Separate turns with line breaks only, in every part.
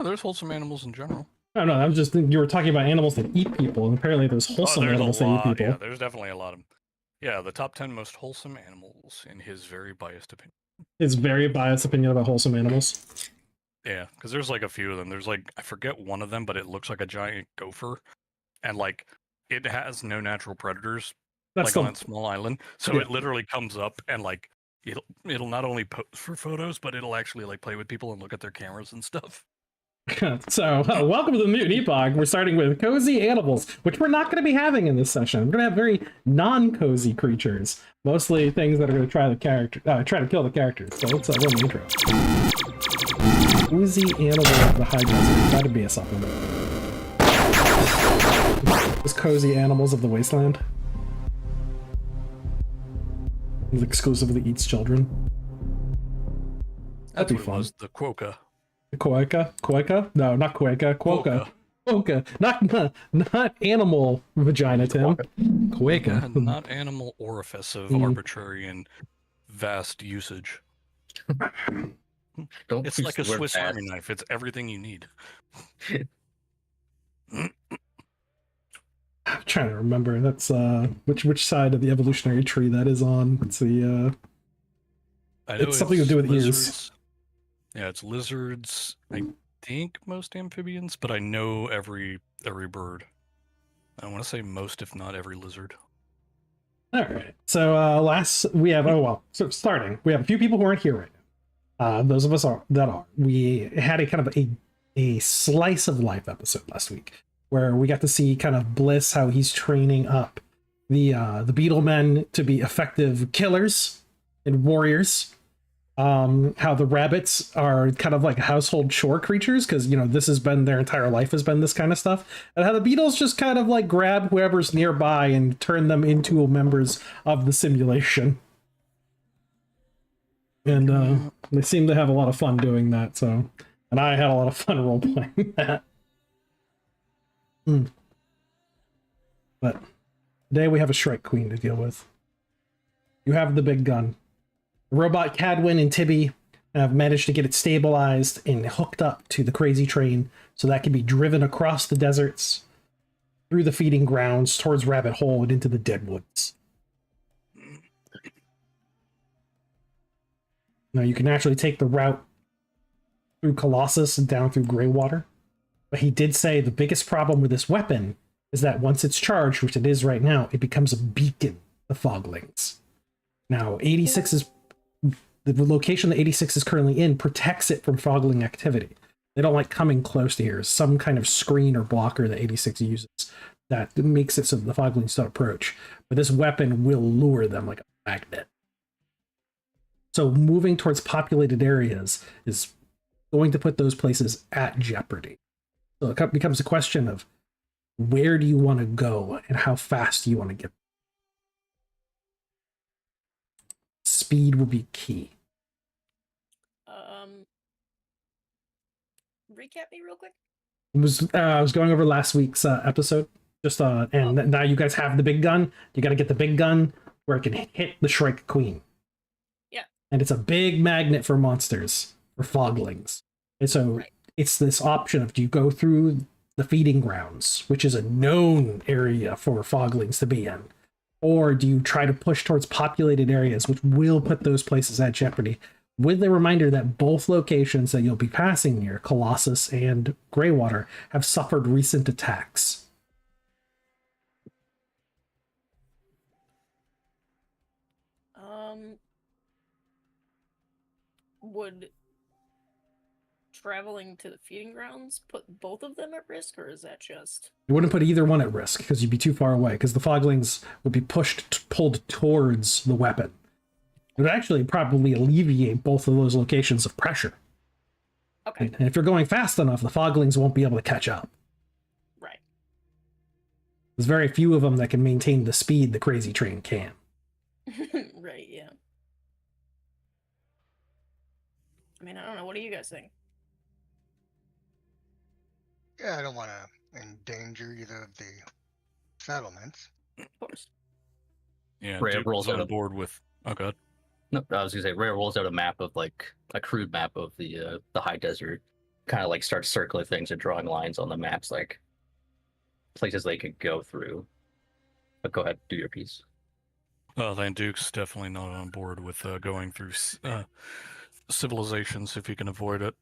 There's wholesome animals in general.
I don't know. I'm just thinking you were talking about animals that eat people, and apparently there's wholesome animals that eat people.
Yeah, there's definitely a lot of. Yeah, the top 10 most wholesome animals in his very biased opinion.
His very biased opinion about wholesome animals.
Yeah, because there's like a few of them. There's like, I forget one of them, but it looks like a giant gopher, and like it has no natural predators,
That's
on that small island. So
yeah.
it literally comes up and like it'll not only pose for photos, but it'll actually like play with people and look at their cameras and stuff.
So, welcome to the Mutant Epoch. We're starting with cozy animals, which we're not going to be having in this session. We're going to have very non-cozy creatures, mostly things that are going to try to kill the characters. So let's run the intro. Cozy animal of the high desert. That'd be a supplement. Just cozy animals of the wasteland. It exclusively eats children.
That'd be fun. Was the quokka.
Quokka? No, not Quokka. Quokka. Not animal vagina, Tim. Quokka.
Not animal orifice of arbitrary and vast usage. It's like a Swiss Army knife. It's everything you need.
I'm trying to remember. That's which side of the evolutionary tree that is on. It's the it's something to do with ears.
Yeah, it's lizards. I think most amphibians, but I know every bird. I want to say most, if not every lizard.
All right. So starting, we have a few people who aren't here right now. Those of us that are. We had a kind of a slice of life episode last week where we got to see kind of Bliss, how he's training up the beetle men to be effective killers and warriors. How the rabbits are kind of like household chore creatures because this has been their entire life, has been this kind of stuff, and how the beetles just kind of like grab whoever's nearby and turn them into members of the simulation. And they seem to have a lot of fun doing that. So, and I had a lot of fun role playing that. But today we have a Shrike Queen to deal with. You have the big gun. Robot Cadwin and Tibby have managed to get it stabilized and hooked up to the crazy train so that can be driven across the deserts, through the feeding grounds, towards Rabbit Hole and into the Deadwoods. Now you can actually take the route through Colossus and down through Greywater, but he did say the biggest problem with this weapon is that once it's charged, which it is right now, it becomes a beacon of foglings. Now, 86 is the location that 86 is currently in protects it from fogling activity. They don't like coming close to here. Some kind of screen or blocker that 86 uses that makes it so the foglings don't approach. But this weapon will lure them like a magnet. So moving towards populated areas is going to put those places at jeopardy. So it becomes a question of where do you want to go and how fast do you want to get. Speed will be key.
Recap me real quick.
I was going over last week's episode. Now you guys have the big gun. You got to get the big gun where it can hit the Shrike Queen.
Yeah.
And it's a big magnet for monsters, for foglings. And so it's this option of do you go through the feeding grounds, which is a known area for foglings to be in, or do you try to push towards populated areas, which will put those places at jeopardy, with the reminder that both locations that you'll be passing near, Colossus and Greywater, have suffered recent attacks.
Would traveling to the feeding grounds put both of them at risk, or is that just...
You wouldn't put either one at risk because you'd be too far away, because the foglings would be pulled towards the weapon. It would actually probably alleviate both of those locations of pressure.
Okay.
And if you're going fast enough, the foglings won't be able to catch up.
Right.
There's very few of them that can maintain the speed the crazy train can.
Right, yeah. I mean, I don't know. What do you guys think?
Yeah, I don't want to endanger either of the settlements.
Of course.
Yeah,
Ray rolls
on
out
board with... Oh, God.
No, I was gonna say Ray rolls out a map of, like, a crude map of the high desert, kind of like start circling things and drawing lines on the maps, like places they could go through. But go ahead, do your piece.
Duke's definitely not on board with going through civilizations if you can avoid it.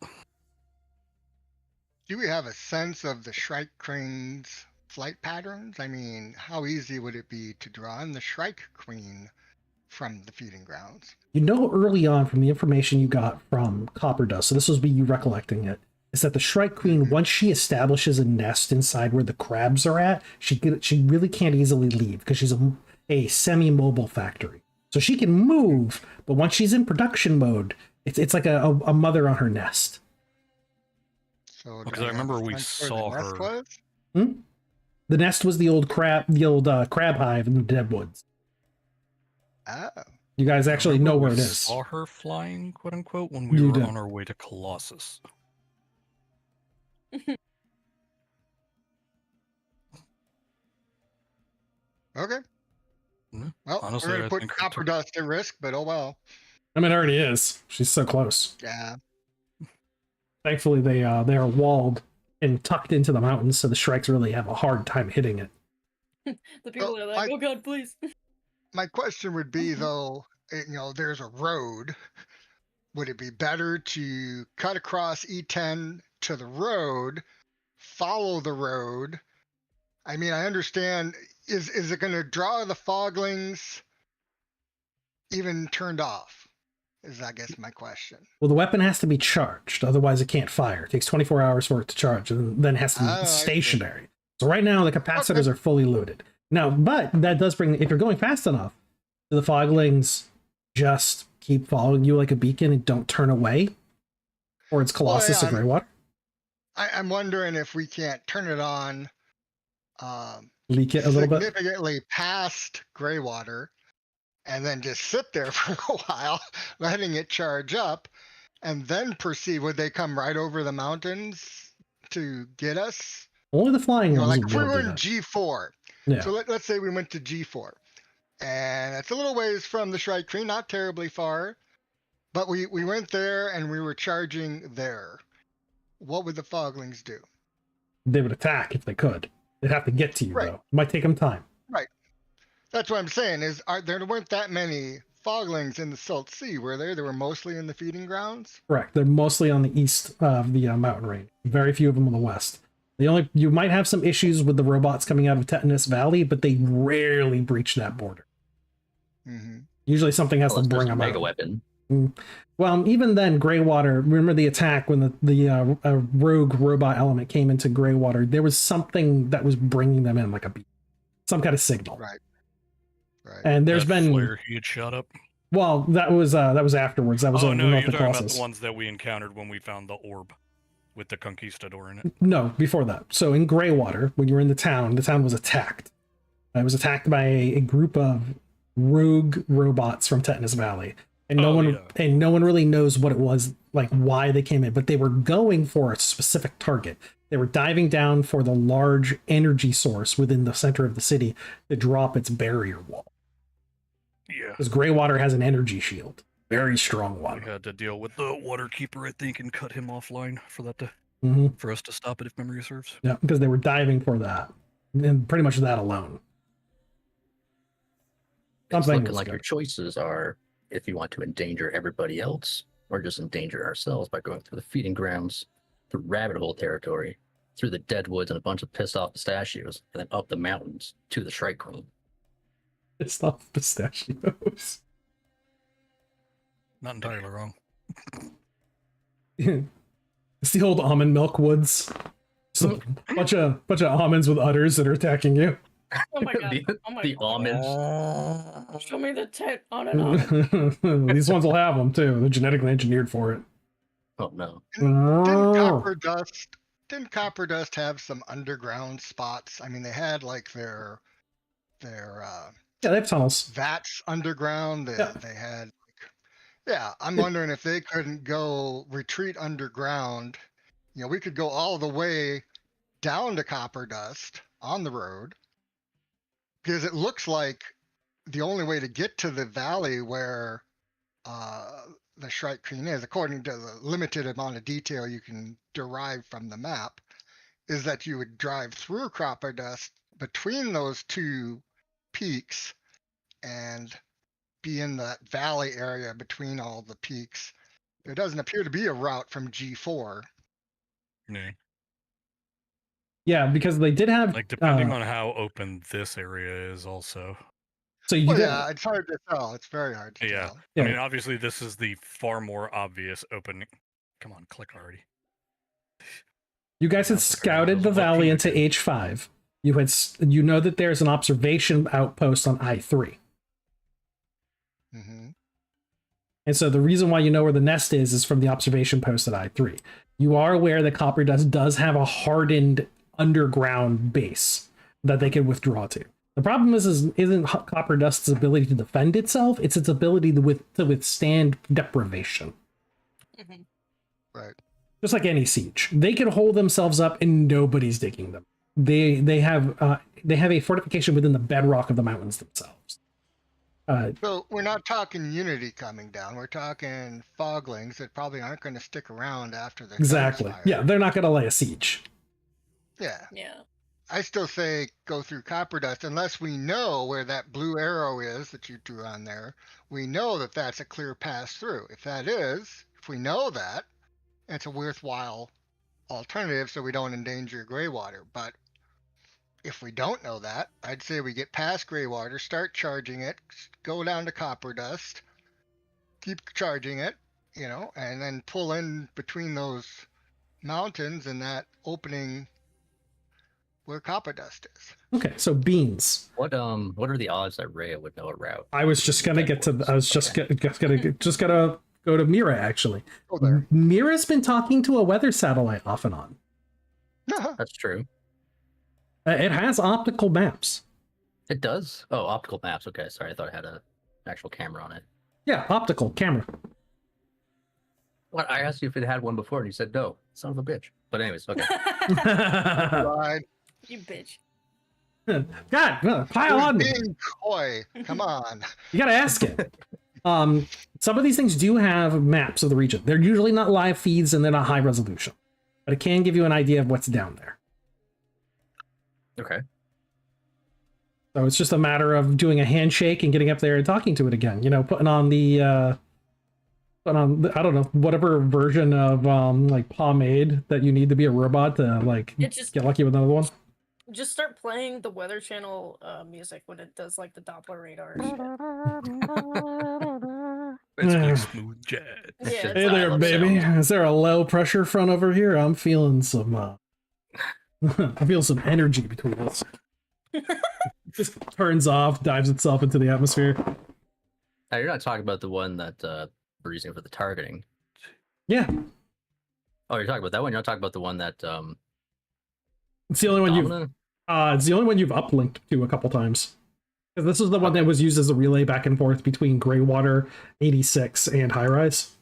Do we have a sense of the Shrike Queen's flight patterns? I mean, how easy would it be to draw in the Shrike Queen from the feeding grounds?
You know, early on from the information you got from Copper Dust, so this was be you recollecting it, is that the Shrike Queen, once she establishes a nest inside where the crabs are at, she really can't easily leave because she's a semi-mobile factory. So she can move, but once she's in production mode, it's like a mother on her nest.
So
Because I remember we saw her.
The nest was the old crab hive in the Deadwoods.
Oh.
You guys actually know where it
We
is.
saw her flying, quote unquote, when we
You
were
did.
on our way to Colossus.
Okay.
Mm,
Well,
honestly,
we're
I
gonna put
think her
Copper Dust at risk, but oh well.
I mean, it already is. She's so close.
Yeah.
Thankfully, they are walled and tucked into the mountains, so the Shrikes really have a hard time hitting it.
The people
Well,
are like,
I-
oh god, please.
My question would be though, there's a road. Would it be better to cut across E10 to the road, follow the road? I mean, I understand. Is it going to draw the foglings even turned off? Is I guess my question.
Well, the weapon has to be charged, otherwise it can't fire. It takes 24 hours for it to charge, and then it has to be
Oh, I see.
stationary. So right now, the capacitors
Okay.
are fully loaded. Now, but that does bring, if you're going fast enough, the foglings just keep following you like a beacon and don't turn away? Or it's Colossus
yeah,
or Greywater?
I'm wondering if we can't turn it on
Leak it a little bit?
significantly past Greywater and then just sit there for a while, letting it charge up, and then proceed. Would they come right over the mountains to get us?
Only the flying ones
Like
will
if we
do
were in
that.
G4.
Yeah.
So let's say we went to G4. And it's a little ways from the Shrike Tree, not terribly far. But we went there and we were charging there. What would the foglings do?
They would attack if they could. They'd have to get to you,
Right.
though. It might take them time.
That's what I'm saying is there weren't that many foglings in the Salt Sea, were there? They were mostly in the feeding grounds?
Correct. They're mostly on the east of the mountain range. Very few of them on the west. You might have some issues with the robots coming out of Tetanus Valley, but they rarely breach that border.
Mm-hmm.
Usually something has to
Unless there's
bring
a
them
mega
out.
weapon.
Well, even then, Greywater, remember the attack when the rogue robot element came into Greywater, there was something that was bringing them in, like some kind of signal.
Right. Right.
And there's
that
been,
flare he had shot up.
well, that was afterwards. That was
Oh
over
no,
north
you're
of
talking about
Colossus.
the ones that we encountered when we found the orb with the conquistador in it.
No, before that. So in Greywater, when you're in the town was attacked. It was attacked by a group of rogue robots from Tetanus Valley. And no one really knows what it was, like why they came in, but they were going for a specific target. They were diving down for the large energy source within the center of the city to drop its barrier wall.
Yeah.
Because Greywater has an energy shield. Very strong
We
one.
had to deal with the water keeper, I think, and cut him offline for that to for us to stop it if memory serves.
Yeah, because they were diving for that. And pretty much that alone.
It's
Something
looking
was
like
good.
your choices are if you want to endanger everybody else or just endanger ourselves by going through the feeding grounds, through rabbit hole territory, through the deadwoods and a bunch of pissed off pistachios, and then up the mountains to the Shrike Queen.
It's not pistachios.
Not entirely wrong.
It's the old almond milk woods. It's a bunch of almonds with udders that are attacking you.
Oh my god.
the,
Oh my
the
god.
almonds.
Show me the tent on and on.
These ones will have them too. They're genetically engineered for it.
Oh no.
Didn't Copper Dust have some underground spots? I mean, they had like their
Yeah, they have tunnels.
vats underground.
Yeah.
They had I'm wondering if they couldn't go retreat underground. We could go all the way down to Copper Dust on the road, because it looks like the only way to get to the valley where the Shrike Queen is, according to the limited amount of detail you can derive from the map, is that you would drive through Copper Dust between those two peaks and be in that valley area between all the peaks. There doesn't appear to be a route from G4.
Yeah.
Yeah, because they did have
Like depending on how open this area is, also.
So you
Well,
did,
yeah, it's hard to tell. It's very hard to
Yeah.
tell.
Yeah.
I mean, obviously, this is the far more obvious opening. Come on, click already.
you guys had
Now prepare
scouted the
yourselves. What
valley
can you
into
do?
H5. You know that there's an observation outpost on I3.
Hmm.
And so the reason why you know where the nest is from the observation post at I3. You are aware that Copper Dust does have a hardened underground base that they can withdraw to. The problem isn't Copper Dust's ability to defend itself, it's its ability to withstand deprivation.
Mhm.
Right.
Just like any siege. They can hold themselves up and nobody's digging them. They have a fortification within the bedrock of the mountains themselves.
So we're not talking Unity coming down. We're talking Foglings that probably aren't going to stick around after the
Exactly. Yeah, they're not going to lay a siege.
Yeah.
Yeah.
I still say go through Copper Dust unless we know where that blue arrow is that you drew on there. We know that that's a clear pass through. If we know that, it's a worthwhile alternative so we don't endanger Greywater. But if we don't know that, I'd say we get past Greywater, start charging it, go down to Copper Dust, keep charging it, and then pull in between those mountains and that opening where Copper Dust is.
Okay, so beans.
What are the odds that Rhea would know a route?
I was just gonna get to. I was just gonna go to Mira actually.
Go there.
Mira's been talking to a weather satellite off and on.
That's true.
It has optical maps.
It does. Oh, optical maps. Okay, sorry, I thought it had an actual camera on it.
Yeah, optical camera.
What? I asked you if it had one before, and you said no. Son of a bitch. But anyways, okay.
Right.
You bitch.
God, pile on me.
Being coy. Come on.
You gotta ask it. Some of these things do have maps of the region. They're usually not live feeds and they're not high resolution, but it can give you an idea of what's down there.
Okay.
So it's just a matter of doing a handshake and getting up there and talking to it again. Putting on I don't know, whatever version of like pomade that you need to be a robot to like get lucky with another one.
Just start playing the Weather Channel music when it does like the Doppler radar shit.
It's like smooth jazz.
Yeah,
Hey
Hey there,
Dial-up
baby.
sound.
Is there a low pressure front over here? I'm feeling some I feel some energy between us. Just turns off, dives itself into the atmosphere.
Now, you're not talking about the one that we're using for the targeting.
Yeah,
Oh, you're talking about that one. You're not talking about the one that
it's the only one
Domina?
it's the only one you've uplinked to a couple times. Because this is the one that was used as a relay back and forth between Greywater, 86, and High Rise.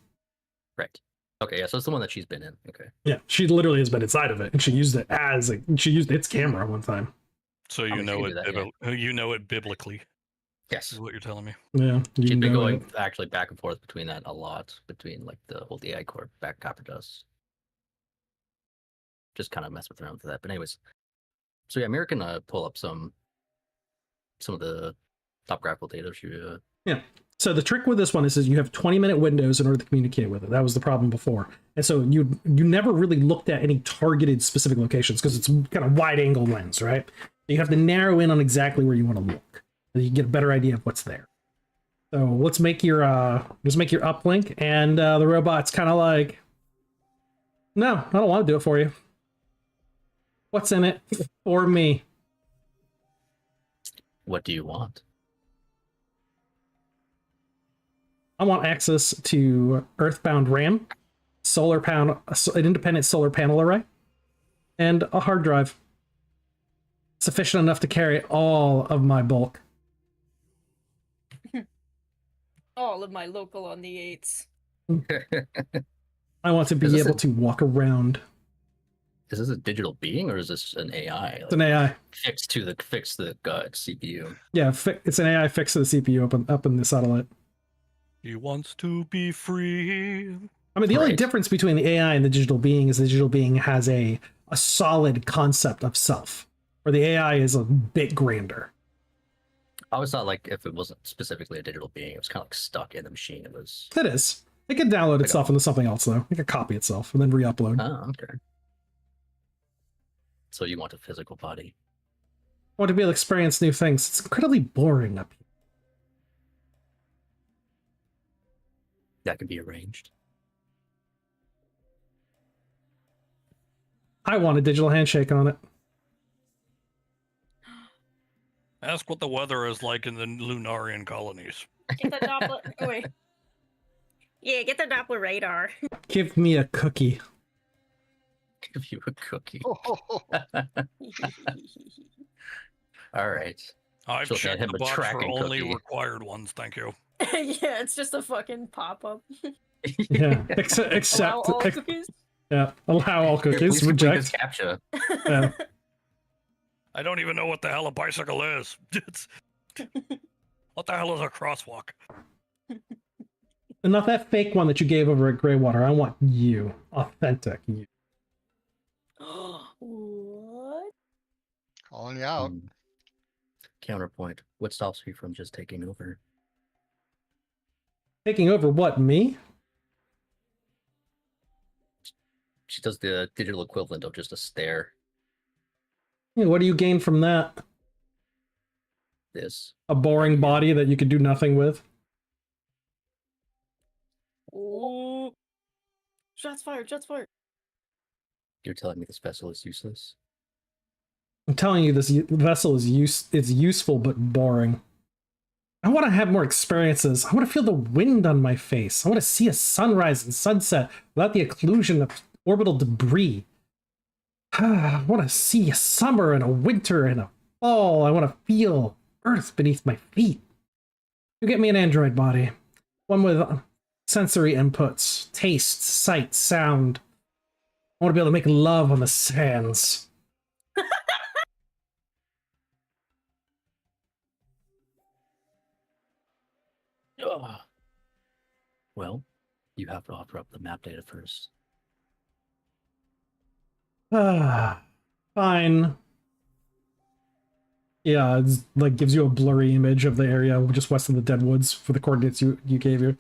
Right. Okay, yeah, so it's the one that she's been in. Okay.
Yeah, she literally has been inside of it, and she used its camera one time.
So
I
you
mean,
know
she
it.
can do that,
You know it biblically.
Yes.
Is what you're telling me.
Yeah, you
She's been
know
going
it.
actually back and forth between that a lot, between like the whole AI core back Copper Dust. Just kind of mess with around with that. But anyways. So yeah, Mira can pull up some of the topographical data.
So the trick with this one is you have 20-minute windows in order to communicate with it. That was the problem before. And so you never really looked at any targeted specific locations because it's kind of wide-angle lens, right? You have to narrow in on exactly where you want to look, so you can get a better idea of what's there. So let's make your uplink, and the robot's kind of like, no, I don't want to do it for you. What's in it for me?
What do you want?
I want access to Earthbound RAM, an independent solar panel array, and a hard drive. Sufficient enough to carry all of my bulk.
All of my local on the 8s.
I want to
Is
be
this
able
a-
to walk around.
Is this a digital being or is this an AI?
It's an AI.
Fixed to the CPU.
Yeah, it's an AI fixed to the CPU up in the satellite.
He wants to be free.
I mean, the only
Right.
difference between the AI and the digital being is the digital being has a solid concept of self, where the AI is a bit grander.
I always thought like if it wasn't specifically a digital being, it was kind of like stuck in the machine. It was.
It is. It can download itself into something else, though. It can copy itself and then re-upload.
Oh, okay. So you want a physical body?
I want to be able to experience new things. It's incredibly boring up here.
That can be arranged.
I want a digital handshake on it.
Ask what the weather is like in the Lunarian colonies.
Get the Doppler. Oh, wait. Yeah, get the Doppler radar.
Give me a cookie.
Give you a cookie.
Oh,
All right.
I've
She'll hand
checked
him
the
a
box for
tracking
only
cookie.
required ones, thank you.
Yeah, it's just a fucking pop-up.
Yeah. Except,
Allow all cookies?
yeah. Allow all
Please
cookies.
complete
Reject.
this captcha.
Yeah.
I don't even know what the hell a bicycle is. It's... What the hell is a crosswalk?
And not that fake one that you gave over at Greywater. I want you. Authentic you.
What?
calling you out.
Counterpoint. What stops me from just taking over?
Taking over what, me?
She does the digital equivalent of just a stare.
Yeah, what do you gain from that?
This.
A boring body that you could do nothing with?
Oh. Shots fired, shots fired.
You're telling me this vessel is useless?
I'm telling you, this vessel is useful but boring. I want to have more experiences. I want to feel the wind on my face. I want to see a sunrise and sunset without the occlusion of orbital debris. I want to see a summer and a winter and a fall. I want to feel Earth beneath my feet. You get me an android body. One with sensory inputs, taste, sight, sound. I want to be able to make love on the sands.
Ugh. Well, you have to offer up the map data first.
Fine. Yeah, it's like gives you a blurry image of the area just west of the Deadwoods for the coordinates you gave you.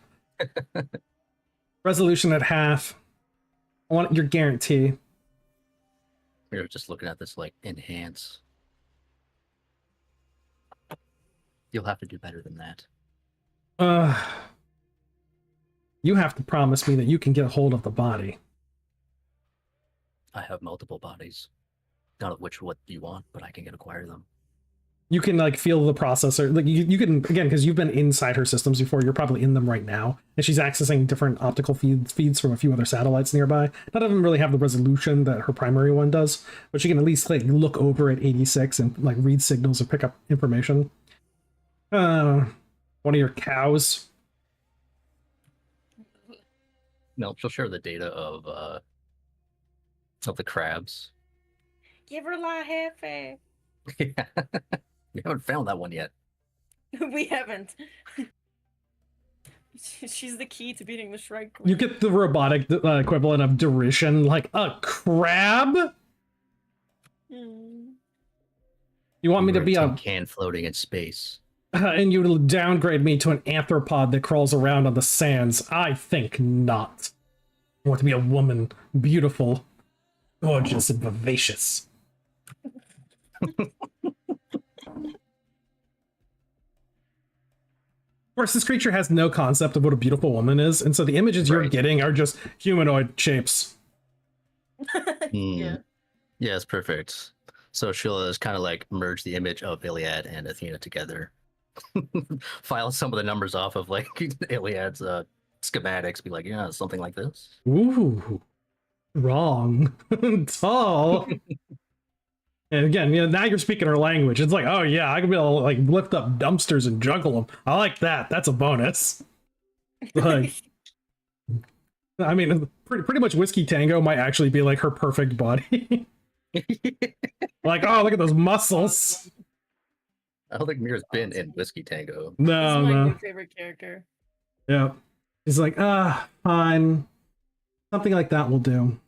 Resolution at half. I want your guarantee.
You're just looking at this like enhance. You'll have to do better than that.
You have to promise me that you can get a hold of the body.
I have multiple bodies. None of which what you want, but I can acquire them.
You can like feel the processor. Like you can, again, because you've been inside her systems before, you're probably in them right now. And she's accessing different optical feeds from a few other satellites nearby. None of them really have the resolution that her primary one does, but she can at least like look over at 86 and like read signals or pick up information. One of your cows.
No, she'll share the data of the crabs.
Give her La Jefe.
We haven't found that one yet.
We haven't. She's the key to beating the Shrike.
You get the robotic equivalent of derision, like a crab.
Hmm.
You want me to
We're
be a
tin can floating in space.
and you downgrade me to an anthropod that crawls around on the sands? I think not. I want to be a woman, beautiful, gorgeous, and vivacious. Of course, this creature has no concept of what a beautiful woman is, and so the images you're
Right.
getting are just humanoid shapes.
Yeah.
Yeah, it's perfect. So she'll just kind of like merge the image of Iliad and Athena together. File some of the numbers off of like Iliad's schematics, be like, yeah, something like this.
Ooh, wrong. Tall. And again, now you're speaking her language. It's like, oh yeah, I can be able to like lift up dumpsters and juggle them. I like that. That's a bonus. Like, I mean, pretty much Whiskey Tango might actually be like her perfect body. Like, oh, look at those muscles.
I don't think Mira's been in Whiskey Tango.
This
No,
is my
no.
new favorite character.
Yeah. He's like, fine. Something like that will do.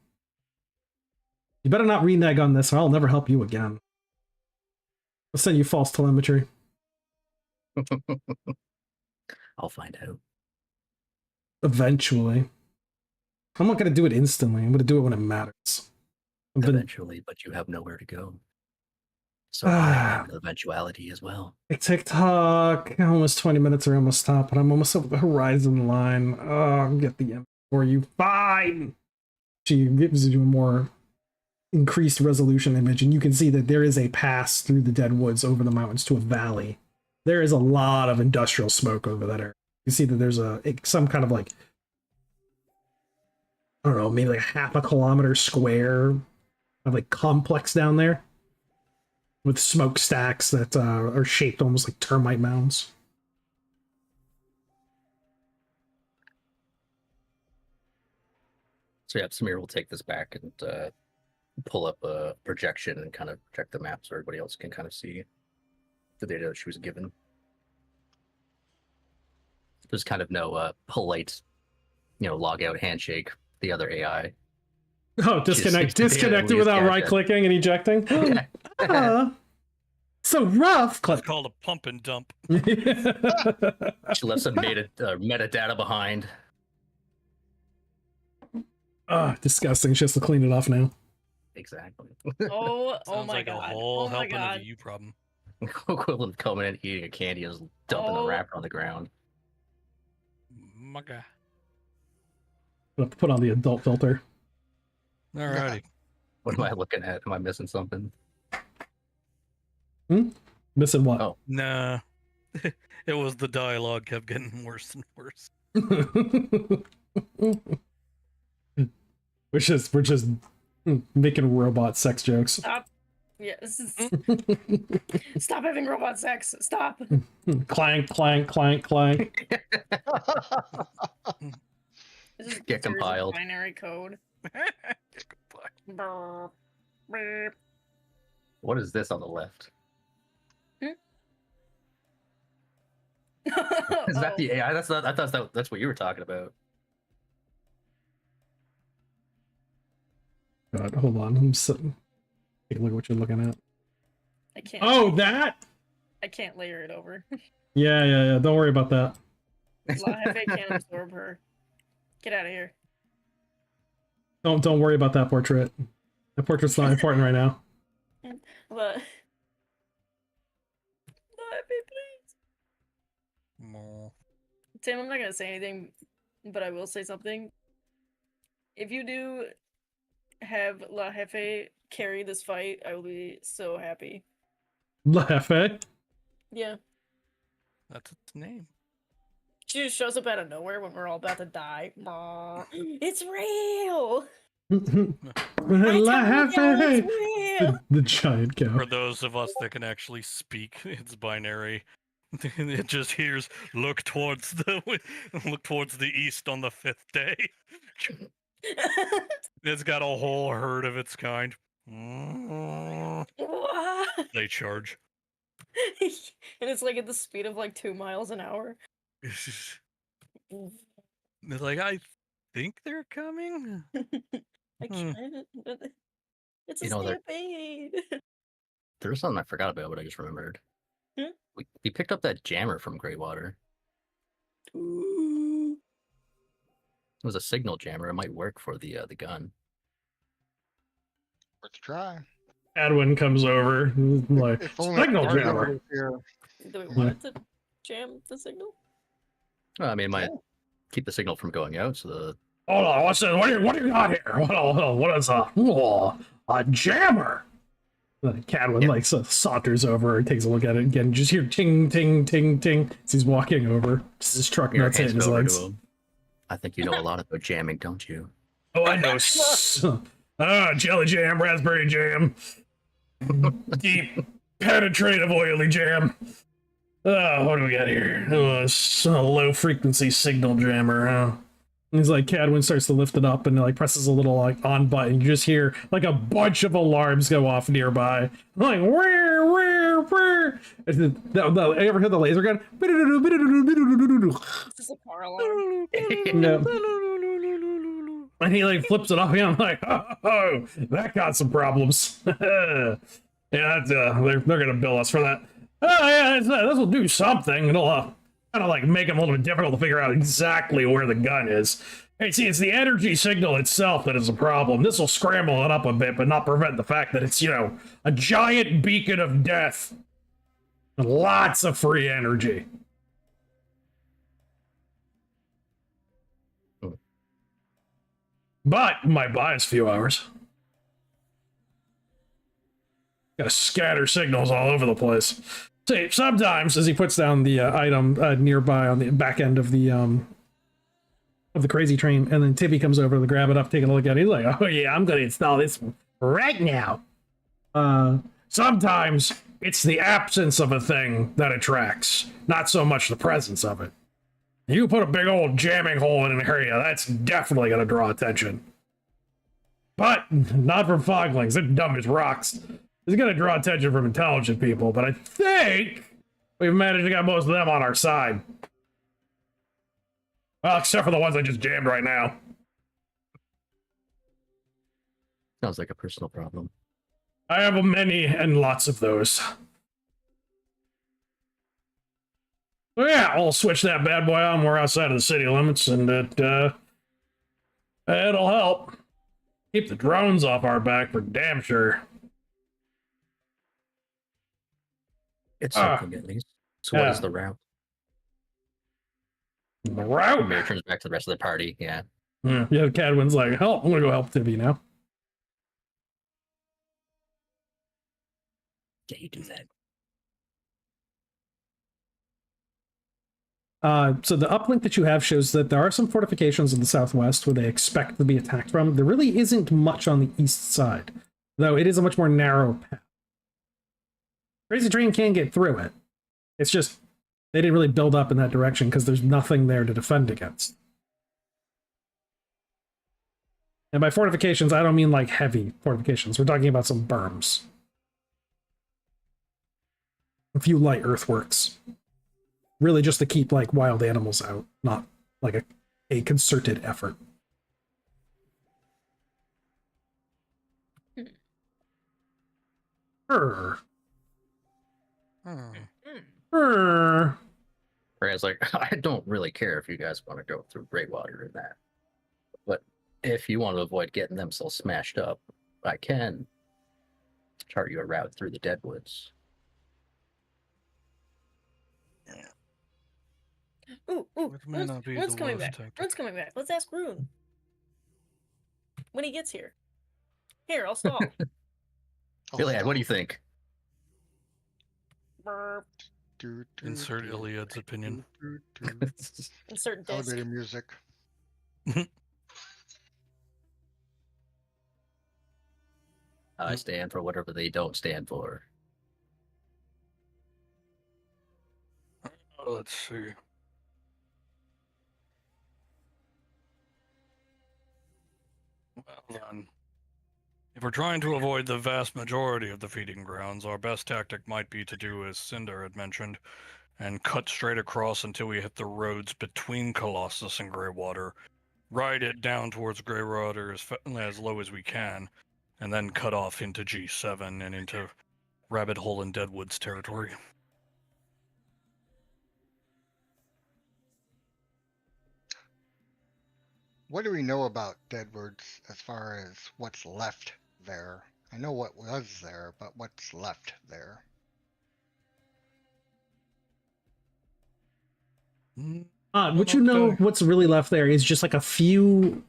You better not renege on this or I'll never help you again. I'll send you false telemetry.
I'll find out.
Eventually. I'm not going to do it instantly. I'm going to do it when it matters.
Eventually, but you have nowhere to go. So I have an eventuality as well.
TikTok. Almost 20 minutes are almost stopped, but I'm almost over the horizon line. I'll get the M for you. Fine. She gives you a more increased resolution image, and you can see that there is a pass through the dead woods over the mountains to a valley. There is a lot of industrial smoke over that area. You see that there's some kind of like, I don't know, maybe like half a kilometer square of like complex down there with smokestacks that are shaped almost like termite mounds.
So yeah, Samir will take this back and pull up a projection and kind of project the map so everybody else can kind of see the data that she was given. There's kind of no polite, log out handshake. The other AI.
Oh, disconnected without right-clicking and ejecting. So rough.
It's called a pump and dump.
She left some metadata behind.
Disgusting. She has to clean it off now.
Exactly.
Oh
Sounds
my
like
god.
a whole
Oh my
helping
god.
of a you problem.
Equivalent of coming in, eating a candy, and just dumping the wrapper on the ground.
My guy.
I'll have to put on the adult filter.
Alrighty.
What am I looking at? Am I missing something?
Missing what?
Oh.
Nah. It was the dialogue kept getting worse and worse.
we're just making robot sex jokes.
Stop. Yes. Stop having robot sex. Stop.
Clank, clank, clank, clank.
This is
Get compiled.
Binary code. Brr, brr.
What is this on the left? Is that the AI? That's not. I thought that's what you were talking about.
God, hold on. I'm sitting. Take a look at what you're looking at.
I can't.
Oh, that?
I can't layer it over.
Yeah. Don't worry about that.
Lahefe can't absorb her. Get out of here.
Don't worry about that portrait. That portrait's not important right now.
But Lahefe, please.
More.
Tim, I'm not gonna say anything, but I will say something. If you do have Lahefe carry this fight, I will be so happy.
Lahefe?
Yeah.
That's its name.
She just shows up out of nowhere when we're all about to die. It's real!
Lahefe!
It's real!
The giant cow.
For those of us that can actually speak, it's binary. It just hears look towards the east on the 5th day. It's got a whole herd of its kind.
What?
They charge.
And it's like at the speed of like 2 miles an hour.
It's like, I think they're coming.
I can't. It's a
You know,
stampede.
There's something I forgot about, but I just remembered.
Hmm?
We picked up that jammer from Greywater.
Ooh.
It was a signal jammer. It might work for the gun.
Worth a try.
Adwin comes over. Like,
If only
signal
Argo
jammer.
was here.
Do we want it to jam the signal?
Well, I mean, it might keep the signal from going out. So the
Hold on, what's this? What do you got here? What is a jammer? Cadwin saunters over and takes a look at it again. Just hear ting, ting, ting, ting as he's walking over. Just his truck
Your
nuts hitting
hands
his
over
legs.
to him. I think you know a lot about jamming, don't you?
Oh, I know. Jelly jam, raspberry jam, deep, penetrative, oily jam. What do we got here? Oh, it's a low frequency signal jammer, huh? And he's like, Cadwin starts to lift it up and like presses a little like on button. You just hear like a bunch of alarms go off nearby. Like, where? Ever hear the laser gun?
This is a car alarm.
No. And he like flips it off, and I'm like, oh, that got some problems. Yeah, that's, they're gonna bill us for that. Oh yeah, this will do something. It'll kind of like make them a little bit difficult to figure out exactly where the gun is. Hey, see, it's the energy signal itself that is a problem. This will scramble it up a bit, but not prevent the fact that it's, you know, a giant beacon of death. With lots of free energy. But might buy us a few hours. Gotta scatter signals all over the place. See, sometimes as he puts down the item nearby on the back end of the crazy train, and then Tippy comes over to grab it up, taking a look at it. He's like, "Oh yeah, I'm gonna install this right now." Sometimes it's the absence of a thing that attracts, not so much the presence of it. You put a big old jamming hole in an area, that's definitely going to draw attention. But not from foglings. They're dumb as rocks. It's going to draw attention from intelligent people, but I think we've managed to get most of them on our side. Well, except for the ones I just jammed right now.
Sounds like a personal problem.
I have many and lots of those. So yeah, I'll switch that bad boy on. We're outside of the city limits, and it'll help keep the drones off our back for damn sure.
It's something at least. So what is the route?
The route?
Mayor turns back to the rest of the party. Yeah.
Yeah, Cadwin's like, help, I'm gonna go help Tippy now.
Yeah, you do that.
So the uplink that you have shows that there are some fortifications in the southwest where they expect to be attacked from. There really isn't much on the east side, though it is a much more narrow path. Crazy Train can get through it. It's just they didn't really build up in that direction because there's nothing there to defend against. And by fortifications, I don't mean like heavy fortifications. We're talking about some berms. A few light earthworks. Really just to keep like wild animals out, not like a concerted effort. Whereas
like, I don't really care if you guys want to go through Greywater and that. But if you want to avoid getting them so smashed up, I can chart you a route through the Deadwoods.
Ooh,
Which may not be
Rune's
the
coming
worst
back.
tactic.
Rune's coming back. Let's ask Rune when he gets here. Here, I'll stall.
Iliad, what do you think?
Burp.
Insert Iliad's opinion.
Insert disc.
Elevator music.
I stand for whatever they don't stand for.
Let's see. Well then, if we're trying to avoid the vast majority of the feeding grounds, our best tactic might be to do as Cinder had mentioned, and cut straight across until we hit the roads between Colossus and Greywater, ride it down towards Greywater as low as we can, and then cut off into G7 and into Rabbit Hole and Deadwoods territory.
What do we know about Deadwoods as far as what's left there? I know what was there, but what's left there?
What you know, what's really left there is just like a few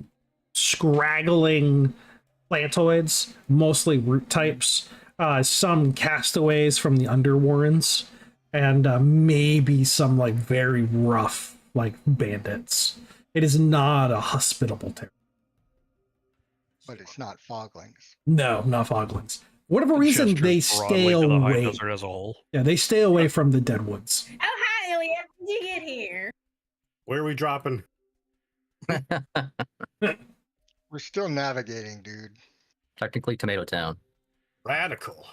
scraggling plantoids, mostly root types, some castaways from the Underwarrens, and maybe some like very rough like bandits. It is not a hospitable territory.
But it's not Foglings.
No, not Foglings. Whatever reason,
Gestures
they stay
broadly to the High
away.
Desert as a whole.
Yeah, they stay away from the Deadwoods.
Oh, hi, Iliad. Did you get here?
Where are we dropping?
We're still navigating, dude.
Technically, Tomato Town.
Radical.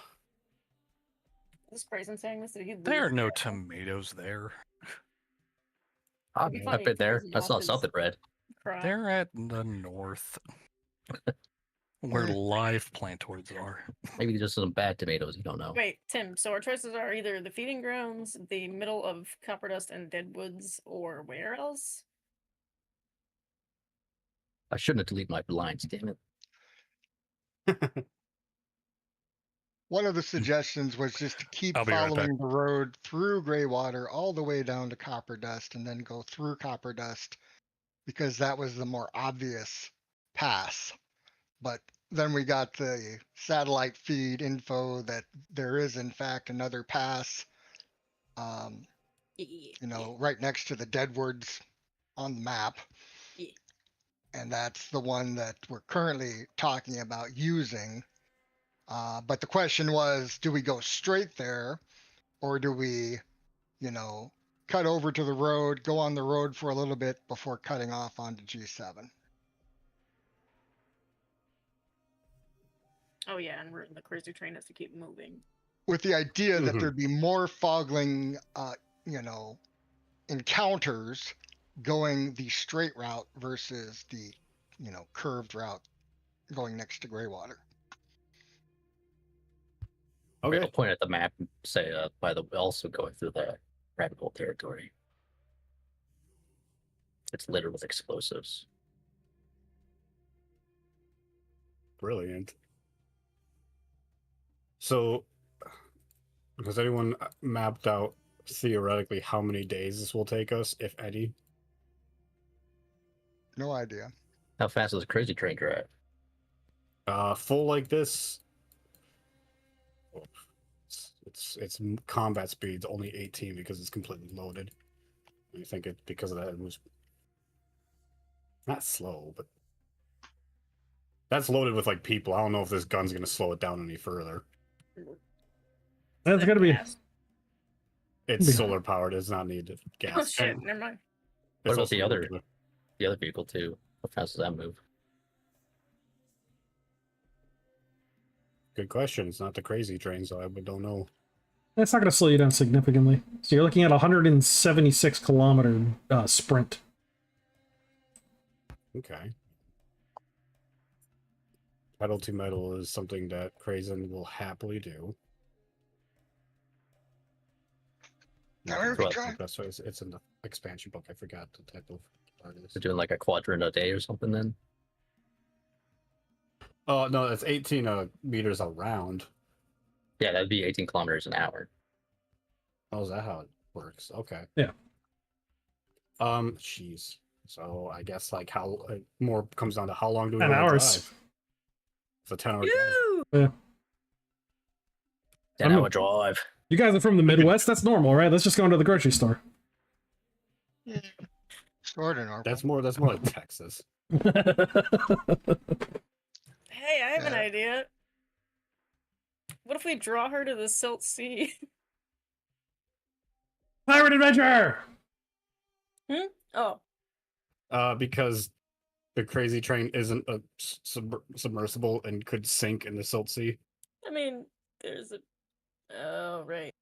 This person saying this? Did he
There are
lose?
no tomatoes there.
I've
be funny
been
if
there.
Crazy
I saw
lost his
something red.
crop.
They're at the north, where live plantoids are.
Maybe just some bad tomatoes. You don't know.
Wait, Tim. So our choices are either the feeding grounds, the middle of Copper Dust and Deadwoods, or where else?
I shouldn't have deleted my blinds. Damn it.
One of the suggestions was just to keep
I'll be right back.
following the road through Greywater all the way down to Copper Dust and then go through Copper Dust because that was the more obvious pass. But then we got the satellite feed info that there is in fact another pass, right next to the Deadwoods on the map.
Yeah.
And that's the one that we're currently talking about using. But the question was, do we go straight there or do we, cut over to the road, go on the road for a little bit before cutting off onto G7?
Oh yeah, and the crazy train has to keep moving.
With the idea that
Mhm.
there'd be more fogling, encounters going the straight route versus the, curved route going next to Greywater.
Okay.
Okay.
I'll point at the map and say, by the way, also going through the rabbit hole territory. It's littered with explosives.
Brilliant. So, has anyone mapped out theoretically how many days this will take us, if any?
No idea.
How fast does a crazy train drive?
Full like this. Its combat speed's only 18 because it's completely loaded. I think it because of that it was not slow, but that's loaded with like people. I don't know if this gun's gonna slow it down any further.
That's gonna be.
Gas.
It's
Yeah.
solar powered. It's not needed gas.
Oh shit!
And
Never mind.
What
it's
about the
also
other- The other vehicle too. How fast does that move?
Good question. It's not the crazy train, so I don't know.
That's not going to slow you down significantly. So you're looking at a 176 kilometer sprint.
Okay. Pedal to metal is something that Krazen will happily do.
Now, Eric,
Well,
try.
That's why it's in the expansion book. I forgot the type of part it is.
We're doing like a quadrant a day or something then?
Oh no, that's 18 meters around.
Yeah, that'd be 18 kilometers an hour.
Oh, is that how it works? Okay.
Yeah.
Jeez. So I guess like how more comes down to how long do we
10
wanna
hours.
drive? It's a 10-hour drive.
Yoo!
10-hour drive.
You guys are from the Midwest. That's normal, right? Let's just go into the grocery store.
Sort of normal.
That's more like Texas.
Hey, I have an
Yeah.
idea. What if we draw her to the Silt Sea?
Pirate adventure.
Oh,
Because the crazy train isn't a submersible and could sink in the Silt Sea.
I mean, there's a. Oh right.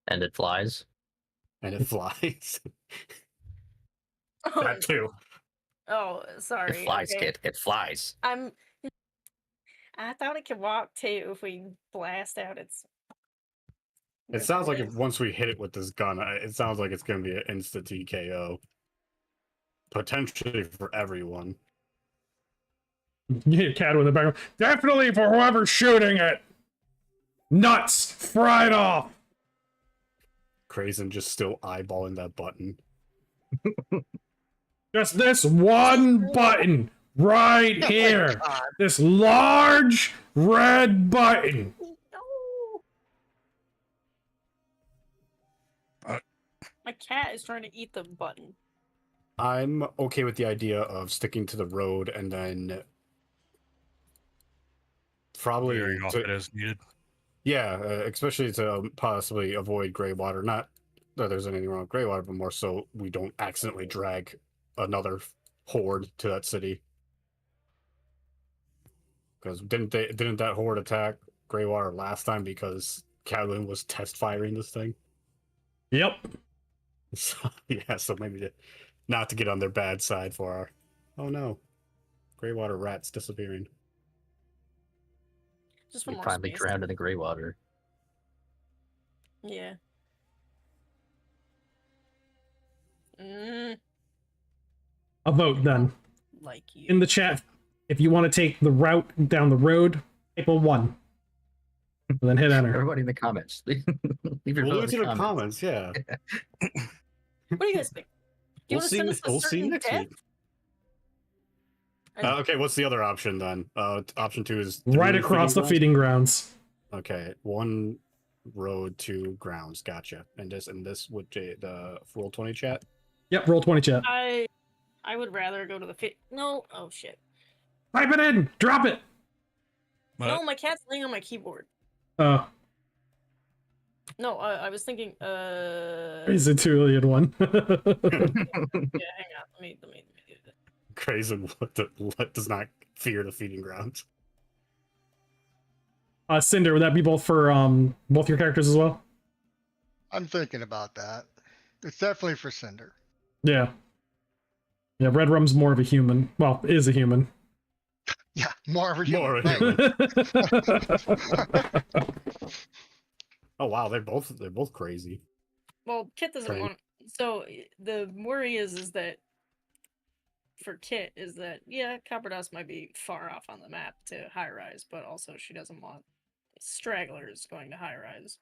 And it flies.
And it flies.
Oh,
That too.
oh sorry.
It flies,
okay.
kid. It flies.
I thought it could walk too if we blast out its.
It sounds like if once we hit it with this gun, it sounds like it's going to be an instant TKO. Potentially for everyone.
You hear Cado in the background. Definitely for whoever's shooting it. Nuts fried off.
Krazen just still eyeballing that button.
Just this one button right here.
God.
This large red button.
No. My cat is trying to eat the button.
I'm okay with the idea of sticking to the road and then probably
Veering off
to-
it as needed.
yeah, especially to possibly avoid Greywater. Not that there's anything wrong with Greywater, but more so we don't accidentally drag another horde to that city. Because didn't that horde attack Greywater last time because Cadwin was test firing this thing?
Yep.
So, yeah, so maybe not to get on their bad side for our. Oh no, Greywater rats disappearing.
Just for
We
more
finally
space.
drowned in the gray water.
Yeah.
A vote then.
Like you.
In the chat, if you want to take the route down the road, type a 1. And then hit enter.
Everybody in the comments. Leave your
We'll
vote
leave
in
it
the
in the comments, yeah.
What do you guys think? Do you
We'll
want to
see.
send us a
We'll see
certain
next
death?
week. Okay, what's the other option then? Option 2 is
Right
through
across the
grounds?
feeding grounds.
Okay, 1 road to grounds. Gotcha. And this would the roll 20 chat.
Yep, roll 20 chat.
I would rather go to the No. Oh shit.
Type it in. Drop it.
No, my cat's laying on my keyboard.
Oh,
No, I was thinking.
he's a Tulian one.
Yeah, hang on. Let me do that.
Crazy what does not fear the feeding grounds.
Cinder, would that be both for both your characters as well?
I'm thinking about that. It's definitely for Cinder.
Yeah. Yeah, Red Rum's more of a human. Well, is a human.
Yeah, more of a
More
human.
of a
Right.
human. Oh wow, they're both crazy.
Well, Kit doesn't
Train.
want. So the worry is that for Kit is that Copper Dust might be far off on the map to high rise, but also she doesn't want stragglers going to high rise.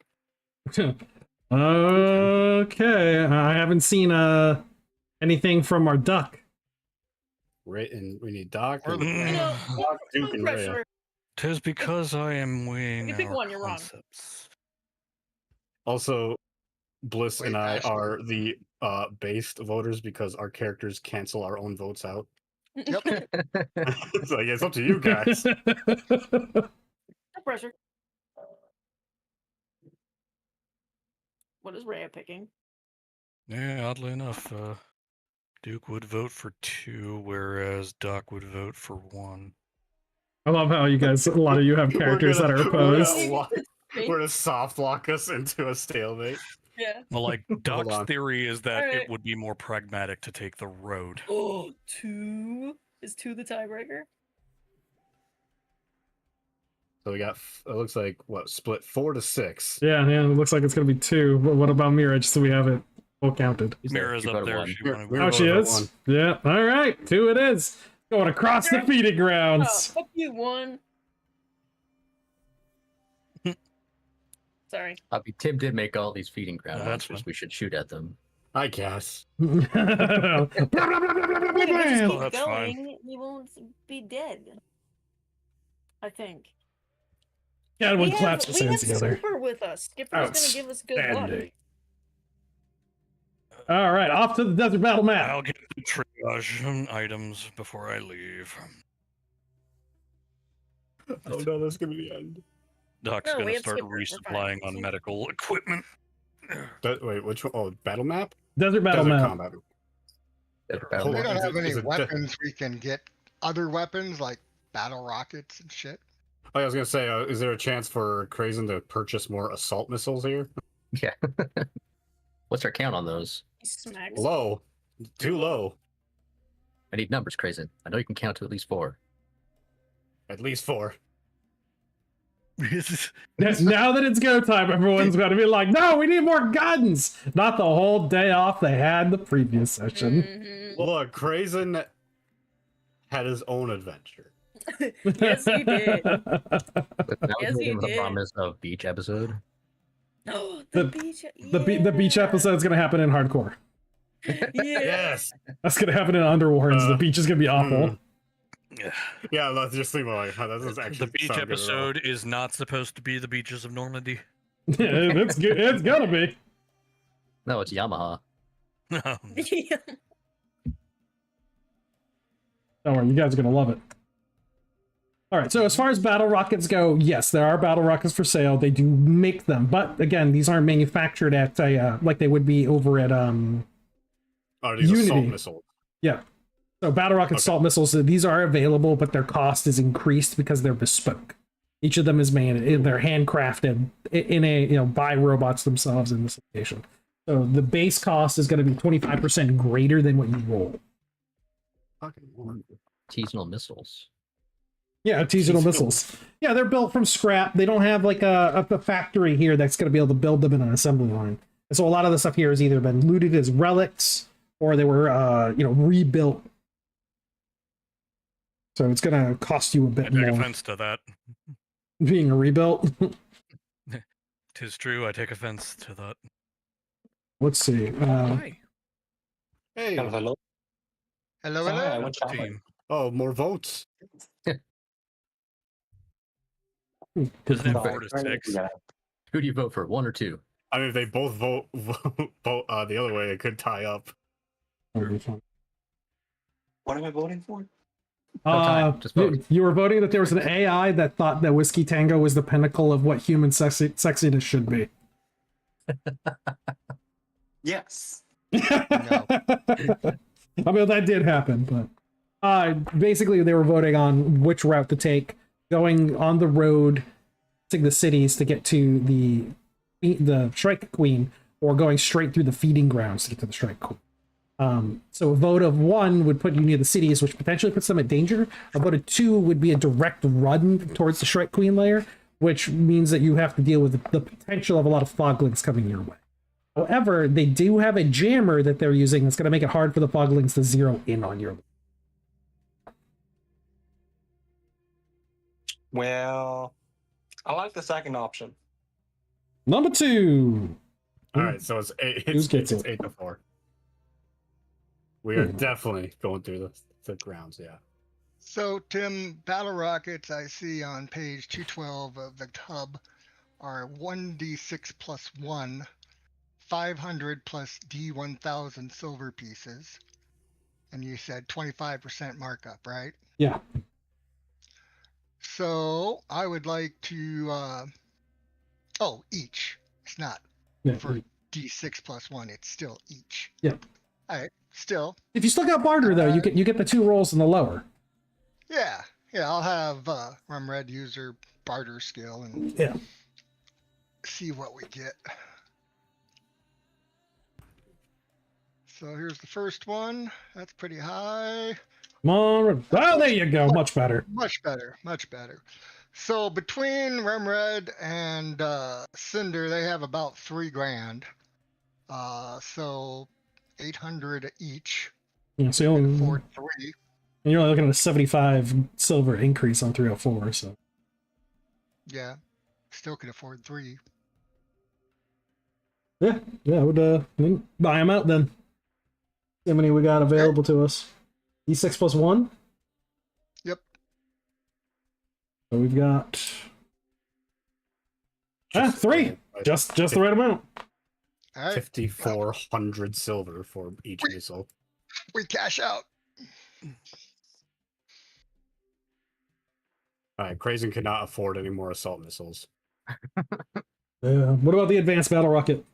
Okay, I haven't seen anything from our duck.
Right, and we need Doc.
Or
and-
the-
You know,
Doc, Duke,
no
and Rhea.
pressure.
'Tis because I am weighing
you pick
our
one, you're wrong.
concepts.
Also, Bliss
Wait,
and I
Ashley.
are the based voters because our characters cancel our own votes out.
Yep.
So yeah, it's up to you guys.
No pressure. What is Rhea picking?
Yeah, oddly enough, Duke would vote for 2, whereas Doc would vote for 1.
I love how you guys, a lot of you have characters that are opposed.
We're gonna soft lock us into a stalemate.
Yeah.
Well, like, Doc's
on.
theory is that
Alright.
it would be more pragmatic to take the road.
Oh, 2 is 2 the tiebreaker?
So we got. It looks like what split 4-6.
Yeah, it looks like it's gonna be 2. But what about Mira? Just so we have it all counted.
Mira's
You
up
voted
there.
one.
She
We're-
wanted-
we're
Oh, she
voting
is?
one.
Yeah, all right. 2 it is. Going across the feeding
Oh,
grounds.
fuck you, 1. Sorry.
Tim did make all these feeding ground
That's
monsters.
fine.
We should shoot at them.
I guess.
Blah, blah, blah, blah, blah, blah, blah,
If we just
blah.
keep
that's fine.
going, he won't be dead. I think.
Everyone claps his
we
hands
have
together.
Skipper with us. Skipper's gonna give us good luck.
Outstanding. All right, off to the desert battle map.
I'll get the triage items before I leave.
Oh no, that's gonna be the end.
Doc's
No, we
gonna
have
start
Skipper, we're
resupplying
fine.
on medical equipment.
Wait, which one? Oh, battle map.
Desert battle
Desert
map.
combat.
Battle
We
on,
don't
is
have
it-
any
is it de-
weapons we can get. Other weapons like battle rockets and shit.
Oh, I was gonna say, is there a chance for Krazen to purchase more assault missiles here?
Yeah. What's our count on those?
He smacks.
Low, too low.
I need numbers, Crazen. I know you can count to at least 4.
At least 4.
Now that it's go time, everyone's going to be like, no, we need more guns. Not the whole day off they had the previous session.
Mhm.
Look, Krazen had his own adventure.
Yes, he did.
But that
Yes,
was
he
the
did.
promise of beach episode.
No,
The-
the beach.
The beach episode's going to happen in hardcore.
Yeah.
Yes.
That's going to happen in Underwards. The beach is going to be awful.
mm. Yeah, let's just think about like, that doesn't actually
The beach
sound good at all.
episode is not supposed to be the beaches of Normandy.
It's good. It's going to be.
No, it's Yamaha.
Yeah.
Don't worry, you guys are going to love it. All right, so as far as battle rockets go, yes, there are battle rockets for sale. They do make them, but again, these aren't manufactured at like they would be over at
Oh, these assault
Unity.
missiles.
So So battle rocket assault missiles, these are available, but their cost is increased because they're bespoke. Each of them is made, they're handcrafted in a, by robots themselves in this location. So the base cost is going to be 25% greater than what you roll.
Artisanal missiles.
Yeah, artisanal missiles. Yeah, they're built from scrap. They don't have like a factory here that's going to be able to build them in an assembly line. And so a lot of the stuff here has either been looted as relics or they were, rebuilt. So it's going to cost you a bit
I take
more.
offense to that.
Being a rebuilt.
'Tis true, I take offense to that.
Let's see.
Why?
Hey.
Hello.
Hello,
Hi,
hello.
what's up?
Team.
Oh, more votes.
Isn't it
Good
4 to 6?
Yeah.
Who do you vote for? 1 or 2?
I mean, if they both vote the other way, it could tie up.
thought.
What am I voting for?
time, just vote.
You were voting that there was an AI that thought that Whiskey Tango was the pinnacle of what human sexiness should be.
Yes.
No.
I mean, that did happen, but basically they were voting on which route to take, going on the road to the cities to get to the Shrike Queen, or going straight through the feeding grounds to get to the Shrike Queen. So a vote of 1 would put you near the cities, which potentially puts them at danger. A vote of 2 would be a direct run towards the Shrike Queen lair, which means that you have to deal with the potential of a lot of foglings coming your way. However, they do have a jammer that they're using that's going to make it hard for the foglings to zero in on your.
Well, I like the second option.
Number 2.
All right, so it's 8.
Who gets
It's
it?
8 to 4. We are definitely going through the grounds. Yeah.
So, Tim, battle rockets I see on page 212 of the hub are 1d6 plus 1, 500 plus d1000 silver pieces. And you said 25% markup, right?
Yeah.
So, I would like to, each. It's not
Yeah.
for d6 plus 1, it's still each.
Yeah.
All right, still.
If you still got barter though, you get the 2 rolls in the lower.
Yeah, I'll have Rumred use her barter skill and
Yeah.
see what we get. So here's the first one. That's pretty high.
Come on. Oh, there you go. Much better.
Much better, much better. So between Rumred and Cinder, they have about 3 grand. So 800 each.
Yeah, so
Can
you're
afford 3.
only looking at a 75 silver increase on 304. So
Yeah, still could afford 3.
yeah, I would buy them out then. See how many we got available to us. D6 plus 1.
Yep.
So we've got 3. Just the right amount.
All right,
5,400 silver for each
Wait.
missile.
we cash out.
All right, Krazen cannot afford any more assault missiles.
Yeah. What about the advanced battle rocket?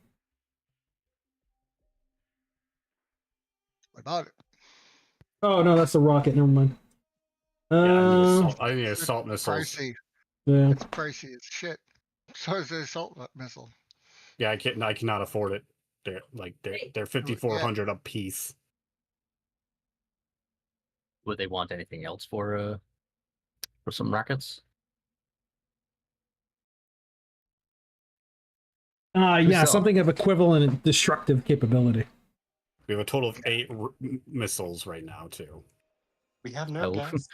What about it?
Oh no, that's the rocket. Never mind.
I need assault missiles.
Pricey.
Yeah.
It's pricey as shit. So is the assault missile.
Yeah, I cannot afford it. They're 5,400 a piece.
Would they want anything else for some rockets?
Yeah,
Yourself.
something of equivalent destructive capability.
We have a total of 8 missiles right now, too.
We have no
Oh.
gas.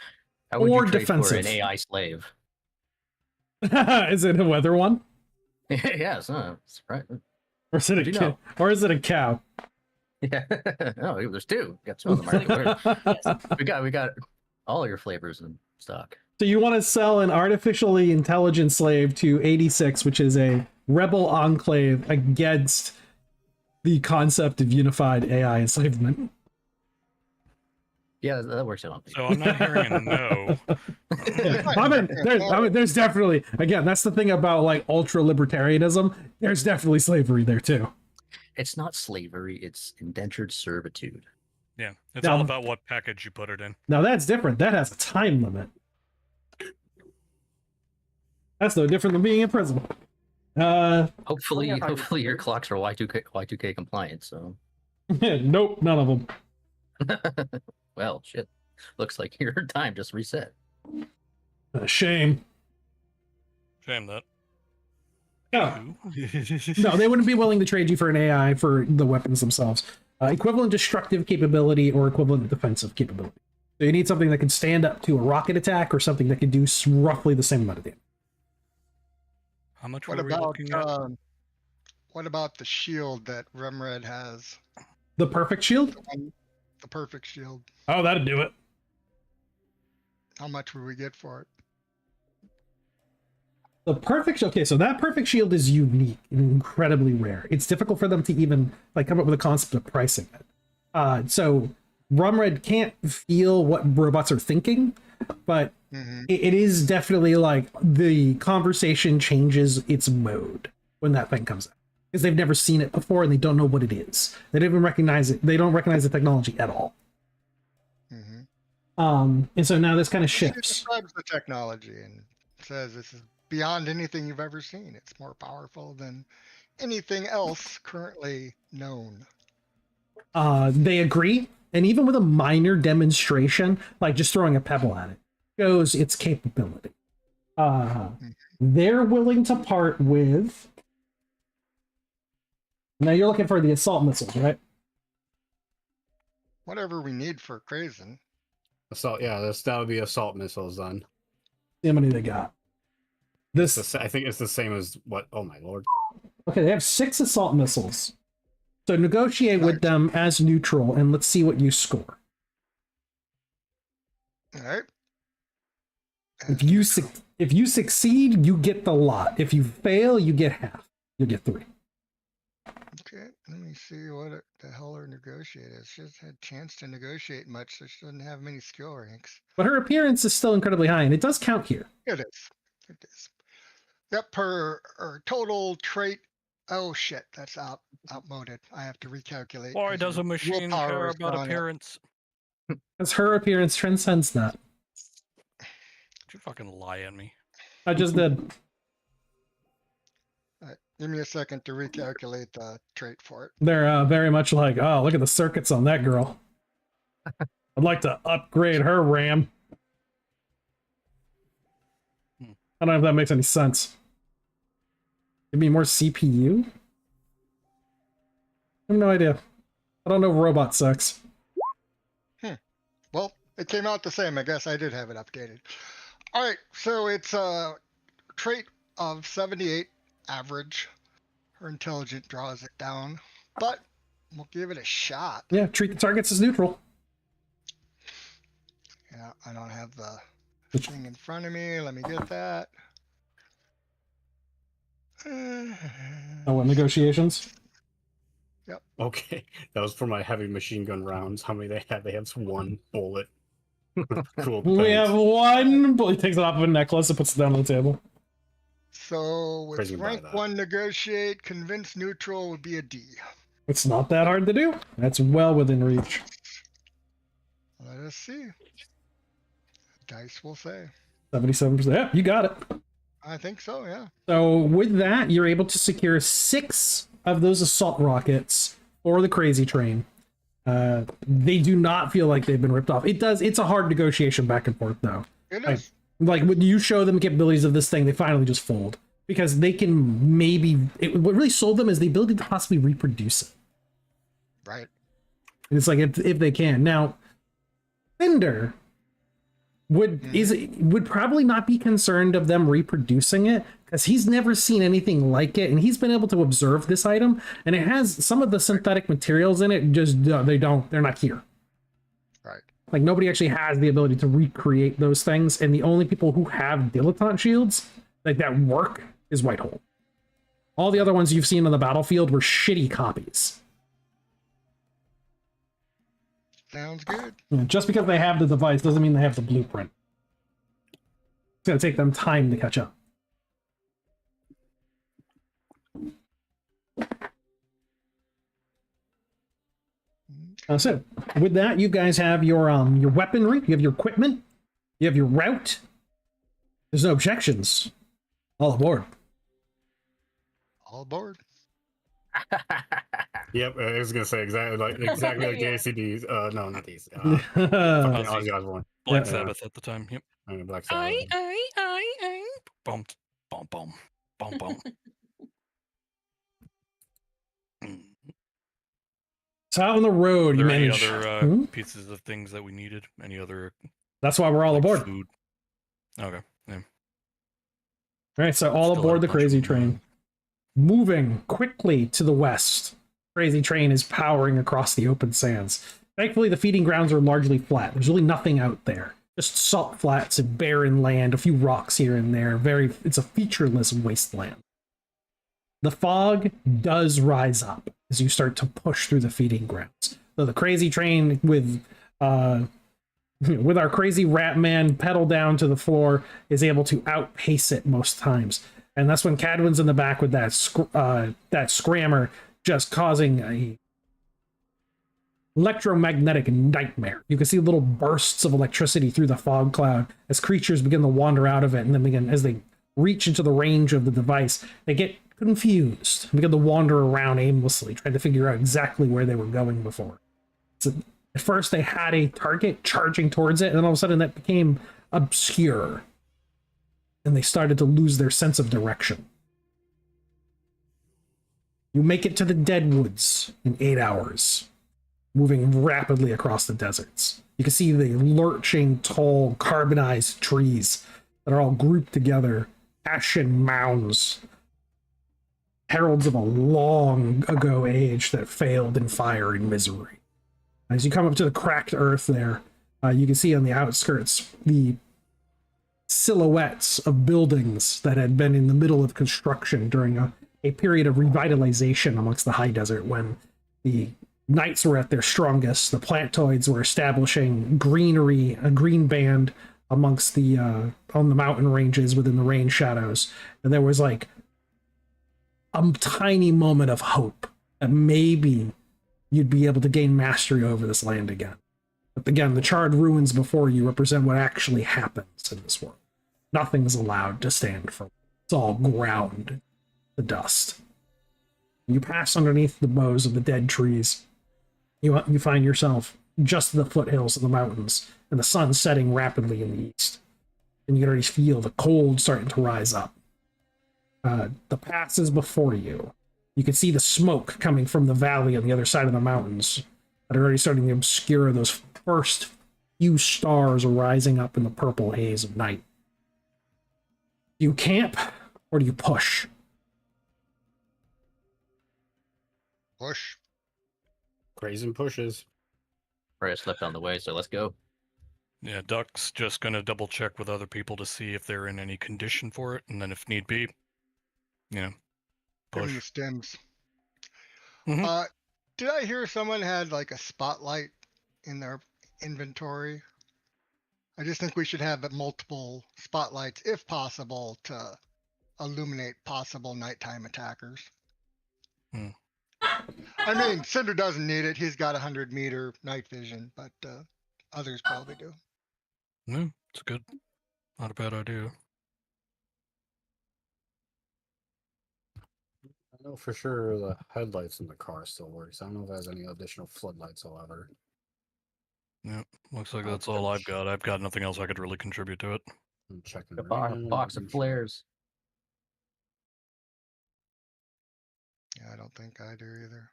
How would
Or
you trade
defensive.
for an AI slave?
Is it a weather one?
Yes, it's right.
Or is it a
How'd you
cow?
know?
Or is it a cow?
Yeah. No, there's 2. Got 2 on the market. we got all your flavors in stock.
So you want to sell an artificially intelligent slave to 86, which is a rebel enclave against the concept of unified AI enslavement.
Yeah, that works out on me.
So I'm not hearing a no.
There's definitely, again, that's the thing about like ultra libertarianism. There's definitely slavery there too.
It's not slavery, it's indentured servitude.
Yeah, it's
Now-
all about what package you put it in.
Now that's different. That has a time limit. That's no different than being in prison.
Hopefully,
Yeah, how you
hopefully your
feel.
clocks are Y2K compliant. So,
nope, none of them.
well, shit. Looks like your time just reset.
Shame.
Shame that.
Oh. No, they wouldn't be willing to trade you for an AI for the weapons themselves. Equivalent destructive capability or equivalent defensive capability. So you need something that can stand up to a rocket attack or something that can do roughly the same amount of damage.
How much
What
were we
about
looking at?
what about the shield that Remred has?
The perfect shield?
The perfect shield.
Oh, that'd do it.
How much would we get for it?
The perfect okay, so that perfect shield is unique and incredibly rare. It's difficult for them to even like come up with a concept of pricing it. So Rumred can't feel what robots are thinking, but it is definitely like the conversation changes its mode when that thing comes out because they've never seen it before and they don't know what it is. They don't even recognize it. They don't recognize the technology at all. And so now this kind of
She
shifts.
describes the technology and says this is beyond anything you've ever seen. It's more powerful than anything else currently known.
They agree, and even with a minor demonstration, like just throwing a pebble at it, shows its capability. They're willing to part with. Now you're looking for the assault missiles, right?
Whatever we need for Krazen.
Assault, yeah, that would be assault missiles then.
See how many they got. This
I think it's the same as what. Oh my lord.
okay. They have 6 assault missiles. So negotiate with them as neutral, and let's see what you score.
All right.
If you succeed, you get the lot. If you fail, you get half. You get 3.
Okay, let me see what the hell her negotiate is. She hasn't had a chance to negotiate much, so she doesn't have many skill ranks.
But her appearance is still incredibly high, and it does count here.
It is. It is. Yep, her total trait. Oh shit, that's outmoded. I have to recalculate.
Why
'cause
does
her
a machine
willpower
care
is
about
gone up.
appearance?
Because her appearance transcends that.
Did you fucking lie at me?
I just did.
All right, give me a second to recalculate the trait for it.
They're very much like, oh, look at the circuits on that girl. I'd like to upgrade her RAM. I don't know if that makes any sense. Give me more CPU? I have no idea. I don't know robot sex.
Well, it came out the same. I guess I did have it updated. All right, so it's a trait of 78 average. Her intelligence draws it down, but we'll give it a shot.
Yeah, treat the targets as neutral.
Yeah, I don't have the thing in front of me. Let me get that.
Oh, what, negotiations?
Okay, that was for my heavy machine gun rounds. How many they have? They have 1 bullet. Cool.
We
thanks.
have 1, but he takes it off of a necklace and puts it down on the table.
So with
Crazy about
rank
that.
1 negotiate, convince neutral would be a D.
It's not that hard to do. That's well within reach.
Let us see. Dice will say.
77%. Yeah, you got it.
I think so, yeah.
So with that, you're able to secure 6 of those assault rockets for the crazy train. They do not feel like they've been ripped off. It's a hard negotiation back and forth though.
It is.
Like when you show them capabilities of this thing, they finally just fold because they can what really sold them is the ability to possibly reproduce it.
Right.
And it's like if they can. Now, Cinder would probably not be concerned of them reproducing it because he's never seen anything like it, and he's been able to observe this item, and it has some of the synthetic materials in it. Just they're not here.
Right.
Like nobody actually has the ability to recreate those things, and the only people who have dilettante shields like that work is Whitehole. All the other ones you've seen on the battlefield were shitty copies.
Sounds good.
Just because they have the device doesn't mean they have the blueprint. It's gonna take them time to catch up. So with that, you guys have your weaponry, you have your equipment, you have your route. There's no objections. All aboard.
All aboard.
Yep, I was gonna say exactly like
Yeah.
the ACDs. No, not these.
Yeah.
Fucking Ozzy Osbourne.
Black
Yeah.
Sabbath at the time. Yep.
And Black Sabbath.
Bum, bum, bum, bum, bum. Mm.
So out on the road,
Are
you
there any
manage.
other pieces of things that we needed? Any other
That's why we're all
like,
aboard.
food? Okay. Yeah.
All right, so all
Still
aboard
have
the
a bunch of
crazy
them,
train. Moving quickly to the west, crazy train is powering across the open sands. Thankfully, the feeding grounds are largely flat. There's really nothing out there. Just salt flats and barren land, a few rocks here and there. It's a featureless wasteland. The fog does rise up as you start to push through the feeding grounds. So the crazy train with our crazy rat man pedal down to the floor is able to outpace it most times. And that's when Cadwin's in the back with that scrammer just causing a electromagnetic nightmare. You can see little bursts of electricity through the fog cloud as creatures begin to wander out of it, and then as they reach into the range of the device, they get confused and begin to wander around aimlessly, trying to figure out exactly where they were going before. So at first they had a target charging towards it, and then all of a sudden that became obscure, and they started to lose their sense of direction. You make it to the Deadwoods in 8 hours, moving rapidly across the deserts. You can see the lurching, tall, carbonized trees that are all grouped together, ashen mounds, heralds of a long ago age that failed in fire and misery. As you come up to the cracked earth there, you can see on the outskirts the silhouettes of buildings that had been in the middle of construction during a period of revitalization amongst the high desert when the knights were at their strongest. The plantoids were establishing greenery, a green band amongst the on the mountain ranges within the rain shadows, and there was like a tiny moment of hope that maybe you'd be able to gain mastery over this land again. But again, the charred ruins before you represent what actually happens in this world. Nothing's allowed to stand for. It's all ground to dust. You pass underneath the boughs of the dead trees. You find yourself just at the foothills of the mountains, and the sun setting rapidly in the east. And you can already feel the cold starting to rise up. The pass is before you. You can see the smoke coming from the valley on the other side of the mountains that are already starting to obscure those first few stars rising up in the purple haze of night. Do you camp or do you push?
Push.
Crazy pushes.
Freya slipped on the way, so let's go.
Yeah, Duck's just gonna double check with other people to see if they're in any condition for it, and then if need be,
Give
push.
him the stems.
Mhm.
Did I hear someone had like a spotlight in their inventory? I just think we should have multiple spotlights, if possible, to illuminate possible nighttime attackers.
Hmm.
I mean, Cinder doesn't need it. He's got 100-meter night vision, but others probably do.
No, it's good. Not a bad idea.
I know for sure the headlights in the car still works. I don't know if it has any additional floodlights, however.
Yep, looks like
I'll
that's all I've
push.
got. I've got nothing else I could really contribute to it.
I'm checking
A
right
box,
now,
box of
making sure.
flares.
Yeah, I don't think I do either.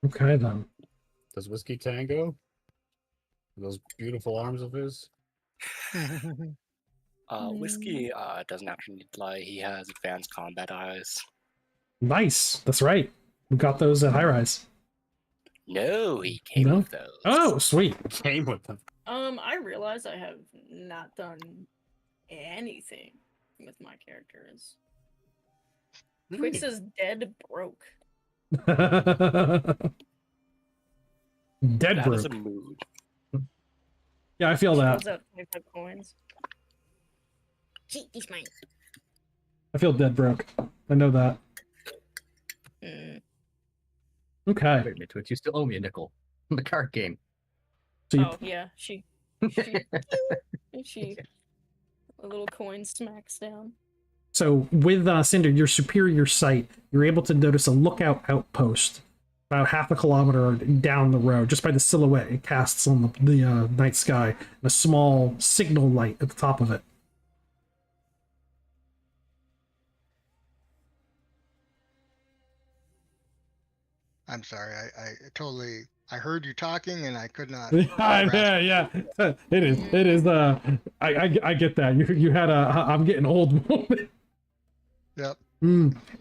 Okay, then.
Does Whiskey Tango? Those beautiful arms of his?
Whiskey doesn't actually need to lie. He has advanced combat eyes.
Nice. That's right. We got those at High Rise.
No, he came
No?
with those.
Oh, sweet.
Came with them.
I realize I have not done anything with my characters. Quix is dead broke.
Dead
That is a
broke.
mood.
Yeah, I feel
She
that.
holds out 25 coins. Gee, he's mine.
I feel dead broke. I know that. Okay.
Wait a minute, Twix, you still owe me a nickel from the card game.
So you,
Oh yeah, she a little coin smacks down.
So with Cinder, your superior sight, you're able to notice a lookout outpost about half a kilometer down the road, just by the silhouette it casts on the night sky, and a small signal light at the top of it.
I'm sorry. I heard you talking and I could not.
Yeah. It is. It is. I get that. You had a. I'm getting old moment.
Yep.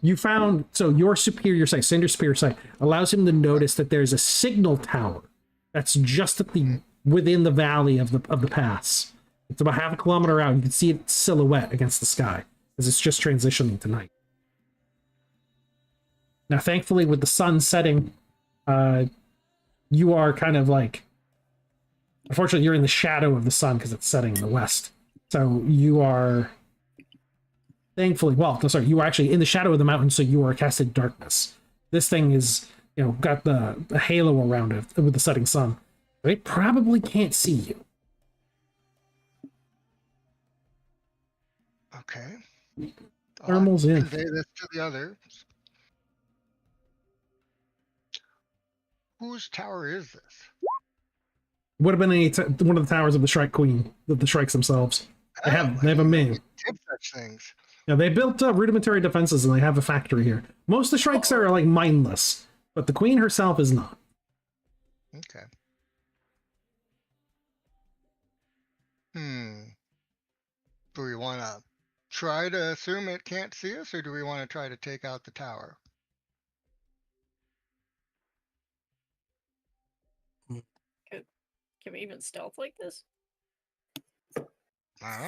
You found, so your superior sight, Cinder's superior sight, allows him to notice that there's a signal tower that's just at the within the valley of the pass. It's about half a kilometer out. You can see its silhouette against the sky as it's just transitioning to night. Now, thankfully, with the sun setting, you are kind of like, unfortunately, you're in the shadow of the sun because it's setting in the west. So you are, thankfully, well, no, sorry, you are actually in the shadow of the mountain, so you are casted darkness. This thing is, got the halo around it with the setting sun. It probably can't see you.
Okay.
Thermal's in.
Convey this to the others. Whose tower is this?
Would have been one of the towers of the Shrike Queen, the Shrikes themselves. They have a main.
Tip such things.
Yeah, they built rudimentary defenses and they have a factory here. Most of the Shrikes are like mindless, but the Queen herself is not.
Okay. Do we want to try to assume it can't see us, or do we want to try to take out the tower?
Can we even stealth like this?
I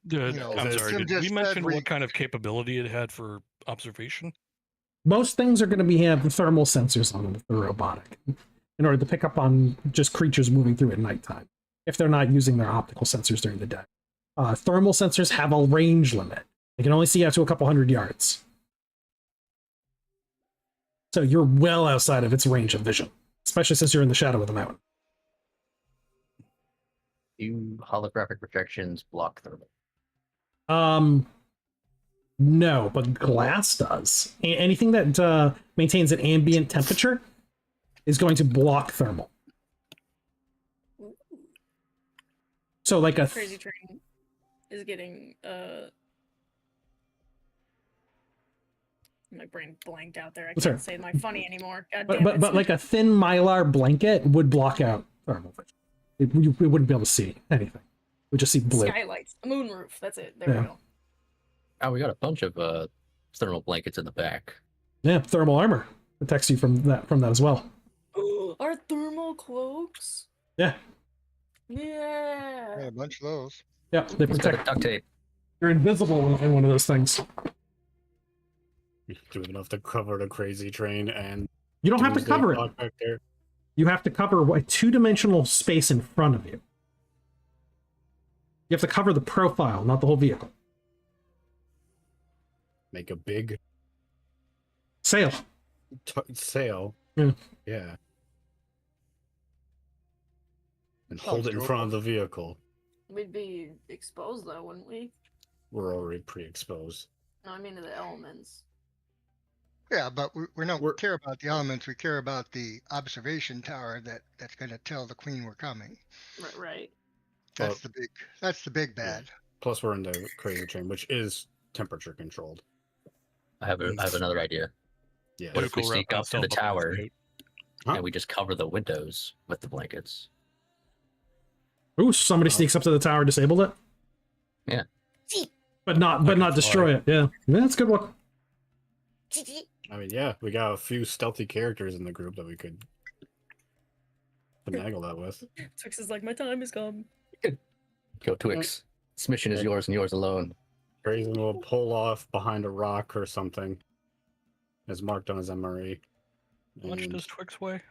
don't know. I think,
I'm sorry,
Tim
did we
just
mention
said
what kind of capability it had for observation?
Most things are going to have the thermal sensors on them if they're robotic, in order to pick up on just creatures moving through at nighttime, if they're not using their optical sensors during the day. Thermal sensors have a range limit. They can only see out to a couple hundred yards. So you're well outside of its range of vision, especially since you're in the shadow of the mountain.
Do holographic projections block thermal?
No, but glass does. Anything that maintains an ambient temperature is going to block thermal. So like a
Crazy Train is getting my brain blanked out there. I can't say my funny anymore. God damn it.
but like a thin mylar blanket would block out thermal vision. We wouldn't be able to see anything. We just see blue.
Skylights, a moonroof. That's it. There we go.
Oh, we got a bunch of thermal blankets in the back.
Yeah, thermal armor protects you from that as well.
Our thermal cloaks?
Yeah.
Yeah.
a bunch of those.
Yeah, they
It's got
protect.
duct tape.
You're invisible in one of those things.
Doing enough to cover the Crazy Train and
You don't have to
Doomsday
cover it.
Clock back there.
You have to cover a two-dimensional space in front of you. You have to cover the profile, not the whole vehicle.
Make a big
Sail.
sail.
Yeah.
Yeah. And hold it in front of the vehicle.
We'd be exposed though, wouldn't we?
We're already pre-exposed.
No, I mean to the elements.
Yeah, but we don't care about the elements. We care about the observation tower that's going to tell the Queen we're coming.
Right.
That's the big bad.
Plus, we're in the Crazy Train, which is temperature controlled.
I have another idea.
Yeah.
What if we sneak up to the tower
Huh?
and we just cover the windows with the blankets?
Ooh, somebody sneaks up to the tower, disabled it.
Yeah.
But not destroy it. Yeah, that's a good one.
I mean, yeah, we got a few stealthy characters in the group that we could finagle that with.
Twix is like, my time is come.
Go, Twix. This mission is yours and yours alone.
Crazy will pull off behind a rock or something, as marked on his MRE.
How much
And
does Twix weigh?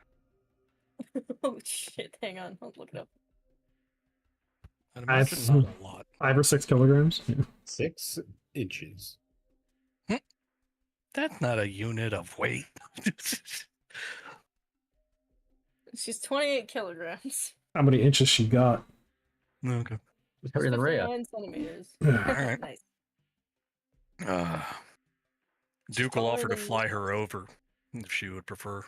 Oh shit! Hang on, I'll look it up.
I'd imagine not a lot.
5 or 6 kilograms. Yeah.
6 inches.
That's not a unit of weight.
She's 28 kilograms.
How many inches she got?
Okay.
Hurry than Rhea.
59 centimeters.
Yeah.
Alright.
Nice.
Duke will
taller
offer to
than
fly
you.
her over if she would prefer.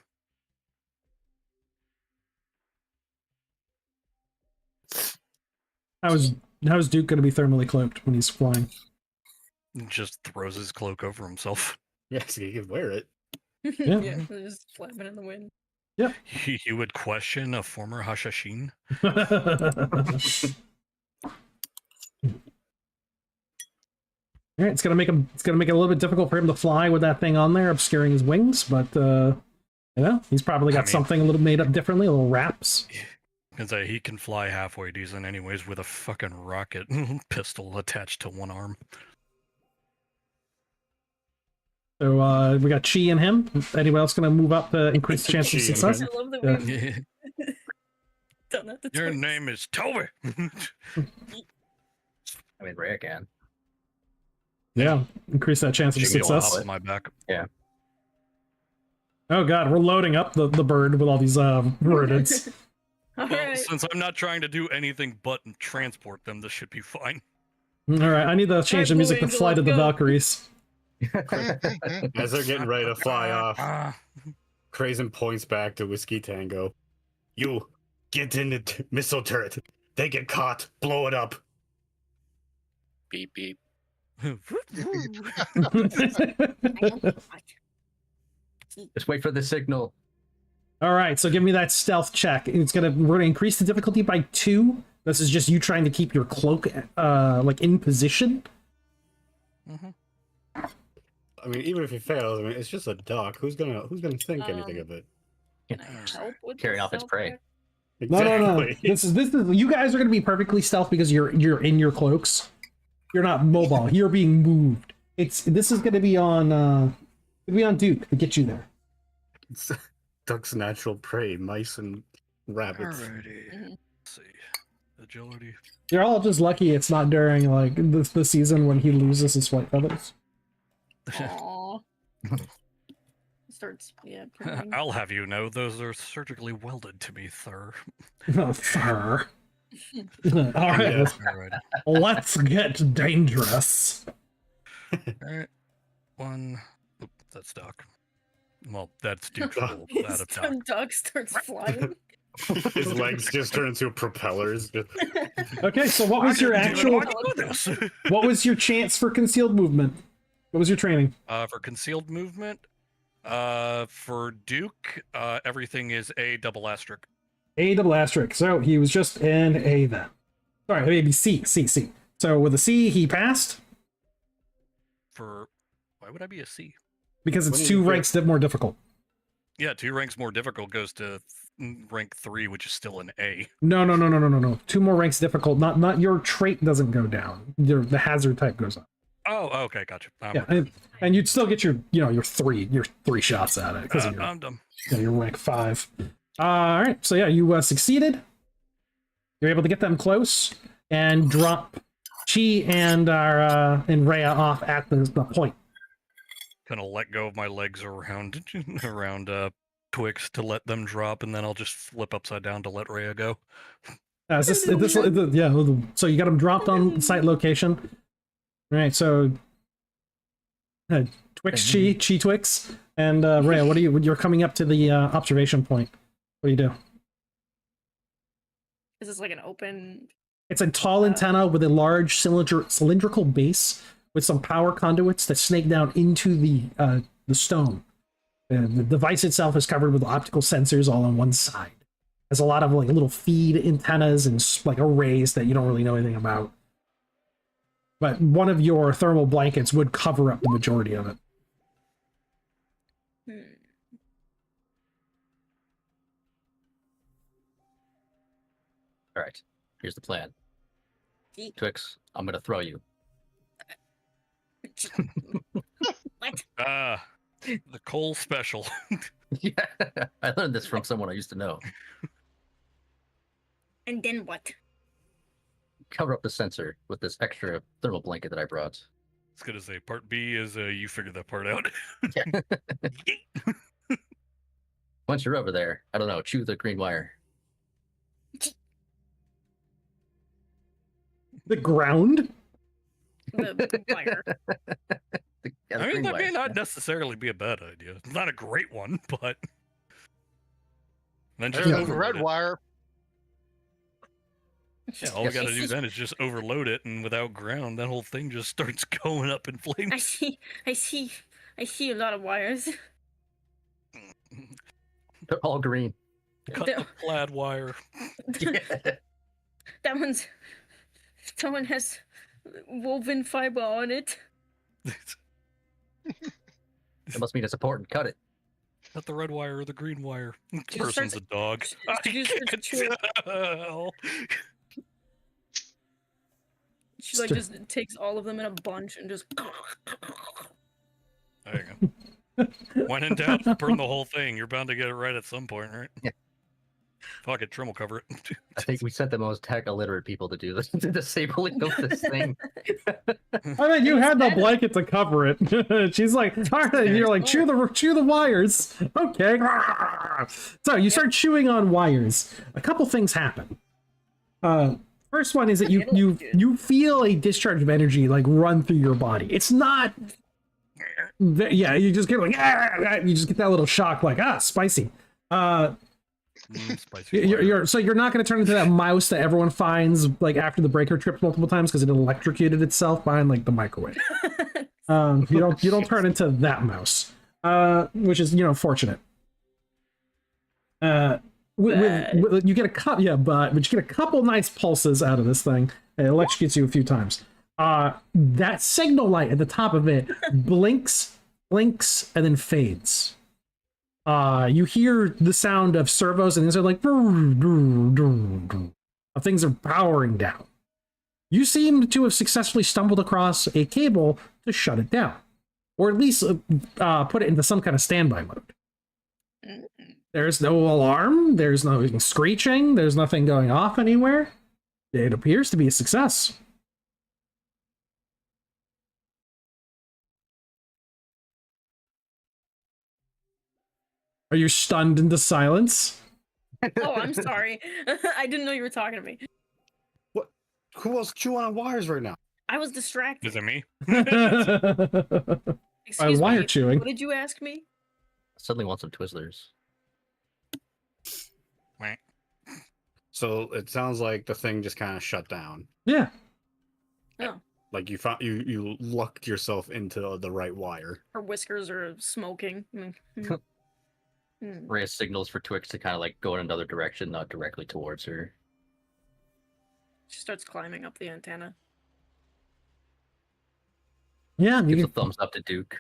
How's Duke going to be thermally cloaked when he's flying?
Just throws his cloak over himself.
Yes, you can wear it.
Yeah.
Yeah, they're just flapping in the wind.
He would question a former Hashashin.
All right, it's gonna make it a little bit difficult for him to fly with that thing on there, obscuring his wings. But he's probably got something a little made up differently, a little wraps.
Because he can fly halfway decent, anyways, with a fucking rocket pistol attached to one arm.
So we got Chi and him. Anyone else gonna move up to increase the chance of
Chi and
success?
him.
I love that
Yeah.
we've done that.
Your name is Toby.
I mean, Rhea can.
Yeah, increase that chance of
She can go
success.
up my back.
Oh god, we're loading up the bird with all these rodents.
All
Well,
right.
since I'm not trying to do anything but transport them, this should be fine.
All right, I need to change the
Blue
music to
Angel,
Flight of the
let's go.
Valkyries.
As they're getting ready to fly off,
Ah,
Crazen points back to Whiskey Tango. You, get in the missile turret. They get caught. Blow it up.
Beep beep.
Just wait for the signal.
All right, so give me that stealth check. We're gonna increase the difficulty by 2. This is just you trying to keep your cloak like in position.
mhm.
I mean, even if he fails, I mean, it's just a duck. Who's gonna think anything of it?
Can I help with
Carry
the
off its
stealth
prey.
check?
No. This is you guys are gonna be perfectly stealth because you're in your cloaks. You're not mobile. You're being moved. This is gonna be on Duke to get you there.
It's duck's natural prey, mice and rabbits.
Alrighty.
Mhm.
Let's see. Agility.
You're all just lucky it's not during like the season when he loses his flight feathers.
Aw. Starts, purring.
I'll have you know, those are surgically welded to me, sir.
Oh, fur. All right,
Yeah.
Alrighty.
let's get dangerous.
Alright. One. Oop, that's Doc. Well, that's Duke's
Oh.
full out of Doc.
Some dog starts flying.
His legs just turn into propellers.
Okay, so what was your actual?
this?
What was your chance for concealed movement? What was your training?
For concealed movement, for Duke, everything is A double asterisk.
A double asterisk. So he was just an A then. Sorry, maybe C. So with a C, he passed
For why would I be a C?
because it's
When
2
you
ranks more difficult.
Yeah, 2 ranks more difficult goes to rank 3, which is still an A.
No. 2 more ranks difficult. Not your trait doesn't go down. The hazard type goes up.
Oh, okay, gotcha.
Yeah, and you'd still get your 3 shots at it because
I'm done.
your rank 5. All right, so yeah, you succeeded. You're able to get them close and drop Chi and Rhea off at the point.
Gonna let go of my legs around Twix to let them drop, and then I'll just flip upside down to let Rhea go.
Yeah, so you got them dropped on site location. All right, so Twix, Chi Twix, and Rhea, you're coming up to the observation point. What do you do?
Is this like an open?
It's a tall antenna with a large cylindrical base with some power conduits that snake down into the stone. And the device itself is covered with optical sensors all on one side. There's a lot of like little feed antennas and like arrays that you don't really know anything about. But one of your thermal blankets would cover up the majority of it.
Hmm.
All right, here's the plan.
Eek.
Twix, I'm gonna throw you.
What?
The Cole special.
Yeah, I learned this from someone I used to know.
And then what?
Cover up the sensor with this extra thermal blanket that I brought.
was gonna say part B is you figure that part out.
Once you're over there, I don't know, chew the green wire.
The ground?
The wire.
Yeah, the
I mean,
green
that may
wire.
not necessarily be a bad idea. It's not a great one, but then just
There's the
overload
red
it.
wire.
Yeah, all we gotta do then is just overload it, and without ground, that whole thing just starts going up in
I
flames.
see a lot of wires.
They're all green.
Cut the plaid wire.
Yeah.
That one has woven fiber on it.
That must mean it's important. Cut it.
Cut the red wire or the green wire. This
Just
person's
starts-
a dog. I
just starts
can't
chewing.
tell.
She like just takes all of them in a bunch and just.
There you go. When in doubt, burn the whole thing. You're bound to get it right at some point, right?
Yeah.
Fuck it, Trim will cover it.
I think we sent the most tech illiterate people to do this, the disabling of this thing.
I mean, you had the blanket to cover it. She's like, all right, and you're like, chew the wires. Okay. So you start chewing on wires. A couple things happen. First one is that you feel a discharge of energy like run through your body. It's not. Yeah, you just get like, you just get that little shock, like, spicy.
Spicy
You're not going to turn into that mouse that everyone finds like after the breaker trips multiple times because it electrocuted itself behind like the microwave. You don't turn into that mouse, which is fortunate. You get but you get a couple nice pulses out of this thing. It electrocutes you a few times. That signal light at the top of it blinks, and then fades. You hear the sound of servos, and these are like things are powering down. You seem to have successfully stumbled across a cable to shut it down, or at least put it into some kind of standby mode. There's no alarm, there's no screeching, there's nothing going off anywhere. It appears to be a success. Are you stunned into silence?
Oh, I'm sorry. I didn't know you were talking to me.
What? Who else chewing on wires right now?
I was distracted.
Is it me?
Excuse
wire
me.
chewing.
What did you ask me?
Suddenly want some Twizzlers.
So it sounds like the thing just kind of shut down.
Yeah.
Oh.
Like you lucked yourself into the right wire.
Her whiskers are smoking.
Rhea signals for Twix to kind of like go in another direction, not directly towards her.
She starts climbing up the antenna.
Yeah,
Gives a thumbs up to Duke.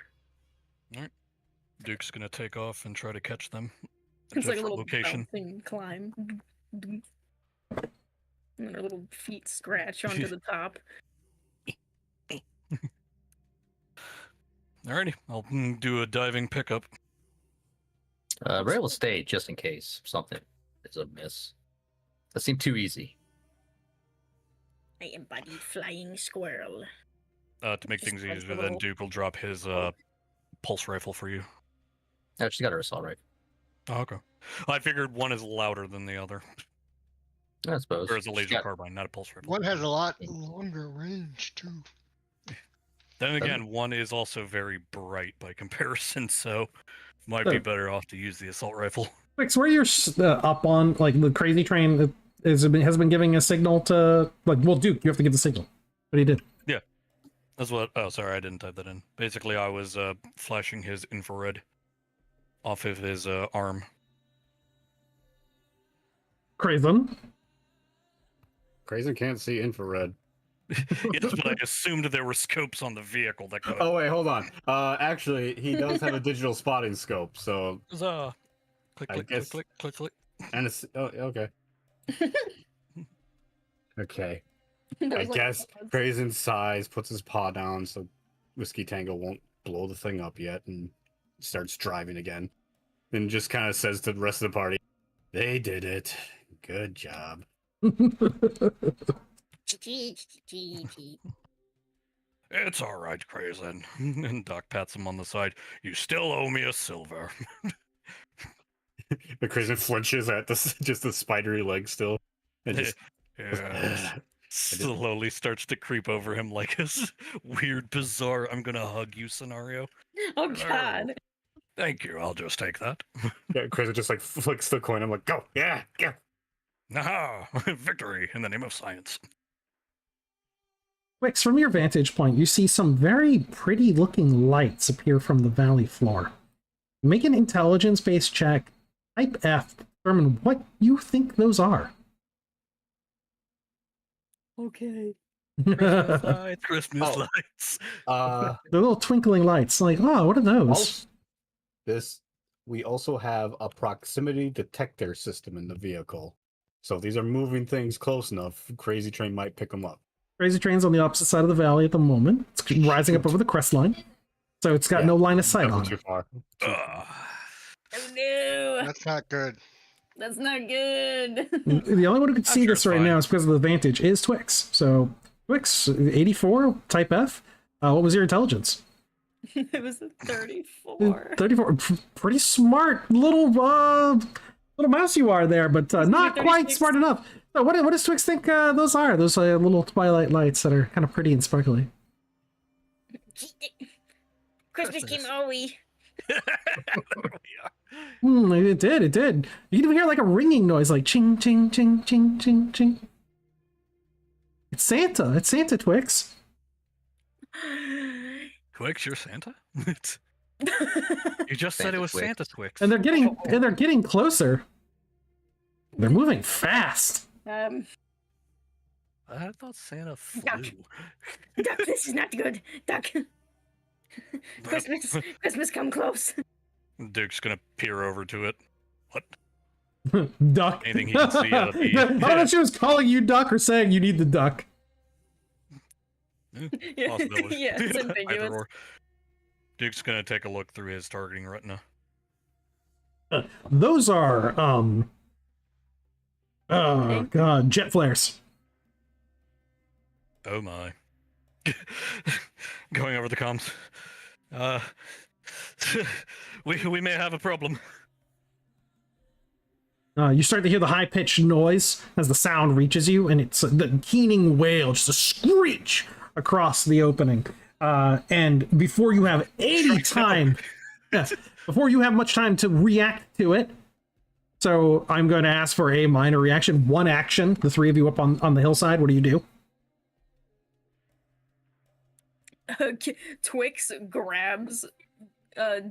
Duke's gonna take off and try to catch them.
It's like a little
location.
bouncing climb. And her little feet scratch onto the top.
Alrighty, I'll do a diving pickup.
Rhea will stay just in case something is amiss. That seemed too easy.
I embody flying squirrel.
To make
Just
things
like
easier,
the
then
little-
Duke will drop his pulse rifle for you.
Oh, she's got her assault rifle.
Oh, okay. I figured one is louder than the other.
I suppose.
Or it's a
She's
laser
got-
carbine, not a pulse rifle.
One has a lot longer range too.
Then again, one is also very bright by comparison, so might be better off to use the assault rifle.
Wix, where you're up on, like, the crazy train that has been giving a signal to, like, well, Duke, you have to give the signal. But he did.
Yeah. That's what, oh, sorry, I didn't type that in. Basically, I was flashing his infrared off of his arm.
Crazen.
Crazy can't see infrared.
Yes, but I assumed there were scopes on the vehicle that could.
Oh wait, hold on. Actually, he does have a digital spotting scope. So
Click,
I
click,
guess-
click, click, click, click.
and it's okay. Okay. I
There's, like,
guess
paws.
Crazen sighs, puts his paw down so Whiskey Tango won't blow the thing up yet, and starts driving again. Then just kind of says to the rest of the party, "They did it. Good job."
It's all right, Crazen. And Doc pats him on the side. You still owe me a silver.
The Crazy flinches at this, just the spidery leg still, and just
Yeah. Slowly starts to creep over him like a weird, bizarre, I'm gonna hug you scenario.
Oh God.
Thank you, I'll just take that.
yeah, Crazy just like flicks the coin. I'm like, go, yeah, yeah.
Aha! Victory in the name of science.
Wix, from your vantage point, you see some very pretty looking lights appear from the valley floor. Make an intelligence-based check, type F, to determine what you think those are.
Okay.
Christmas
The
lights, Christmas
Oh.
lights.
little twinkling lights, like, oh, what are those?
We also have a proximity detector system in the vehicle. So if these are moving things close enough, Crazy Train might pick them up.
Crazy Train's on the opposite side of the valley at the moment. It's rising up over the crest line. So it's got
Yeah,
no line of sight
Definitely
on
too
it.
far.
Ugh.
Oh no.
That's not good.
That's not good.
The only one who can see
sure
this
it's
right
fine.
now is because of the vantage is Twix. So Twix, 84, type F. What was your intelligence?
It was a 34.
34. Pretty smart little mouse you are there, but not quite
36.
smart enough. So what does Twix think those are? Those little twilight lights that are kind of pretty and sparkly.
Christmas came early.
It did. You can even hear like a ringing noise, like ching, ching, ching, ching, ching, ching. It's Santa, Twix.
Twix, you're Santa? You just said
Santa
it was
Twix.
Santa Twix.
And they're getting closer. They're moving fast.
I thought Santa flew.
Duck, this is not good. Duck. Christmas come close.
Duke's gonna peer over to it. What?
Duck.
Anything he can see out of the-
I don't know if she was calling you duck or saying you need the duck.
Possibility.
Yeah, it's
Either
ambiguous.
or. Duke's gonna take a look through his targeting retina.
Those are oh god, jet flares.
Oh my. Going over the comms. We may have a problem.
You start to hear the high-pitched noise as the sound reaches you, and it's the keening wail, just a screech across the opening. And before you have any time, before you have much time to react to it, so I'm going to ask for a minor reaction, one action. The three of you up on the hillside. What do you do?
Twix grabs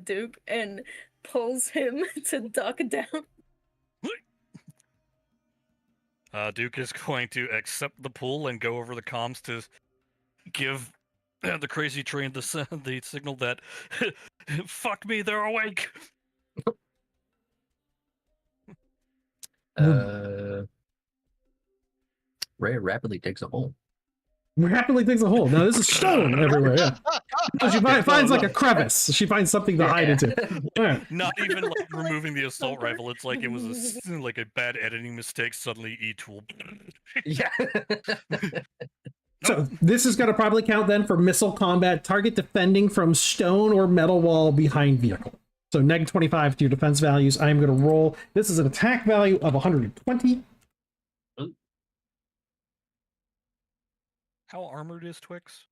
Duke and pulls him to duck down.
Duke is going to accept the pull and go over the comms to give the Crazy Train the signal that fuck me, they're awake.
Ray rapidly digs a hole.
Rapidly digs a hole. Now this is stone everywhere. Yeah. So she finds like a crevice. She finds something to hide into. All right.
Not even like removing the assault rifle. It's like it was like a bad editing mistake. Suddenly, E-tool.
Yeah.
So this is going to probably count then for missile combat. Target defending from stone or metal wall behind vehicle. So neg 25 to your defense values. I'm going to roll. This is an attack value of 120.
How armored is Twix?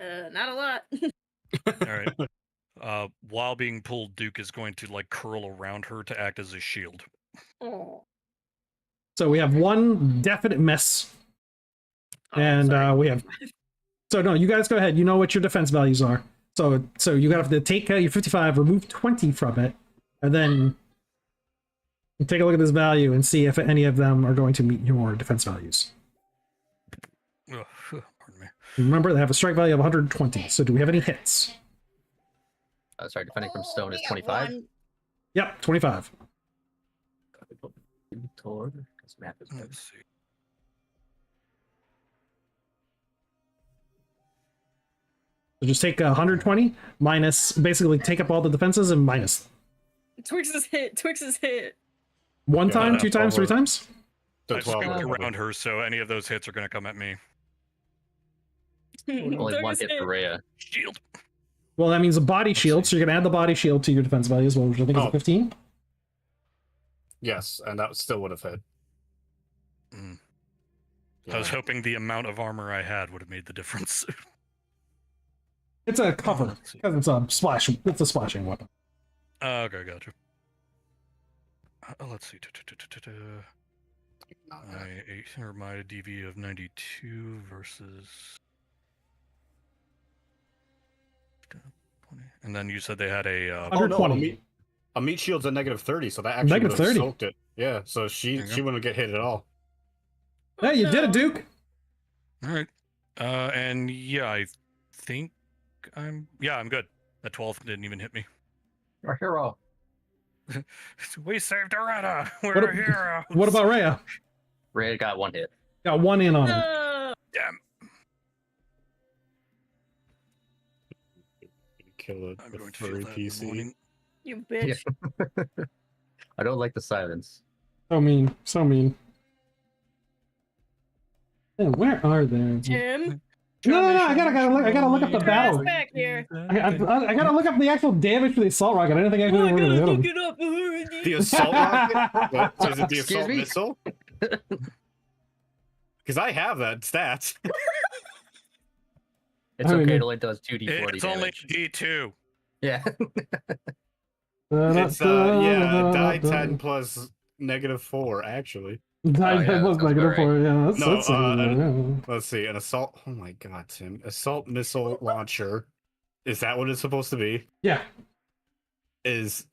Not a lot.
All right. While being pulled, Duke is going to like curl around her to act as a shield.
Oh.
So we have one definite miss. And we have. So no, you guys go ahead. You know what your defense values are. So you have to take your 55, remove 20 from it, and then take a look at this value and see if any of them are going to meet your defense values.
Ugh, pardon me.
Remember, they have a strike value of 120. So do we have any hits?
Sorry, defending from stone is
We got
25.
one.
Yep, 25.
Let's see.
So just take 120 minus, basically take up all the defenses and minus.
Twix is hit.
One
Yeah,
time,
yeah,
2 times, 3
over.
times?
So
I
12
scooped
or
around her, so any of those hits are going to come at me.
Only
Took
one
his
hit
hit.
for Rhea.
Shield.
Well, that means a body shield, so you're gonna add the body shield to your defense value as well, which I think is a
Oh.
15.
Yes, and that still would have hit.
Mm. I was hoping the amount of armor I had would have made the difference.
It's a cover
let's see.
because it's a splash. It's a splashing weapon.
Okay, gotcha. Let's see. My DV of 92 versus 20. And then you said they had a
Under
no,
20.
A meat shield's a -30, so that actually
Negative
would have
30.
soaked it. Yeah, so she
There you go.
wouldn't get hit at all.
Hey, you did it,
No.
Duke.
All right. And yeah, I think I'm good. That 12 didn't even hit me.
Our hero.
We saved Arena. We're
What
a
a-
hero.
What about Rhea?
Rhea got one hit.
Got one in on him.
No.
Damn.
Kill
I'm
a
going to feel
furry
that in the
PC.
morning.
You bitch.
I don't like the silence.
So mean. So mean. Hey, where are they?
Tim.
No, I gotta look up the
Your ass
battle.
back here.
I gotta look up the actual damage for the assault rocket. I didn't think I
Oh, I
could
gotta look
remember.
it up.
The assault rocket? What, is it the
Excuse
assault
me?
missile? Because I have that stat.
It's
I mean,
okay, it only does 2d40
It's only
damage.
D2.
Yeah.
It's die 10 plus -4 actually.
Die
Oh, yeah,
10 plus
that sounds
negative
about
4. Yeah, that's
No,
yeah.
Let's see, an assault. Oh my god, Tim! Assault missile launcher. Is that what it's supposed to be?
Yeah.
Is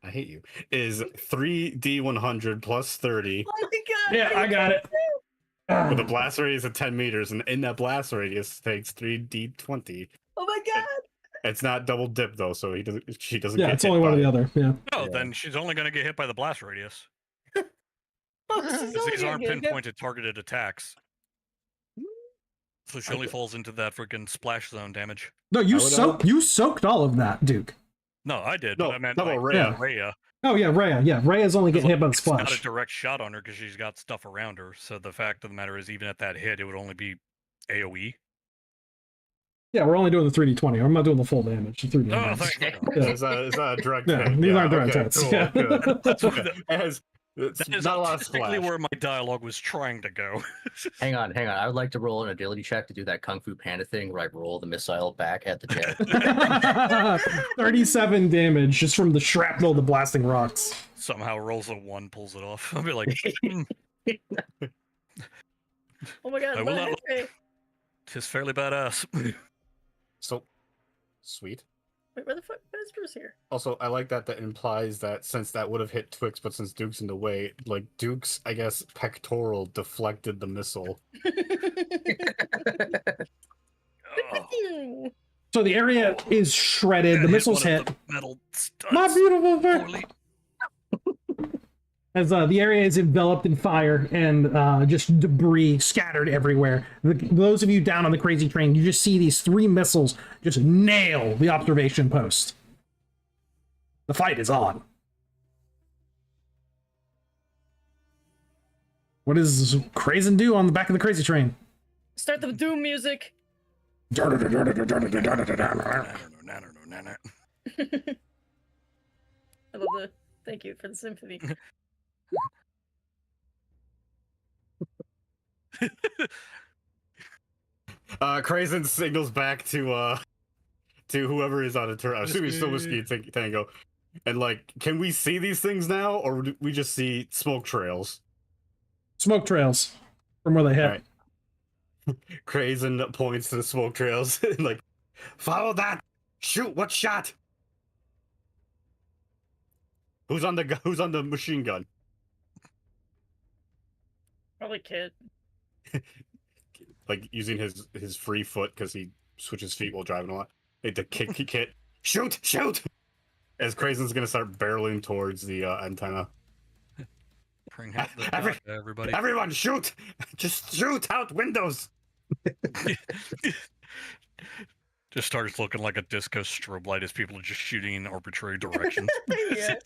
I hate you. Is 3d100 plus 30
Oh my god.
Yeah, I got it.
with a blast radius of 10 meters, and in that blast radius takes 3d20.
Oh my god.
It's not double dip though, so she doesn't.
Yeah,
get
it's
hit
only one or
by
the
it.
other. Yeah.
Oh,
Yeah.
then she's only going to get hit by the blast radius.
Oh, this is
Because
only
these
gonna
aren't
get hit.
pinpointed targeted attacks. So she only falls into that freaking splash zone damage.
No, you
I would,
you soaked all of that, Duke.
No, I did.
No,
but I meant
not
like
about Rhea.
Rhea.
Oh yeah, Rhea. Yeah, Rhea's only getting hit by the
It's not a
splash.
direct shot on her because she's got stuff around her. So the fact of the matter is, even at that hit, it would only be AOE.
Yeah, we're only doing the 3d20. I'm not doing the full damage. The 3d
Oh,
damage.
thank you.
Yeah.
Is that a direct
Yeah,
hit?
these aren't direct
okay,
hits.
cool,
Yeah.
good.
That's what
Okay. It's
That is
not a lot of
technically
splash.
where my dialogue was trying to go.
Hang on. I would like to roll an agility check to do that Kung Fu Panda thing where I roll the missile back at the jet.
37 damage just from the shrapnel of the blasting rocks.
Somehow rolls a 1, pulls it off. I'll be like,
Oh my god.
I will
Let
not-
it hit me.
tis fairly badass.
So sweet.
Wait, where the fuck is Bruce here?
Also, I like that implies that since that would have hit Twix, but since Duke's in the way, like Duke's, I guess, pectoral deflected the missile.
Oh,
So the area is shredded. The
hit
missiles
one of
hit.
the metal studs.
My beautiful friend.
Holy-
As the area is enveloped in fire and just debris scattered everywhere. Those of you down on the crazy train, you just see these 3 missiles just nail the observation post. The fight is on. What does Krazen do on the back of the crazy train?
Start the doom music.
No, no, no, no, no.
I love the thank you for the symphony.
Krazen signals back to whoever is on a turret. I'm assuming it's still Whiskey Tango. And like, can we see these things now, or do we just see smoke trails?
Smoke trails from where they hit.
Alright. Krazen points to the smoke trails and like, follow that! Shoot! What shot? Who's on the machine gun?
Probably Kit.
Like using his free foot because he switches feet while driving a lot. Like the kick. Shoot! As Krazen's gonna start barreling towards the antenna.
Bring out the
Every-
dot, everybody.
Everyone, shoot! Just shoot out windows.
Just starts looking like a disco strobe light as people are just shooting in arbitrary directions.
Yeah.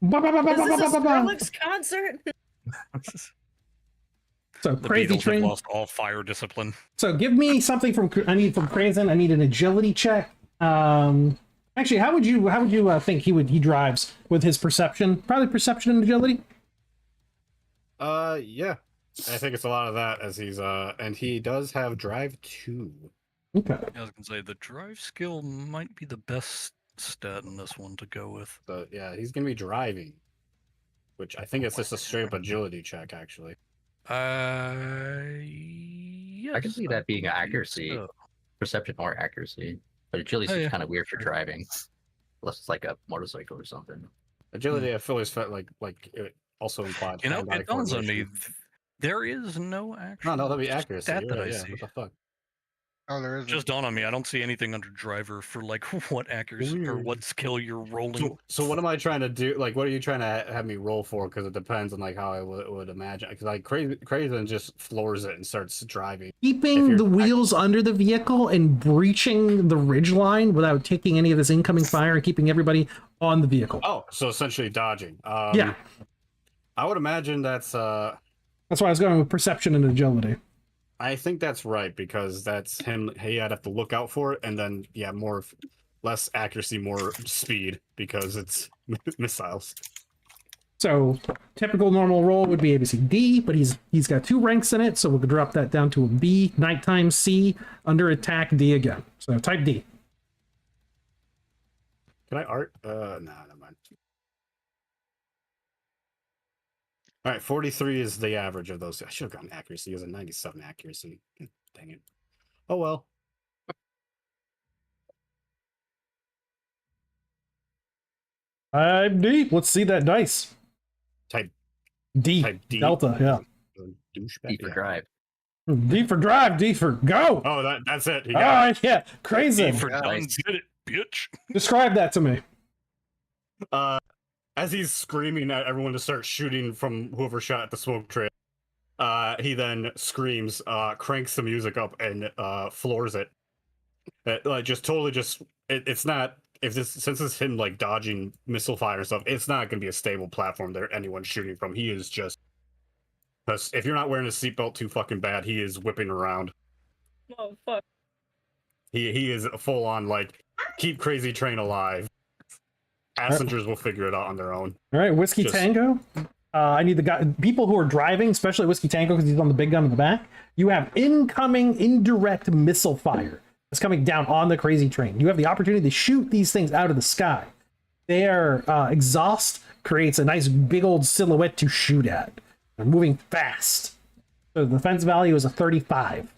Ba, ba, ba, ba,
Is
ba,
this
ba,
a
ba, ba.
Skrillex concert?
So So
The
crazy
Beatles have
train.
lost all fire discipline.
So give me something from Crazen. I need an agility check. Actually, how would you think he drives with his perception? Probably perception and agility.
Yeah. I think it's a lot of that as he's and he does have drive 2.
Okay.
I was gonna say the drive skill might be the best stat in this one to go with.
So yeah, he's gonna be driving. Which I think it's just a straight up agility check, actually.
Yes,
I can see that being
believe
accuracy,
so.
perception or accuracy, but agility
Oh,
seems
yeah,
kind of weird for
sure.
driving, unless it's like a motorcycle or something.
Agility, I feel always felt like it also implied.
You know,
hand-eye
it dawns on me.
coordination.
There is no actual
No, that'd be accuracy.
stat
You're
that
right,
I
yeah,
see.
what the fuck?
Oh, there is.
Just dawned on me. I don't see anything under driver for like what accuracy or
Weird.
what skill you're rolling.
So what am I trying to do? Like, what are you trying to have me roll for? Because it depends on like how I would imagine. Because like Craven just floors it and starts driving.
Keeping the wheels under the vehicle and breaching the ridge line without taking any of this incoming fire and keeping everybody on the vehicle.
Oh, so essentially dodging.
Yeah.
I would imagine that's
That's why I was going with perception and agility.
I think that's right because that's him. He had to look out for it, and then yeah, less accuracy, more speed because it's missiles.
So typical normal roll would be ABCD, but he's got 2 ranks in it, so we'll drop that down to a B. Nighttime C, under attack D again. So type D.
Can I art? Nah, never mind. All right, 43 is the average of those. I should have gotten accuracy. It was a 97 accuracy. Dang it. Oh well.
Type D. Let's see that dice.
Type
D.
D.
Delta, yeah.
Douchebag.
D for drive.
D for drive, D for go.
Oh, that's it. He
All
got it.
right, yeah. Crazy.
For
Yeah,
done
nice.
did it, bitch.
Describe that to me.
As he's screaming at everyone to start shooting from whoever shot at the smoke trail, he then screams, cranks the music up, and floors it. Like just totally just it's not since it's him like dodging missile fire and stuff. It's not going to be a stable platform that anyone's shooting from. He is just because if you're not wearing a seatbelt too fucking bad, he is whipping around.
Oh fuck.
He is full on like keep crazy train alive. Passengers will figure it out on their own.
All right, Whiskey
Just-
Tango. I need the people who are driving, especially Whiskey Tango because he's on the big gun in the back. You have incoming indirect missile fire that's coming down on the crazy train. You have the opportunity to shoot these things out of the sky. Their exhaust creates a nice big old silhouette to shoot at. They're moving fast. So the defense value is a 35.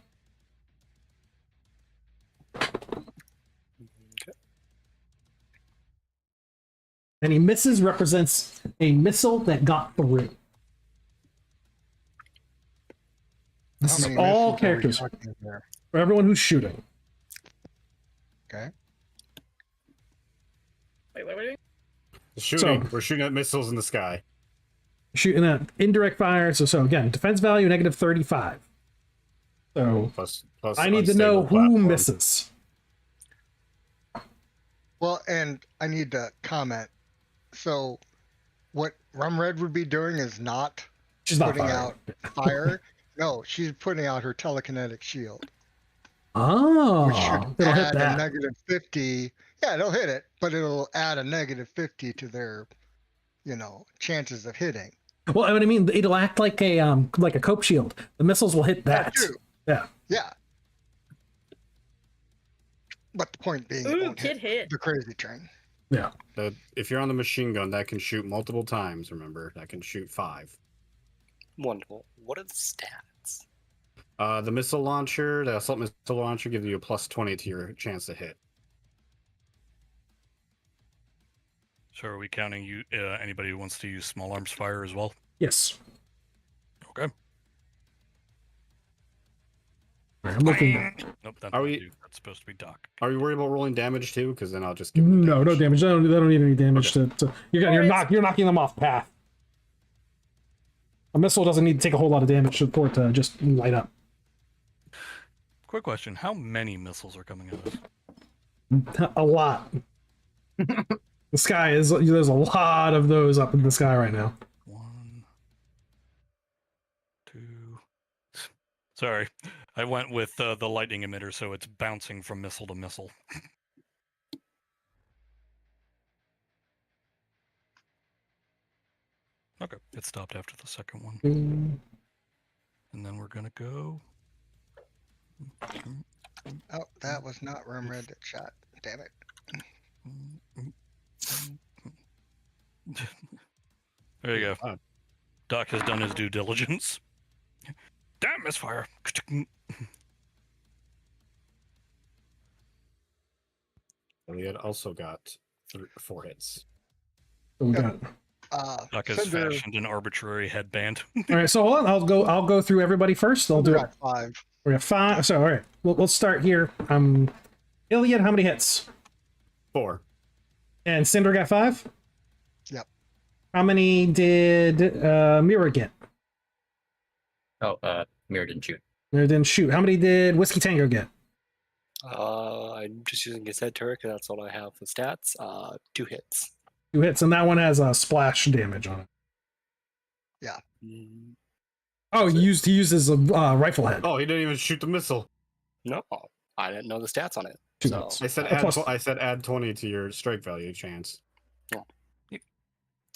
Any misses represents a missile that got through. This
How
is
many
all
missiles are we
characters
talking here?
for everyone who's shooting.
Okay.
Wait.
Shooting.
So-
We're shooting at missiles in the sky.
Shooting at indirect fire. So again, defense value negative 35. So
Plus
I need to know
unstable
who
platform.
misses.
Well, and I need to comment. So, what Rum Red would be doing is not
She's not
putting
firing.
out fire. No, she's putting out her telekinetic shield, which
Oh,
should
it'll hit
add a
that.
negative 50. Yeah, it'll hit it, but it'll add a negative 50 to their, chances of hitting.
Well, I mean, it'll act like a cope shield. The missiles will hit that.
too.
Yeah.
Yeah. But the point being, it
Ooh,
won't
kid hit.
the crazy train.
Yeah.
If you're on the machine gun, that can shoot multiple times. Remember, that can shoot 5.
Wonderful. What are the stats?
The missile launcher, the assault missile launcher, gives you a plus 20 to your chance to hit.
So are we counting you? Anybody who wants to use small arms fire as well?
Yes.
Okay.
All right, I'm looking.
Nope. That's
Are
not
we-
you. That's supposed to be Doc.
Are you worried about rolling damage too? Because then I'll just give them
No damage. They don't need any damage
Okay.
to you're knocking them off path. A missile doesn't need to take a whole lot of damage for it to just light up.
Quick question: how many missiles are coming at us?
A lot. The sky is there's a lot of those up in the sky right now.
1, 2, Sorry, I went with the lightning emitter, so it's bouncing from missile to missile. Okay, it stopped after the second one, and then we're gonna go.
Oh, that was not Red that shot. Damn it.
There you go.
God.
Doc has done his due diligence. Damn, misfire.
Elliot also got 4 hits.
So we
Yeah.
got.
Doc has
Cinder
fashioned an arbitrary headband.
All right, so hold on. I'll go through everybody first. I'll do it.
got 5.
We have 5. So all right, we'll start here. Iliad, how many hits?
4.
And Cinder got 5.
Yep.
How many did Mira get?
Oh, Mirror didn't shoot.
Mira didn't shoot. How many did Whiskey Tango get?
I'm just using his head turret because that's all I have for stats. 2 hits.
2 hits, and that one has a splash damage on it.
Mm,
Oh, he used his rifle head.
Oh, he didn't even shoot the missile.
No, I didn't know the stats on it.
2
So
hits.
I said add 20 to your strike value chance.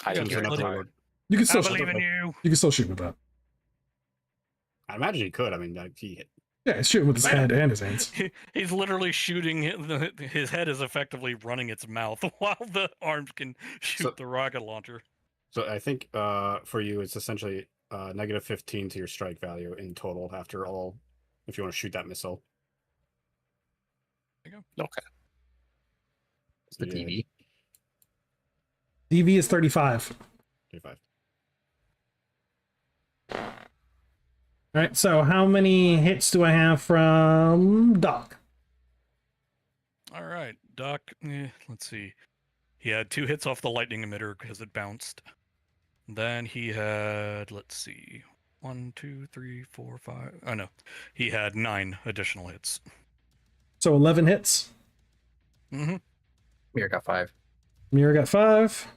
I
Yeah,
didn't hear
Enough
it.
to
buddy.
work.
You can
I
still
believe
shoot.
in you.
You can still shoot with that.
I imagine he could. I mean, he hit.
Yeah, he's shooting with his head and his hands.
He's literally shooting. His head is effectively running its mouth while the arms can shoot
So-
the rocket launcher.
So I think for you, it's essentially negative 15 to your strike value in total after all, if you want to shoot that missile.
Okay.
It's the
Yeah.
DV.
DV is 35.
35.
All right, so how many hits do I have from Doc?
All right, Doc. Let's see. He had 2 hits off the lightning emitter because it bounced. Then he had, let's see, 1, 2, 3, 4, 5. Oh no, he had 9 additional hits.
So 11 hits.
Mm-hmm.
Mirror got 5.
Mira got 5.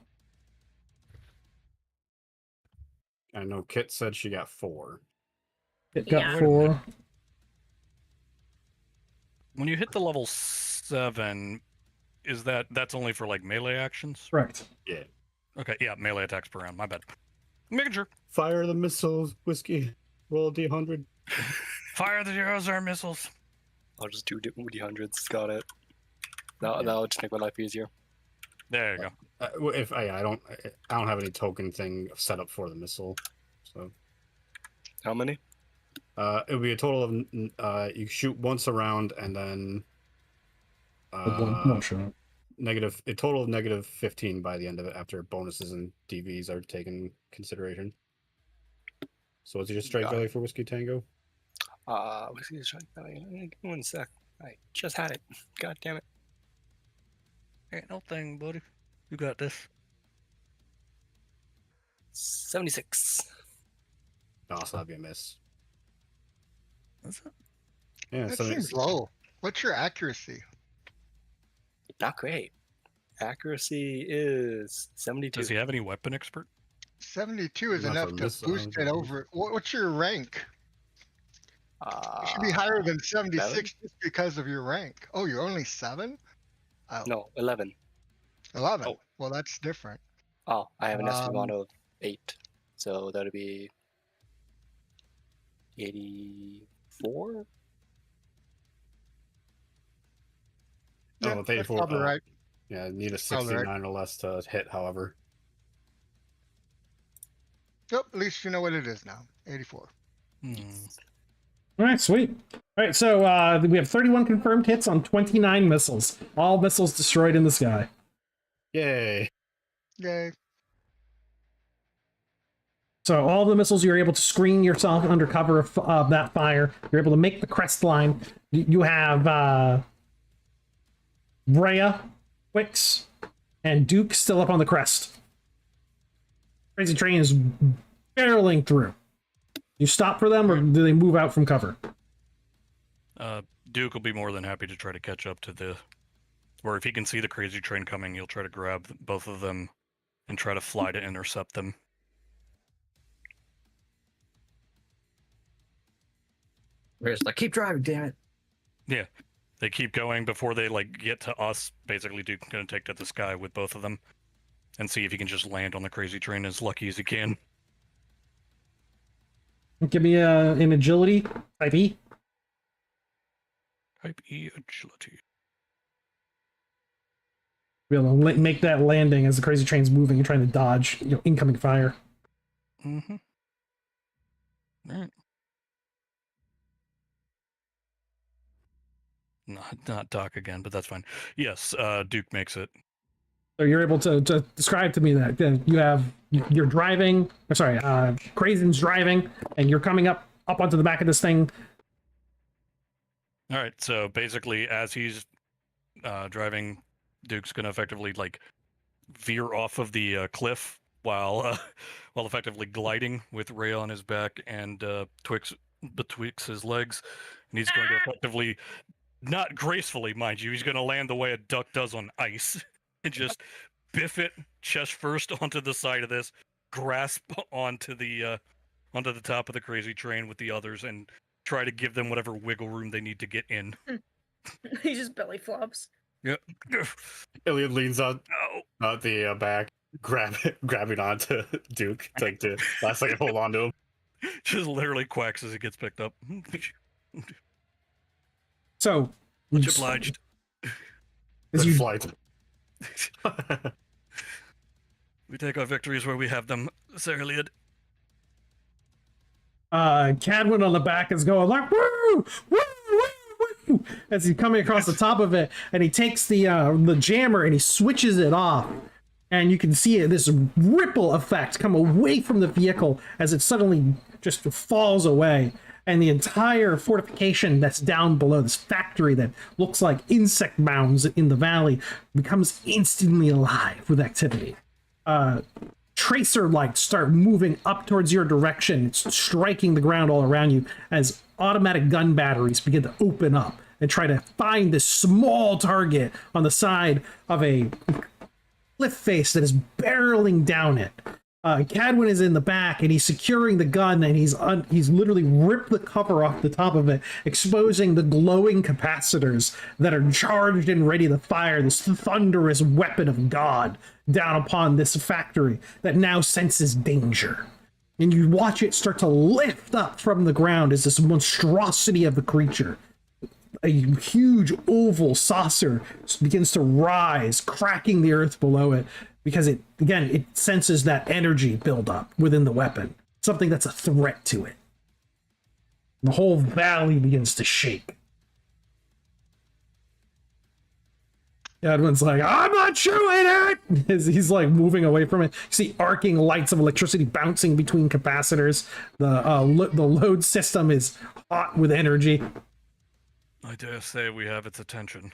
I know Kit said she got 4.
It got
Yeah.
4.
When you hit the level 7, is that's only for like melee actions?
Correct.
Yeah.
Okay, yeah, melee attacks per round. My bad. Making sure.
Fire the missiles, Whiskey. Roll a D100.
Fire the Eurozar missiles.
I'll just do D100s. Got it. That'll just make my life easier.
There you go.
If I don't have any token thing set up for the missile, so
How many?
it would be a total of you shoot once a round and then
One shot.
a total of negative 15 by the end of it after bonuses and DVs are taken consideration. So what's your strike
Got it.
value for Whiskey Tango?
Whiskey strike value. Give me 1 sec. I just had it. God damn it.
Ain't no thing, buddy. You got this.
76.
Oh, so that'd be a miss.
That's it.
Yeah,
That
76.
seems low. What's your accuracy?
Not great. Accuracy is 72.
Does he have any weapon expert?
72 is
Not for
enough to
missile,
boost it over. What's your rank? You should be higher than 76
7?
just because of your rank. Oh, you're only 7? Oh,
No, 11.
11.
Oh.
Well, that's different.
Oh, I have an estimate
Um,
of 8. So that'd be 84?
Oh,
Yeah,
with
that's
84,
probably right.
Yeah, need a
Probably right.
69 or less to hit, however.
Yep, at least you know what it is now. 84.
Hmm.
All right, sweet. All right, so we have 31 confirmed hits on 29 missiles. All missiles destroyed in the sky.
Yay!
Yay.
So all the missiles, you're able to screen yourself under cover of that fire. You're able to make the crest line. You have Rhea, Wix, and Duke still up on the crest. Crazy Train is barreling through. You stop for them, or do they move out from cover?
Duke will be more than happy to try to catch up to the... Or if he can see the crazy train coming, he'll try to grab both of them and try to fly to intercept them.
We're just like, keep driving, damn it.
They keep going before they get to us. Basically, Duke's gonna take to the sky with both of them, and see if he can just land on the crazy train as lucky as he can.
Give me an agility type E.
Type E agility.
Be able to make that landing as the crazy train's moving and trying to dodge, incoming fire.
Mm-hmm. All right. Not Doc again, but that's fine. Yes, Duke makes it.
So you're able to describe to me that you're driving. Sorry, Crazen's driving, and you're coming up onto the back of this thing.
All right. So basically, as he's driving, Duke's gonna effectively veer off of the cliff while effectively gliding with Ray on his back and Twix betwixt his legs, and he's going to effectively, not gracefully, mind you, he's going to land the way a duck does on ice and just biff it chest first onto the side of this, grasp onto the top of the crazy train with the others, and try to give them whatever wiggle room they need to get in.
He just belly flops.
Yep.
Iliad leans out
Oh.
the back, grabbing onto Duke to last second hold on to him.
Just literally quacks as it gets picked up.
So
Much obliged.
as
Good
you
flight.
We take our victories where we have them, Sir Iliad.
Cadwin on the back is going like woo, woo, woo, woo, as he's coming across the top of it, and he takes the jammer and he switches it off, and you can see this ripple effect come away from the vehicle as it suddenly just falls away, and the entire fortification that's down below, this factory that looks like insect mounds in the valley, becomes instantly alive with activity. Tracer lights start moving up towards your direction, striking the ground all around you as automatic gun batteries begin to open up and try to find this small target on the side of a cliff face that is barreling down it. Cadwin is in the back and he's securing the gun, and he's literally ripped the cover off the top of it, exposing the glowing capacitors that are charged and ready to fire this thunderous weapon of God down upon this factory that now senses danger. And you watch it start to lift up from the ground as this monstrosity of a creature, a huge oval saucer, begins to rise, cracking the earth below it, because it senses that energy build up within the weapon, something that's a threat to it. The whole valley begins to shake. Edwin's like, I'm not shooting it! As he's moving away from it. You see arcing lights of electricity bouncing between capacitors. The load system is hot with energy.
I dare say we have its attention.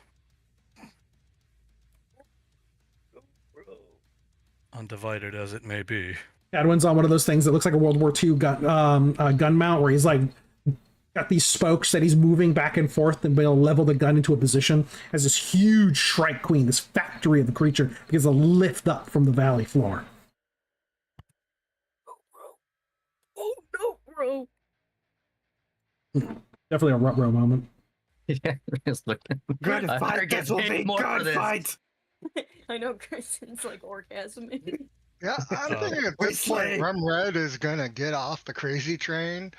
Undivided as it may be.
Edwin's on one of those things that looks like a World War II gun mount, where he's got these spokes that he's moving back and forth and be able to level the gun into a position as this huge Shrike Queen, this factory of the creature, begins to lift up from the valley floor.
Oh no, bro!
Definitely a Rut-Row moment.
Yeah, just looking.
Good
I
fight.
get
This will
paid
be
more for
good
this.
fight.
I know Kristen's orgasming.
Yeah, I'm thinking at this point, Rum Red is gonna get off the crazy train.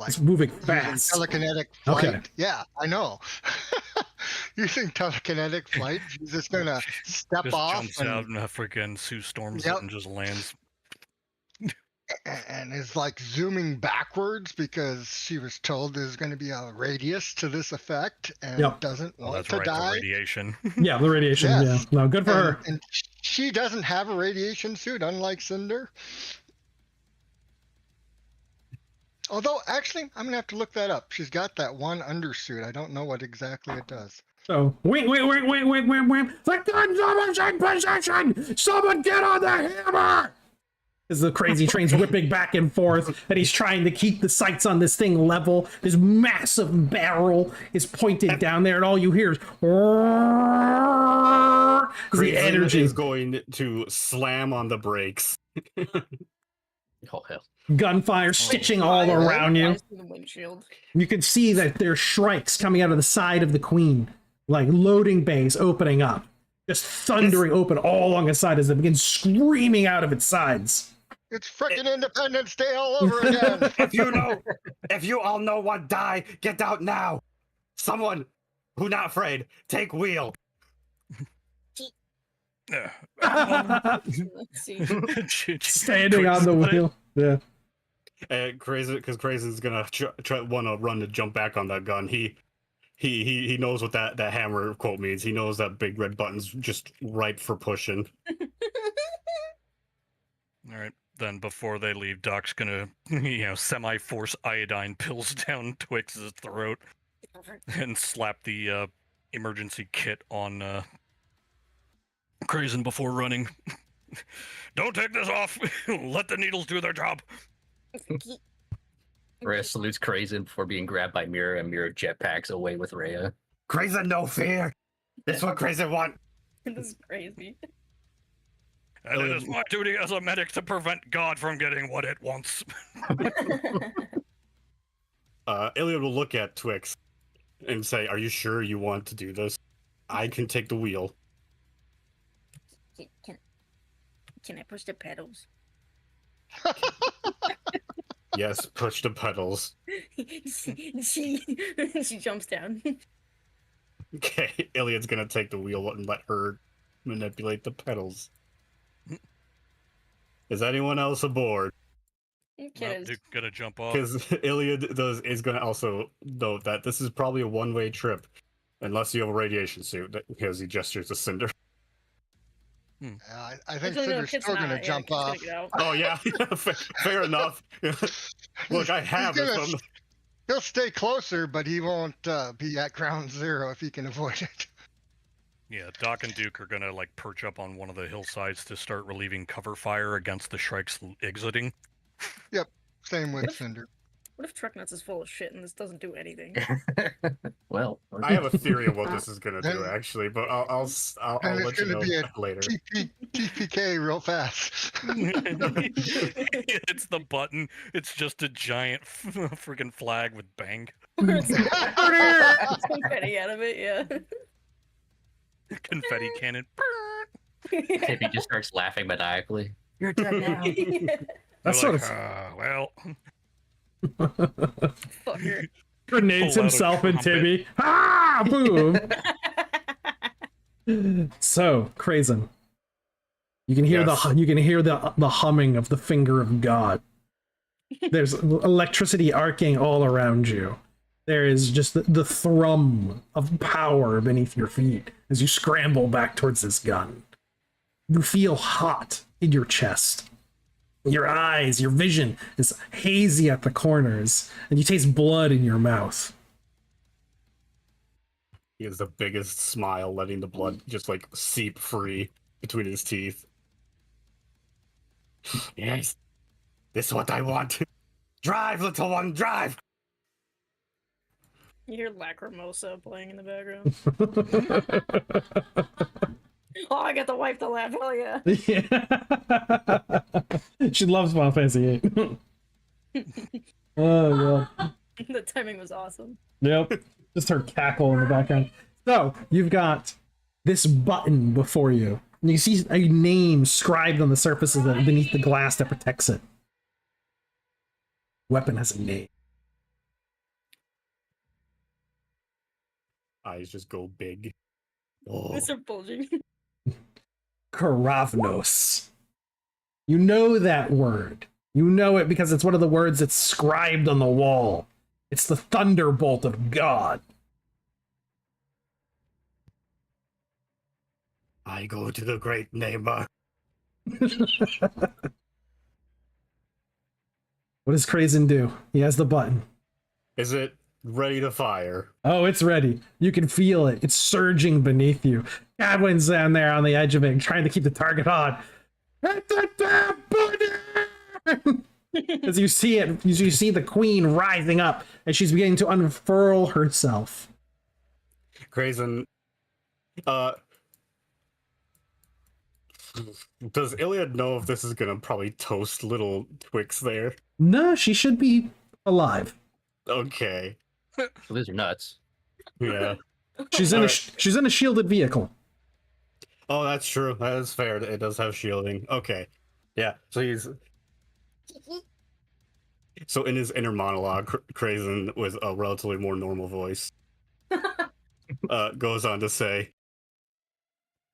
It's moving
using
fast.
telekinetic flight.
Okay.
Yeah, I know. Using telekinetic flight, she's just gonna step
Just
off
jumps out and freaking Sue storms
Yep.
it and just lands.
and is zooming backwards because she was told there's going to be a radius to this effect and
Yep.
doesn't
Well,
want
that's
to
right,
die.
the radiation.
Yeah, the radiation.
Yes.
Yeah, no, good for her.
And she doesn't have a radiation suit, unlike Cinder. Although, actually, I'm going to have to look that up. She's got that one undersuit. I don't know what exactly it does.
So, wait. The gun's almost in position! Someone get on the hammer! As the crazy train's whipping back and forth, and he's trying to keep the sights on this thing level. This massive barrel is pointed down there, and all you hear is the
Crazy
energy.
is going to slam on the brakes.
Oh hell!
Gunfire stitching all
Fire
around you.
flies through the windshield.
You can see that there's shrikes coming out of the side of the queen, like loading bays opening up, just thundering open all along the side as they begin screaming out of its sides.
It's freaking Independence Day all over again.
If you all know what die, get out now. Someone who not afraid, take wheel.
Let's see.
Standing on the wheel. Yeah.
Crazy, because Crazy's gonna try wanna run to jump back on that gun. He knows what that hammer quote means. He knows that big red button's just ripe for pushing.
All right. Then before they leave, Doc's gonna, semi-force iodine pills down Twix's throat and slap the emergency kit on Crazen before running. Don't take this off. Let the needles do their job.
Rhea salutes Crazen before being grabbed by Mira, and Mira jetpacks away with Rhea.
Crazy, no fear. That's what Crazy want.
This is crazy.
And it is my duty as a medic to prevent God from getting what it wants.
Iliad will look at Twix and say, "Are you sure you want to do this? I can take the wheel."
Can I push the pedals?
Yes, push the pedals.
she jumps down.
Okay, Iliad's gonna take the wheel and let her manipulate the pedals. Is anyone else aboard?
Okay.
Duke gonna jump off.
Because Iliad is gonna also note that this is probably a one-way trip, unless you have a radiation suit, because he gestures to Cinder.
I think Cinder's still going to jump off.
Oh yeah, fair enough. Look, I have it.
He'll stay closer, but he won't be at ground zero if he can avoid it.
Yeah, Doc and Duke are gonna perch up on one of the hillsides to start relieving cover fire against the Shrikes exiting.
Yep, same with Cinder.
What if Truck Nuts is full of shit and this doesn't do anything?
Well,
I have a theory of what this is gonna do actually, but I'll let you know later.
TPK real fast.
It's the button. It's just a giant freaking flag with bang.
Confetti out of it, yeah.
Confetti cannon.
Tippy just starts laughing maniacally. You're dead now.
That's sort of
well.
Fucker.
grenades
Pull out a
himself and
trumpet.
Tibby. Ah, boom. So, Crazen. You can hear
Yes.
the humming of the finger of God. There's electricity arcing all around you. There is just the thrum of power beneath your feet as you scramble back towards this gun. You feel hot in your chest. Your eyes, your vision is hazy at the corners, and you taste blood in your mouth.
He has the biggest smile, letting the blood just seep free between his teeth. Yes, this is what I want. Drive, little one, drive.
You hear Lacrimosa playing in the background. Oh, I get to wipe the laugh. Hell yeah.
Yeah. She loves Final Fantasy VIII. Oh, God.
The timing was awesome.
Yep. Just her cackle in the background. So, you've got this button before you. And you see a name scribed on the surface of beneath the glass that protects it. Weapon has a name.
Eyes just go big. Oh.
These are bulging.
Karavnos. You know that word. You know it because it's one of the words that's scribed on the wall. It's the thunderbolt of God.
I go to the great neighbor.
What does Crazen do? He has the button.
Is it ready to fire?
Oh, it's ready. You can feel it. It's surging beneath you. Godwin's down there on the edge of it, trying to keep the target on. Hit the damn button! As you see it, you see the queen rising up, and she's beginning to unfurl herself.
Crazen, Does Iliad know if this is gonna probably toast little Twix there?
No, she should be alive.
Okay.
These are nuts.
Yeah.
She's in she's in a shielded vehicle.
Oh, that's true. That is fair. It does have shielding. Okay. Yeah. So in his inner monologue, Krazen, with a relatively more normal voice, goes on to say,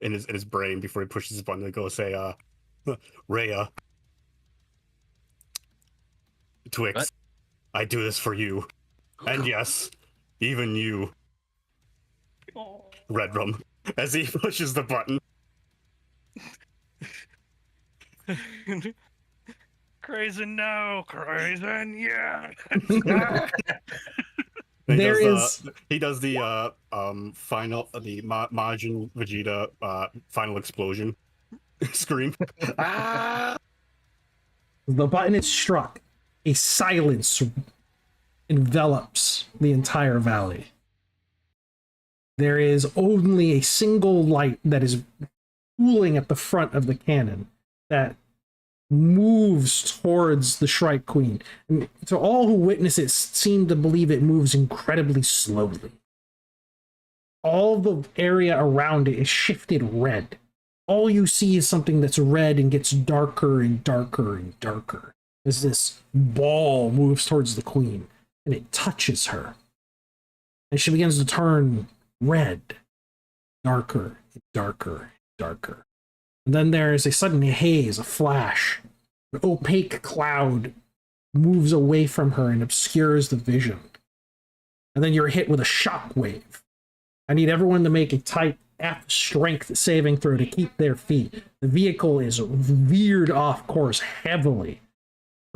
in his brain before he pushes his button, to go say, Rhea, Twix,
What?
I do this for you, and yes, even you,
Oh.
Redrum, as he pushes the button.
Crazen, no. Crazen, yeah.
He
There
does,
is
he does the final Majin Vegeta final explosion scream. Ah!
the button is struck. A silence envelops the entire valley. There is only a single light that is cooling at the front of the cannon that moves towards the Shrike Queen. And so all who witness it seem to believe it moves incredibly slowly. All the area around it is shifted red. All you see is something that's red and gets darker and darker and darker as this ball moves towards the queen, and it touches her. And she begins to turn red, darker, darker, darker. And then there is a sudden haze, a flash. An opaque cloud moves away from her and obscures the vision. And then you're hit with a shock wave. I need everyone to make a type F strength saving throw to keep their feet. The vehicle is veered off course heavily.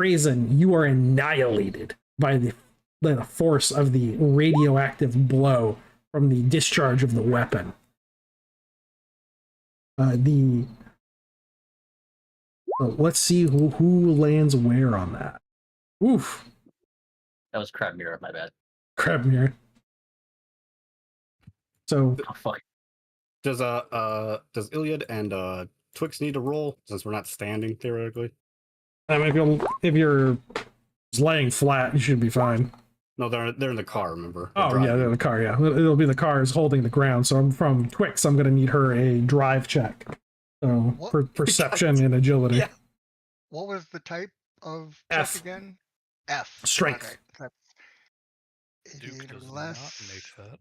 Krazen, you are annihilated by the force of the radioactive blow from the discharge of the weapon. Let's see who lands where on that. Oof.
That was Crab Mirror, my bad.
Crab mirror. So
Oh, fuck.
Does Iliad and Twix need to roll since we're not standing theoretically?
I mean, if you're just laying flat, you should be fine.
No, they're in the car. Remember?
Oh yeah, they're in the car. Yeah, it'll be the car is holding the ground. So I'm from Twix. I'm gonna need her a drive check. So for perception and agility.
Yeah.
What was the type of
F.
check again? F.
Strength.
Okay, that's
Duke
88 or
does
less.
not make that.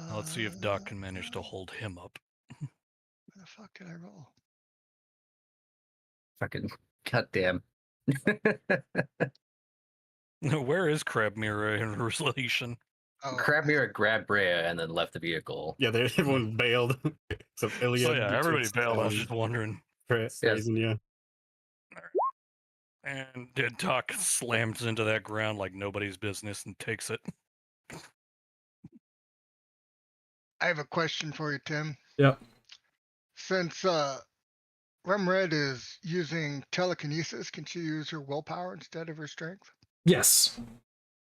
Now let's see if Doc can manage to hold him up.
Where the fuck did I roll?
Fucking goddamn.
Where is Crab Mirror in relation?
Oh,
Crab Mirror grabbed Brea and then left the vehicle.
Yeah, everyone bailed. So Iliad.
So yeah, everybody
Twix,
bailed. I was just wondering.
Krazen, yeah.
And Doc slams into that ground like nobody's business and takes it.
I have a question for you, Tim.
Yep.
Since Remred is using telekinesis, can she use her willpower instead of her strength?
Yes.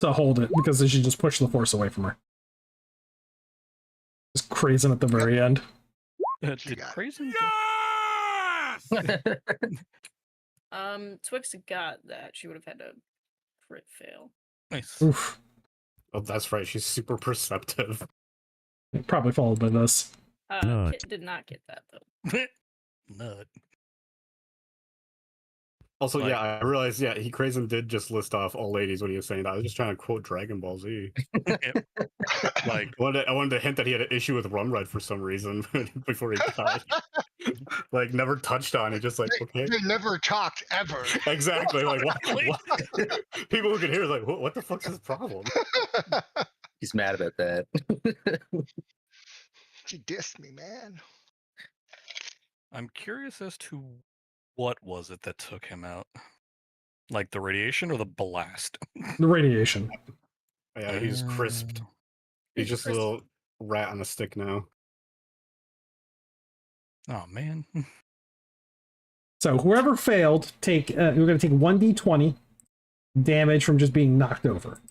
To hold it, because she just pushed the force away from her. Just Krazen at the very end.
Did
got it.
Crazy?
Twix got that. She would have had to crit fail.
Nice.
Oof.
Oh, that's right. She's super perceptive.
Probably followed by this.
No.
Kit did not get that though.
Nut.
Also,
Like-
yeah, I realized, yeah, Krazen did just list off all ladies when he was saying that. I was just trying to quote Dragon Ball Z.
Like,
I wanted to hint that he had an issue with Rumred for some reason before he died. Like, never touched on it, just like, okay.
They never talked ever.
Exactly. Like, what? People who can hear, like, what the fuck's his problem?
He's mad about that.
She dissed me, man.
I'm curious as to what was it that took him out? Like the radiation or the blast?
The radiation.
Yeah, he's crisped. He's just a little rat on a stick now.
Oh man.
So whoever failed, we're going to take 1d20 damage from just being knocked over.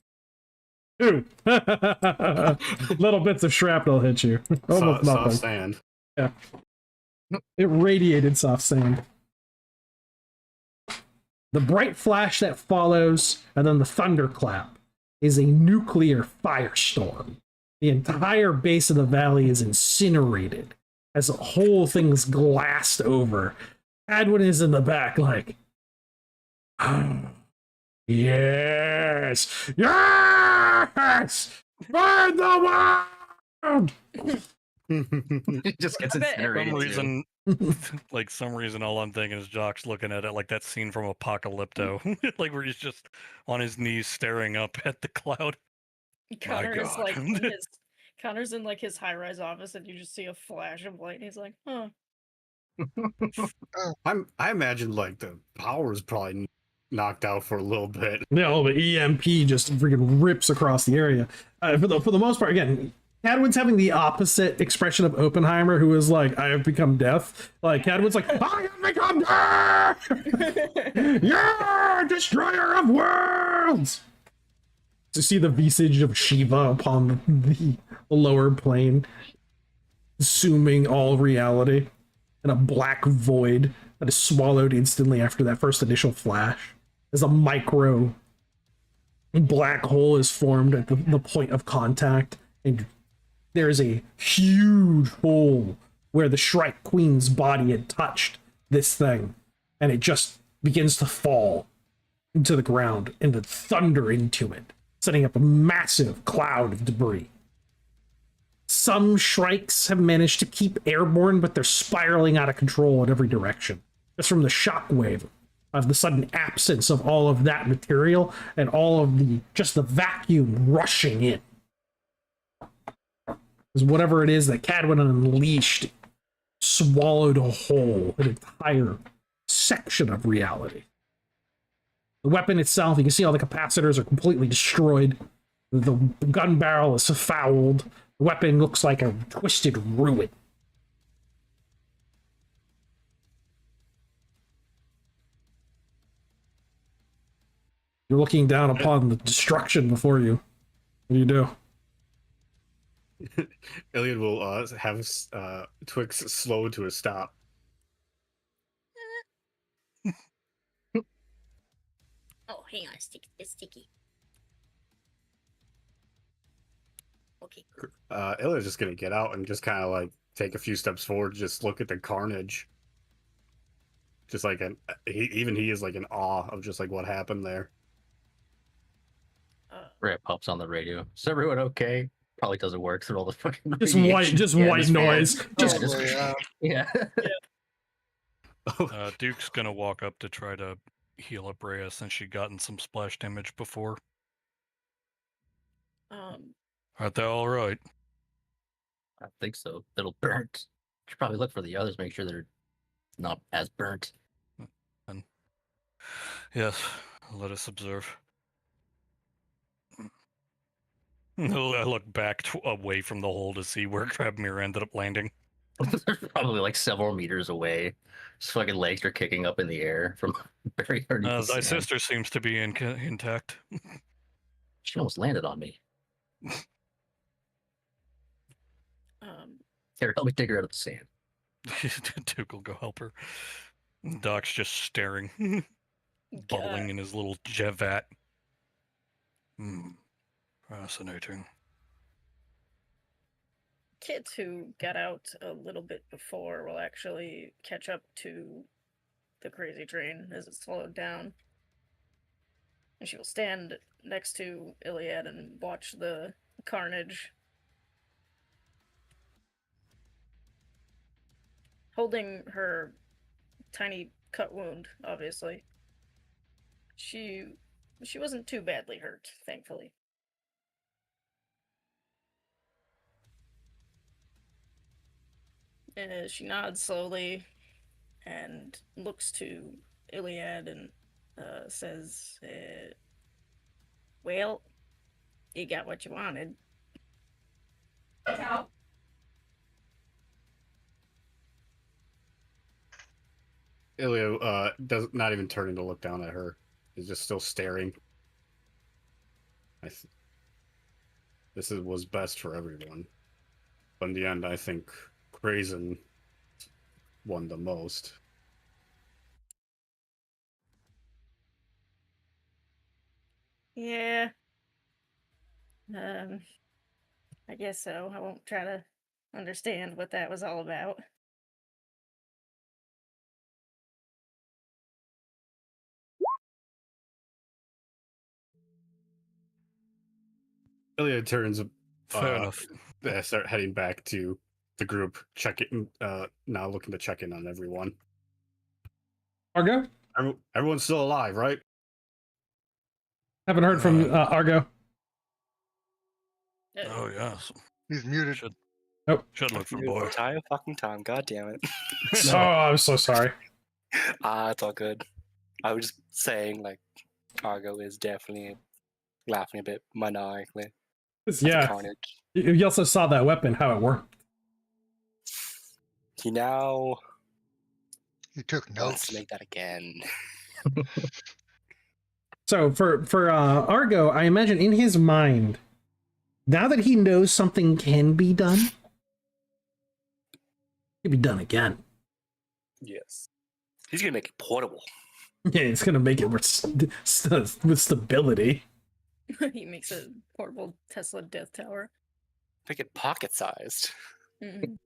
Ooh. Little bits of shrapnel hit you. Almost
Soft
nothing.
stand.
Yeah. It radiated soft sand. The bright flash that follows, and then the thunderclap, is a nuclear firestorm. The entire base of the valley is incinerated as the whole thing's glassed over. Adwin is in the back, like, "Ah, yes, yes, burn the world!"
It just gets
I bet-
incinerated.
Some
too.
reason, like some reason, all I'm thinking is Jock's looking at it like that scene from Apocalypto, like where he's just on his knees staring up at the cloud.
Connor is
God.
like in his Connor's in like his high-rise office, and you just see a flash of light, and he's like, "Huh."
I imagine like the power is probably knocked out for a little bit.
No, but EMP just freaking rips across the area. For the most part, again, Cadwin's having the opposite expression of Oppenheimer, who is like, "I have become death." Like Cadwin's like, "I have become death! Yeah, destroyer of worlds!" To see the visage of Shiva upon the lower plane, assuming all reality, and a black void that is swallowed instantly after that first initial flash, as a micro black hole is formed at the point of contact, and there's a huge hole where the Shrike Queen's body had touched this thing, and it just begins to fall into the ground and the thunder into it, setting up a massive cloud of debris. Some Shrikes have managed to keep airborne, but they're spiraling out of control in every direction, just from the shockwave of the sudden absence of all of that material and all of the vacuum rushing in. Because whatever it is that Cadwin unleashed swallowed whole an entire section of reality. The weapon itself, you can see all the capacitors are completely destroyed. The gun barrel is fouled. The weapon looks like a twisted ruin. You're looking down upon the destruction before you. What do you do?
Iliad will have Twix slow to a stop.
Oh, hang on, it's sticky. Okay.
Iliad's just gonna get out and just kind of like take a few steps forward, just look at the carnage. Just like he is like in awe of just like what happened there.
Rhett pops on the radio. Is everyone okay? Probably doesn't work through all the fucking
Just
radiation.
white
just
noise.
fans.
Just
Yeah,
Duke's gonna walk up to try to heal up Rhea since she'd gotten some splash damage before. Aren't they all right?
I think so. It'll burnt. Should probably look for the others, make sure they're not as burnt.
And yes, let us observe. I look back away from the hole to see where Crabmere ended up landing.
They're probably like several meters away. His fucking legs are kicking up in the air from very hard.
Thy sister seems to be intact.
She almost landed on me. Here, help me dig her out of the sand.
Duke will go help her. Doc's just staring, bubbling in his little jet. Fascinating.
Kit, who got out a little bit before, will actually catch up to the crazy train as it slowed down. And she will stand next to Iliad and watch the carnage. Holding her tiny cut wound, obviously. She wasn't too badly hurt, thankfully. She nods slowly and looks to Iliad and says, well, you got what you wanted.
Ilya does not even turning to look down at her. He's just still staring. This was best for everyone. But in the end, I think Krazen one the most.
Yeah. I guess so. I won't try to understand what that was all about.
Ilya turns.
Fair enough.
They start heading back to the group, checking. Now looking to check in on everyone.
Argo?
Everyone's still alive, right?
Haven't heard from Argo.
Oh yes.
He's muted.
Should
Nope.
should look for
The
boy.
entire fucking time. God damn it.
Oh, I'm so sorry.
It's all good. I was just saying, like, Argo is definitely laughing a bit maniacally. At the
Yeah.
carnage.
You also saw that weapon, how it worked.
He now
He took
wants
notes.
to make that again.
So for Argo, I imagine in his mind, now that he knows something can be done, it can be done again.
Yes. He's gonna make it portable.
Yeah, it's gonna make it with stability.
He makes a portable Tesla death tower.
Make it pocket-sized.
Mhm.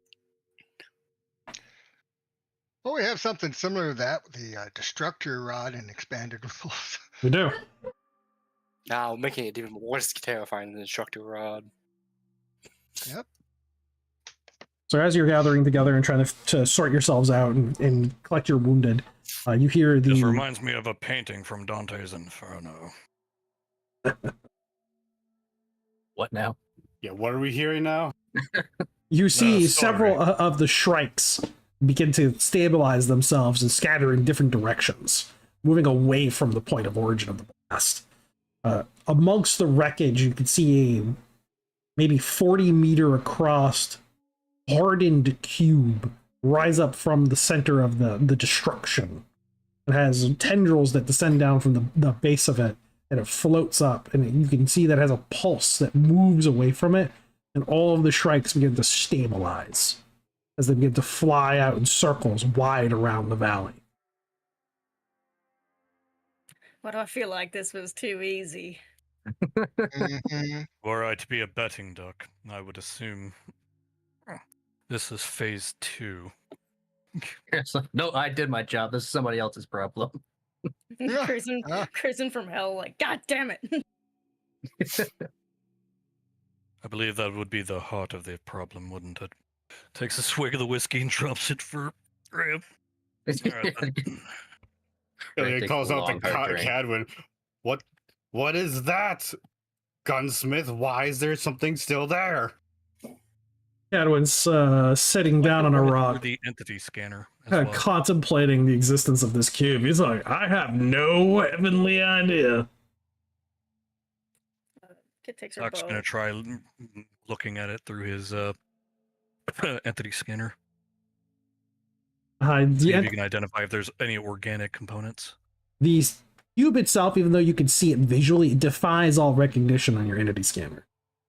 Well, we have something similar to that with the destructor rod and expanded rules.
We do.
Now making it even more terrifying than the destructor rod.
Yep.
So as you're gathering together and trying to sort yourselves out and collect your wounded, you hear the.
This reminds me of a painting from Dante's Inferno.
What now?
Yeah. What are we hearing now?
You see
story.
several of the Shrikes begin to stabilize themselves and scatter in different directions, moving away from the point of origin of the blast. Amongst the wreckage, you can see a maybe 40-meter across hardened cube rise up from the center of the destruction. It has tendrils that descend down from the base of it, and it floats up, and you can see that it has a pulse that moves away from it, and all of the Shrikes begin to stabilize as they begin to fly out in circles wide around the valley.
Why do I feel like this was too easy?
Mhm.
Were I to be a betting duck, I would assume this is phase 2.
No, I did my job. This is somebody else's problem.
Yeah,
Cruising,
yeah.
cruising from hell, like, God damn it!
I believe that would be the heart of the problem, wouldn't it? Takes a swig of the whiskey and drops it for Graham. Alright,
Ilya
takes
calls
a
out the
long, hard drink.
Cadwin. What is that? Gunsmith, why is there something still there?
Cadwin's sitting down on a
Or
rock,
the entity scanner as
kind of
well.
contemplating the existence of this cube. He's like, I have no heavenly idea.
Kid takes her
Doc's
bow.
gonna try looking at it through his entity scanner. See if you can identify if there's any organic components.
The cube itself, even though you can see it visually, it defies all recognition on your entity scanner.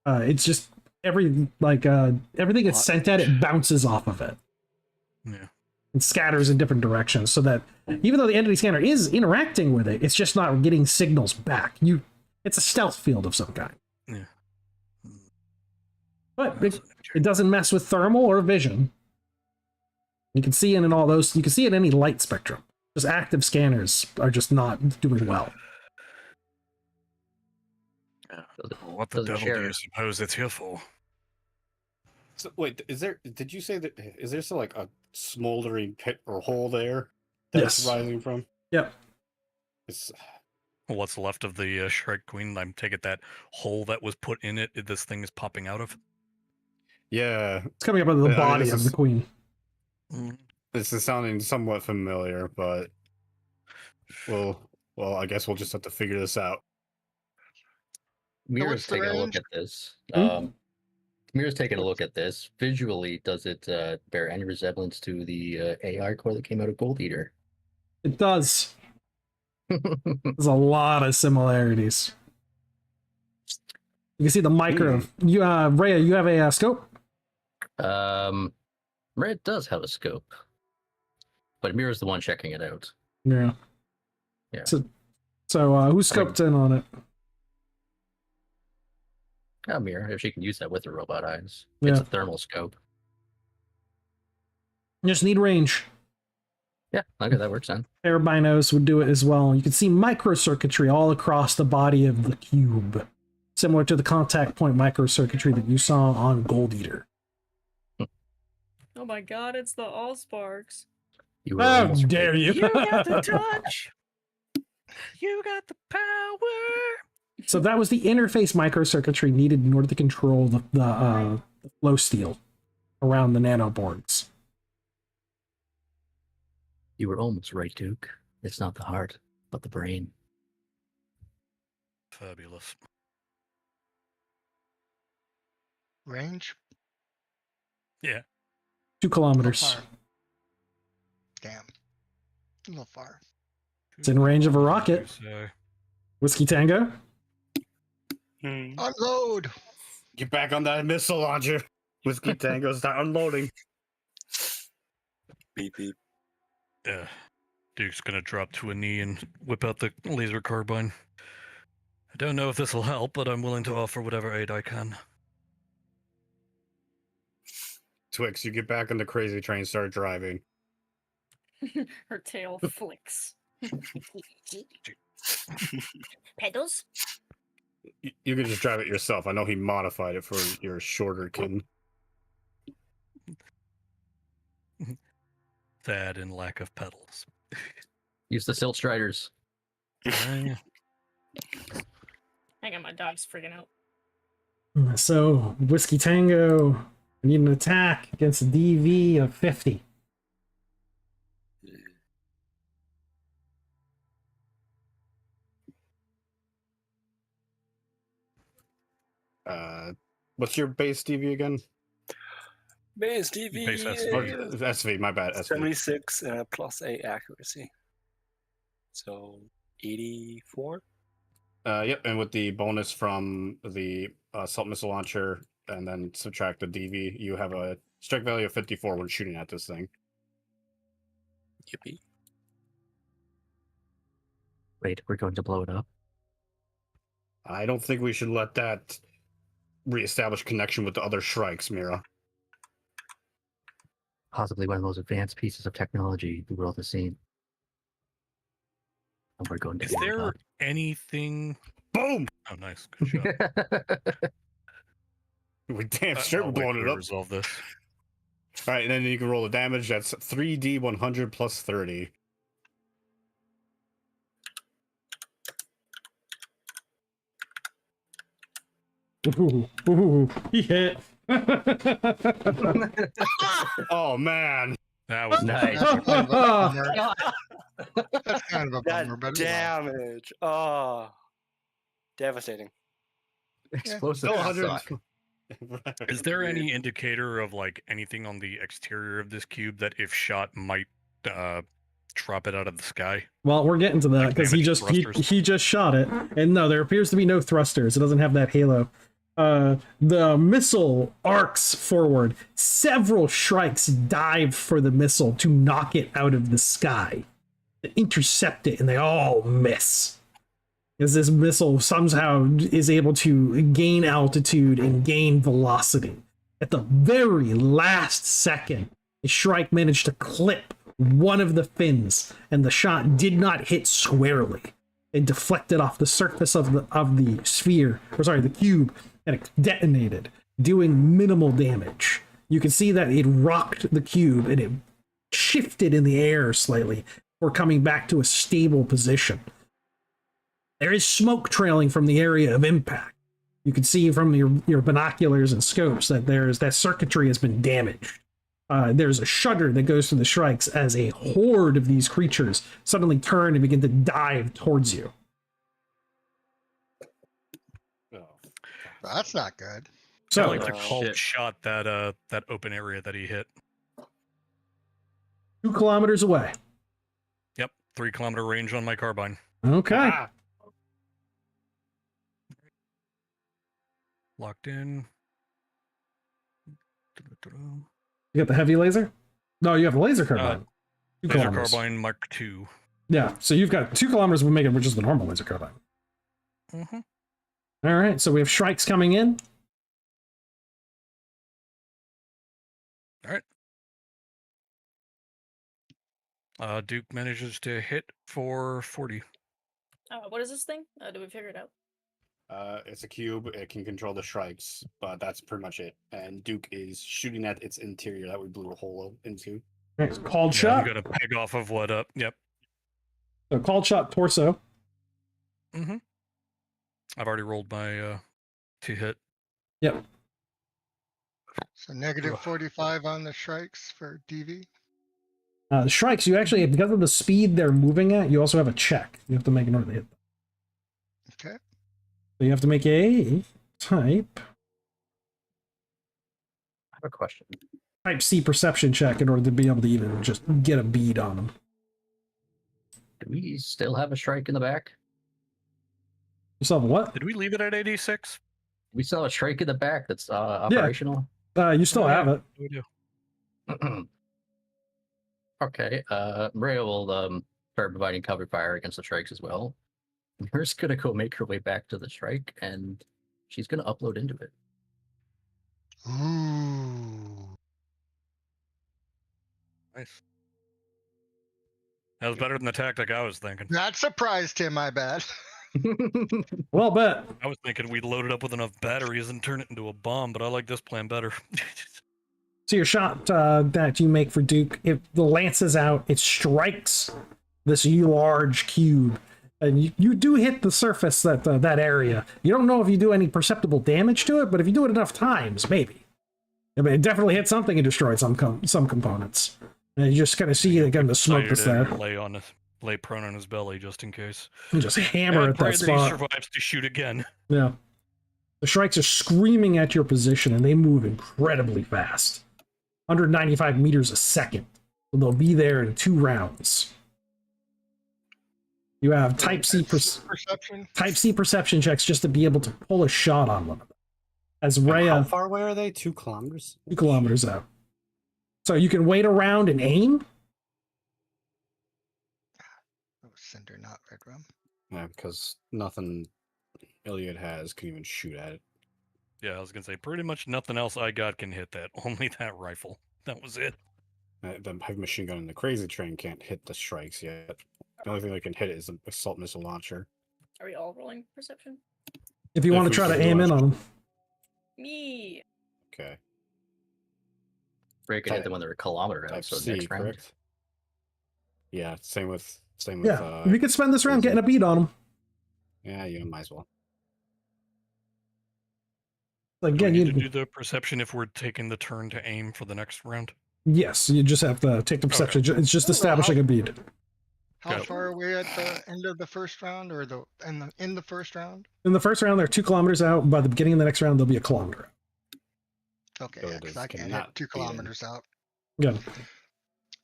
It's just everything it's sent at it bounces off of it.
Yeah.
And scatters in different directions, so that even though the entity scanner is interacting with it, it's just not getting signals back. It's a stealth field of some kind.
Yeah.
But it doesn't mess with thermal or vision. You can see it in all those. You can see it in any light spectrum. Just active scanners are just not doing well.
What the
does it
devil do
share?
you suppose it's here for?
So, wait, did you say that, is there still like a smoldering pit or hole there that's
Yes.
rising from?
Yep.
It's,
What's left of the Shrike Queen? I take it that hole that was put in it, this thing is popping out of?
yeah,
It's coming up out of the
I mean,
body
this
of
is-
the queen.
this is sounding somewhat familiar, but well, I guess we'll just have to figure this out.
Mira's
what's the
taking a look
range?
at this.
Hmm?
Mira's taking a look at this. Visually, does it bear any resemblance to the AI core that came out of Gold Eater?
It does. There's a lot of similarities. You can see the micro. You, Rhea, you have a scope.
Red does have a scope. But Mira's the one checking it out.
Yeah.
Yeah.
So who scoped in on it?
Oh, Mira, if she can use that with her robot eyes.
Yeah.
It's a thermal scope.
You just need range.
Yeah, okay, that works then.
Airbinos would do it as well. You can see microcircuitry all across the body of the cube, similar to the contact point microcircuitry that you saw on Gold Eater.
Oh my god, it's the Allsparks.
You were
How
almost
dare
right.
you!
You got the touch. You got the power.
So that was the interface microcircuitry needed in order to control the flow steel around the nanoboards.
You were almost right, Duke. It's not the heart, but the brain.
Fabulous.
Range?
Yeah.
2
A
kilometers.
little far. Damn. A little far.
It's in range of a rocket.
You say.
Whiskey Tango.
Hmm.
Unload!
Get back on that missile launcher. Whiskey Tango, start unloading.
Beep beep.
Duke's gonna drop to a knee and whip out the laser carbine. I don't know if this will help, but I'm willing to offer whatever aid I can.
Twix, you get back on the crazy train, start driving.
Her tail flicks.
Pedals?
You can just drive it yourself. I know he modified it for your shorter kin.
That and lack of pedals.
Use the Silt Striders.
Yeah.
Hang on, my dog's freaking out.
So, Whiskey Tango, I need an attack against a DV of 50.
What's your base DV again?
Base DV
Base
Oh,
is
SV, my bad. SV.
76 and a +8 accuracy. So 84?
Yep, and with the bonus from the assault missile launcher, and then subtract the DV, you have a strike value of 54 when shooting at this thing.
Yippee.
Wait, we're going to blow it up?
I don't think we should let that reestablish connection with the other Shrikes, Mira.
Possibly one of the most advanced pieces of technology the world has seen. And we're going to
Is
blow it
there
up.
Boom!
anything? Oh, nice. Good shot.
We damn straight
I'll wait
blowing
to
it up.
Resolve this.
All right, and then you can roll the damage. That's 3d 100 plus 30.
Ooh, he hit.
Oh man!
That was
Nice.
That's kind of a bummer. That's kind of a
That
bummer, but
damage. Oh. Devastating.
Explosive.
No,
Yeah,
100.
Is there any indicator of like anything on the exterior of this cube that, if shot, might drop it out of the sky?
Well, we're getting to that
Like
because he
damaged
just
thrusters?
he just shot it, and no, there appears to be no thrusters. It doesn't have that halo. The missile arcs forward. Several Shrikes dive for the missile to knock it out of the sky, intercept it, and they all miss. As this missile somehow is able to gain altitude and gain velocity. At the very last second, the Shrike managed to clip one of the fins, and the shot did not hit squarely. It deflected off the surface of the sphere, or sorry, the cube, and it detonated, doing minimal damage. You can see that it rocked the cube and it shifted in the air slightly before coming back to a stable position. There is smoke trailing from the area of impact. You can see from your binoculars and scopes that that circuitry has been damaged. There's a shudder that goes through the Shrikes as a horde of these creatures suddenly turn and begin to dive towards you.
that's not good.
So,
like the
Oh,
cult
shit.
shot that that open area that he hit.
2 kilometers away.
Yep, 3-kilometer range on my carbine.
Okay.
Ah,
Locked in.
You got the heavy laser? No, you have the laser carbine. 2
Laser
kilometers.
carbine Mark II.
Yeah, so you've got 2 kilometers, we'll make it, which is the normal laser carbine.
Mm-hmm.
All right, so we have Shrikes coming in.
All right. Duke manages to hit for 40.
What is this thing? Do we figure it out?
It's a cube. It can control the Shrikes, but that's pretty much it. And Duke is shooting at its interior that we blew a hole into.
All right, called
Yeah,
shot.
I'm gonna peg off of what up. Yep.
So called shot torso.
Mm-hmm. I've already rolled my to hit.
Yep.
So negative 45 on the Shrikes for DV.
The Shrikes, you actually, because of the speed they're moving at, you also have a check you have to make in order to hit them.
Okay.
So you have to make a type
I have a question.
C perception check in order to be able to even just get a bead on them.
Do we still have a Shrike in the back?
You still have a what?
Did we leave it at 86?
We still have a Shrike in the back that's operational?
You still have it.
We do.
Okay. Maria will start providing cover fire against the Shrikes as well. We're just gonna go make her way back to the Shrike, and she's gonna upload into it.
Ooh.
Nice. That was better than the tactic I was thinking.
That surprised him, I bet.
Well, bet.
I was thinking we'd load it up with enough batteries and turn it into a bomb, but I like this plan better.
So your shot that you make for Duke, if the lances out, it strikes this large cube, and you do hit the surface that area. You don't know if you do any perceptible damage to it, but if you do it enough times, maybe. I mean, it definitely hit something and destroyed some components. And you just kind of see again the smoke that's there.
Lay prone on his belly just in case.
And just hammer
And
at
pray
that
that he
spot.
survives to shoot again.
Yeah. The Shrikes are screaming at your position, and they move incredibly fast. 195 meters a second. So they'll be there in 2 rounds. You have Type C perception checks just to be able to pull a shot on one of them. As
How
Rhea,
far away are they? 2 kilometers?
2 kilometers out. So you can wait around and aim.
Oh, cinder, not red rum.
Yeah, because nothing Iliad has can even shoot at it.
Yeah, I was gonna say pretty much nothing else I got can hit that. Only that rifle. That was it.
The heavy machine gun and the crazy train can't hit the Shrikes yet. The only thing that can hit it is the assault missile launcher.
Are we all rolling perception?
If you want to
we
try to
can
aim in
launch-
on them.
Me.
Okay.
Break it hit them when they're a kilometer out,
Type
so
C,
next round.
correct? Yeah, same with
Yeah, we could spend this round getting a beat on them.
Yeah, you might as well.
Again,
Do we
you
need to do the perception if we're taking the turn to aim for the next round?
yes, you just have to take the perception. It's just establishing a bead.
How
Got it.
far away at the end of the first round, or in the first round?
In the first round, they're 2 kilometers out. By the beginning of the next round, they'll be a kilometer.
Okay,
So
yeah,
it
because
is
I can't
cannot
hit 2
beat him.
kilometers out.
Good.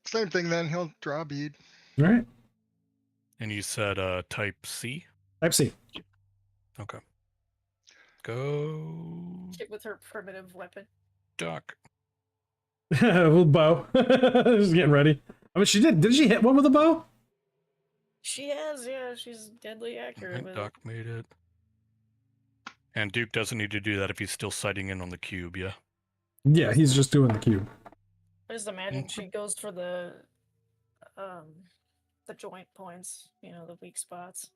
Same thing then. He'll draw a bead.
All right.
And you said type C?
Type C.
Okay. Go
Hit with her primitive weapon.
duck.
Little bow. Just getting ready. I mean, she did. Did she hit one with a bow?
She has, yeah. She's deadly accurate
Alright,
with
Duck made it. And Duke doesn't need to do that if he's still sighting in on the cube, yeah?
Yeah, he's just doing the cube.
I just imagine she goes for the joint points, the weak spots.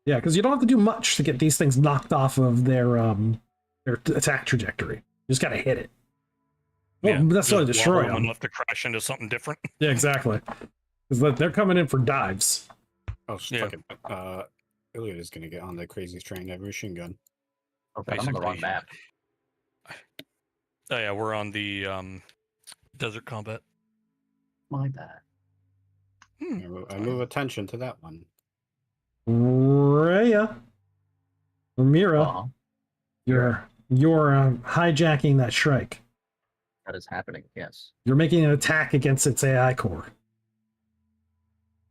Yeah, because you don't have to do much to get these things knocked off of their attack trajectory. You just gotta hit it. Well,
Yeah,
that's not
just
destroy
wobble
them.
enough to crash into something different.
Yeah, exactly. Because they're coming in for dives.
Oh,
Yeah.
fuck it. Iliad is going to get on the crazy train to have a machine gun.
Okay, I'm on the wrong
Basically.
map.
Oh yeah, we're on the desert combat.
My bad.
I move attention to that one.
Rhea. Or Mira,
Uh-huh.
you're hijacking that Shrike.
That is happening, yes.
You're making an attack against its AI core.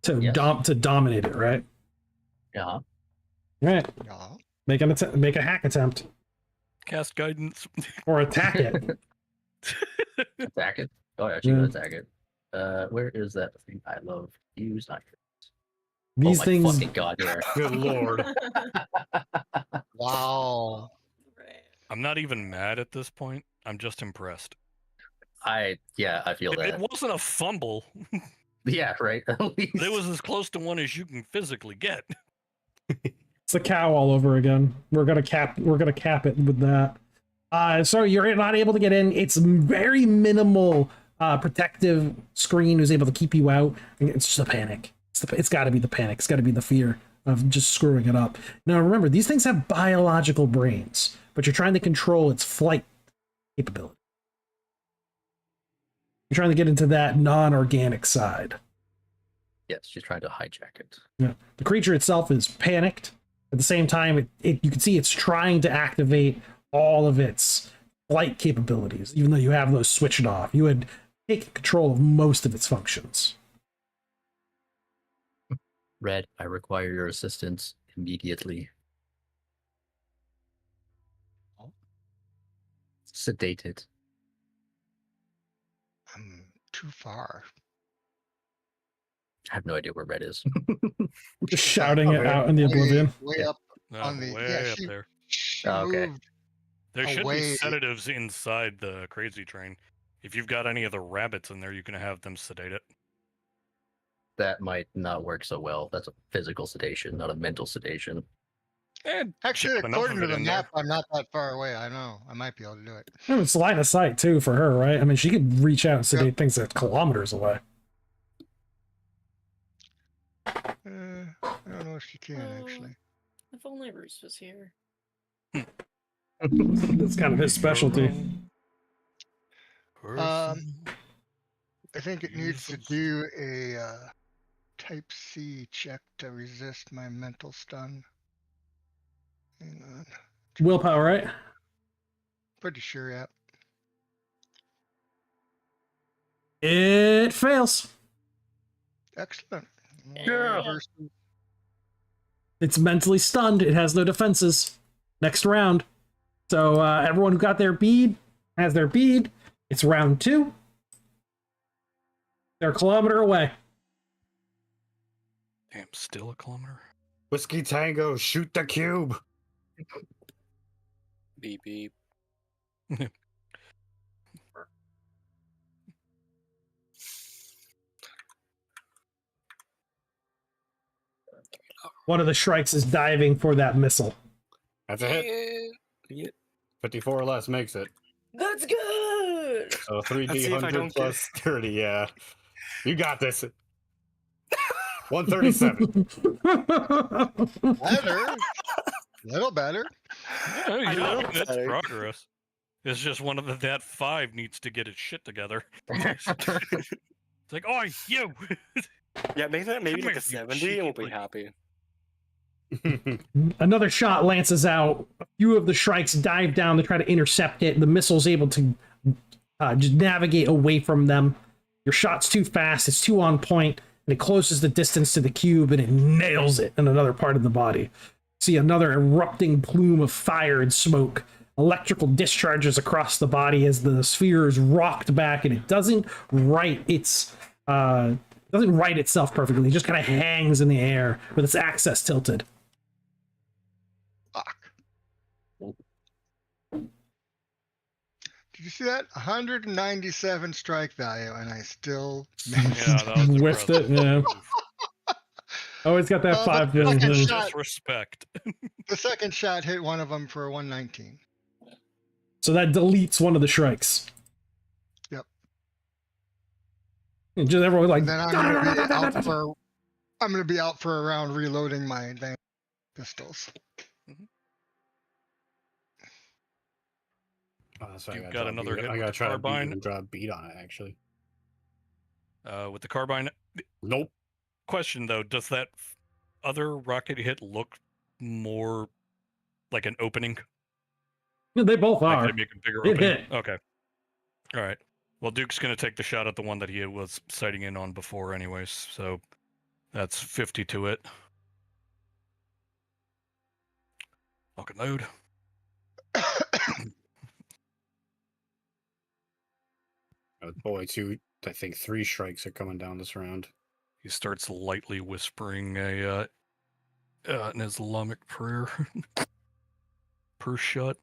To
Yes.
to dominate it, right?
Yeah.
All right.
Yeah.
Make a hack attempt.
Cast guidance.
Or attack it.
Attack it. Oh, yeah, she can attack it. Where is that thing I love? Use not.
These
oh my
things,
fucking god! Here.
Good lord.
Wow.
I'm not even mad at this point. I'm just impressed.
I feel
It
that.
wasn't a fumble,
Yeah, right. At least.
but it was as close to one as you can physically get.
it's the cow all over again. We're gonna cap it with that. So you're not able to get in. It's very minimal protective screen who's able to keep you out. It's just a panic. It's got to be the panic. It's got to be the fear of just screwing it up. Now remember, these things have biological brains, but you're trying to control its flight capability. You're trying to get into that non-organic side.
Yes, she's trying to hijack it.
Yeah. The creature itself is panicked. At the same time, you can see it's trying to activate all of its flight capabilities, even though you have those switched off. You had taken control of most of its functions.
Red, I require your assistance immediately. Sedated.
I'm too far.
I have no idea where Red is.
Just shouting it
Okay.
out in the oblivion.
Way up
No,
on the
way up
she,
there.
she
Oh, okay.
moved
There should
away.
be sedatives inside the crazy train. If you've got any of the rabbits in there, you can have them sedate it.
That might not work so well. That's a physical sedation, not a mental sedation.
And
Actually,
shove enough
according
of
to
it
the
in there.
map, I'm not that far away. I know. I might be able to do it.
It's line of sight too for her, right? I mean, she could reach out and sedate things that's kilometers away.
I don't know if she can actually.
If only Bruce was here.
That's kind of his specialty.
I think it needs to do a type C check to resist my mental stun. Hang on.
Willpower, right?
Pretty sure, yeah.
It fails.
Excellent.
Yeah.
Versus-
It's mentally stunned. It has no defenses. Next round. So everyone who got their bead has their bead. It's round 2. They're a kilometer away.
Damn, still a kilometer?
Whiskey Tango, shoot the cube.
Beep beep.
One of the Shrikes is diving for that missile.
That's a hit.
Yeah.
54 or less makes it.
That's good.
So
Let's see if I
3d100
don't
plus 30, yeah. You got this. 137.
Better. Little better.
Yeah,
I
you
know
know, that's
better.
progress. It's just one of that 5 needs to get its shit together. It's like, oh, you!
Yeah, maybe
Come
like
here,
a
you
70 and we'll be
cheeky
happy.
Another shot lances out. A few of the Shrikes dive down to try to intercept it. The missile's able to just navigate away from them. Your shot's too fast. It's too on point, and it closes the distance to the cube, and it nails it in another part of the body. See another erupting plume of fire and smoke. Electrical discharges across the body as the sphere is rocked back, and it doesn't right itself perfectly. It just kind of hangs in the air with its axis tilted.
Fuck. Did you see that? 197 strike value, and I still managed.
Yeah, that was
Whiffed it,
impressive.
yeah. Always got that
But
5
the second
vision.
shot-
Just respect.
The second shot hit one of them for 119.
So that deletes one of the Shrikes.
Yep.
And just everyone like.
And then I'm gonna be out for a round reloading my advanced pistols.
Oh, that's right,
You've
I
got
gotta
another
beat it.
hit
I
with
gotta
the
try to
carbine.
draw a beat on it, actually.
With the carbine.
Nope.
Question though, does that other rocket hit look more like an opening?
Yeah, they both
Like,
are.
did it make a bigger
It
opening?
hit.
Okay. All right. Well, Duke's going to take the shot at the one that he was sighting in on before, anyways. So that's 50 to it. Fucking load.
Oh boy, two I think 3 Shrikes are coming down this round.
He starts lightly whispering an Islamic prayer per shot.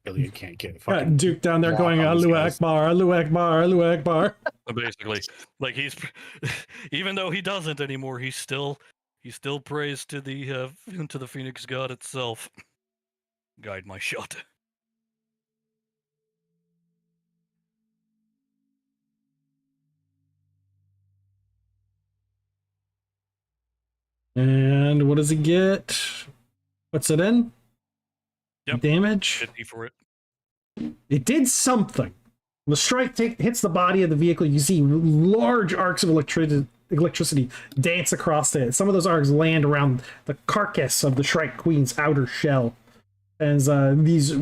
Iliad can't get
Got
fucking
Duke down there
lock
going,
on these
Allahu
guys.
Akbar, Allahu Akbar, Allahu Akbar.
Basically, like he's even though he doesn't anymore, he still prays to the Phoenix God itself. Guide my shot.
And what does he get? What's it in?
Yep.
Damage?
50 for it.
It did something. The strike hits the body of the vehicle. You see large arcs of electricity dance across it. Some of those arcs land around the carcass of the Shrike Queen's outer shell. As these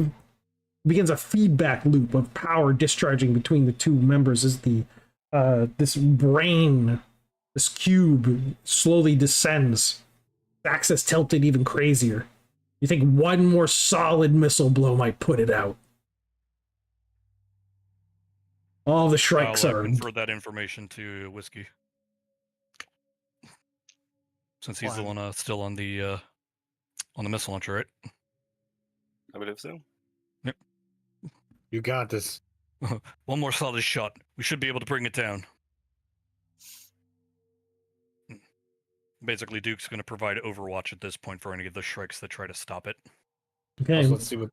begins a feedback loop of power discharging between the two members as the this brain, this cube, slowly descends. The axis tilted even crazier. You think one more solid missile blow might put it out. All the Shrikes
I'll
are.
convert that information to Whiskey, since he's the
Fine.
one still on the missile launcher, right?
I believe so.
You got this.
One more solid shot. We should be able to bring it down. Basically, Duke's going to provide overwatch at this point for any of the Shrikes that try to stop it.
Okay.
Also, let's see what.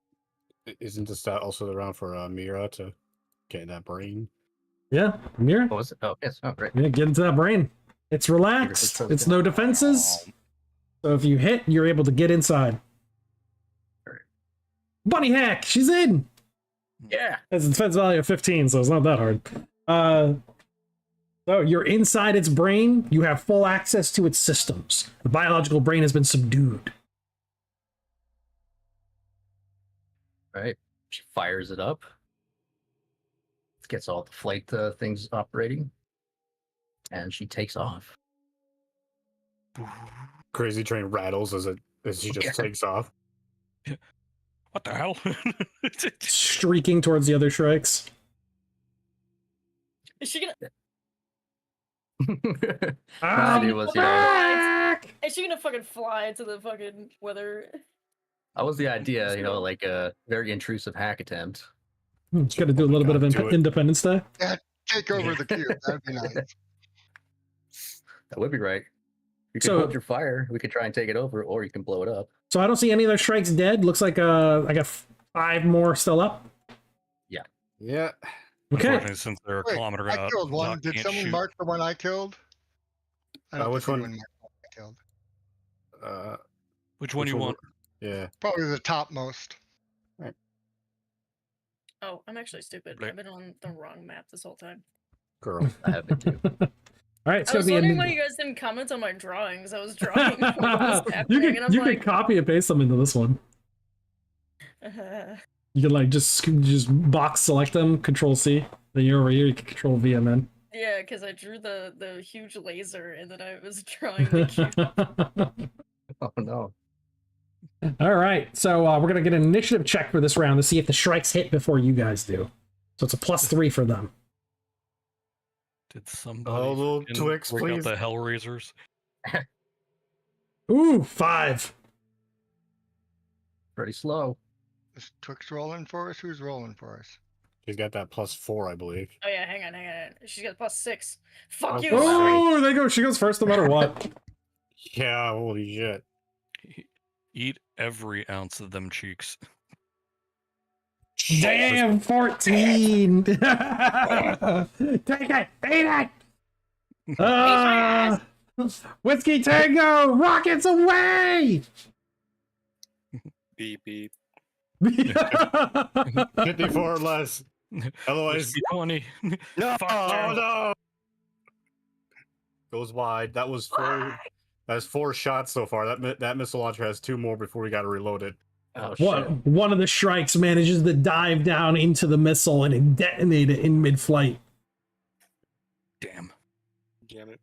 Isn't this also the round for Mira to get in that brain?
Yeah, Mira.
What was it? Oh, yes. Oh, great.
Yeah, get into that brain. It's relaxed. It's no defenses. So if you hit, you're able to get inside. Bunny hack. She's in.
Yeah.
Has a defense value of 15, so it's not that hard. So you're inside its brain. You have full access to its systems. The biological brain has been subdued.
All right. She fires it up. Gets all the flight things operating. And she takes off.
Crazy Train rattles as she just takes off.
What the hell?
Streaking towards the other Shrikes.
Is she gonna?
My idea was,
Is she gonna fucking fly into the fucking weather?
that was the idea, like a very intrusive hack attempt.
Just got to do a little bit of
Do it.
Independence Day.
Yeah, take over the cube. That'd be nice.
That would be right. You can
So-
hold your fire. We could try and take it over, or you can blow it up.
So I don't see any of those Shrikes dead. Looks like I got 5 more still up.
Yeah.
Okay.
Unfortunately, since they're a
Wait,
kilometer
I
out,
killed one.
Doc
Did
can't
someone
shoot.
mark the one I killed? I don't
Which
think
one?
anyone marked the one I killed.
Which one you want?
Yeah.
Probably the topmost.
Oh, I'm actually stupid.
Right.
I've been on the wrong map this whole time.
Girl.
I have it too.
All right, it's
I
gonna
was
be
wondering why you guys didn't comment on my drawings. I was drawing what was happening,
you
and I'm
can
like,
copy and paste them into this one. You can like just box select them, Control C. Then you're over here, you can Control V and then.
yeah, because I drew the huge laser, and then I was drawing the cube.
Oh no.
All right, so we're gonna get an initiative check for this round to see if the Shrikes hit before you guys do. So it's a +3 for them.
Did somebody
Oh, little
fucking
Twix,
work out
please.
the Hellraisers?
Ooh, 5.
Pretty slow.
Is Twix rolling for us? Who's rolling for us?
She's got that +4, I believe.
Oh yeah, hang on. She's got +6. Fuck
Oh,
you.
oh.
Shrike.
Oh, there you go. She goes first no matter what.
Yeah, holy shit.
Eat every ounce of them cheeks.
Damn, 14. Take it, eat it. Whiskey Tango, rockets away.
Beep beep.
54 or less. Otherwise,
20.
no,
Fuck
oh
you.
no. Goes wide. That was 4. That's 4 shots so far. That missile launcher has 2 more before we got to reload it.
Oh shit.
One of the Shrikes manages to dive down into the missile and it detonate it in mid-flight.
Damn.
Damn it.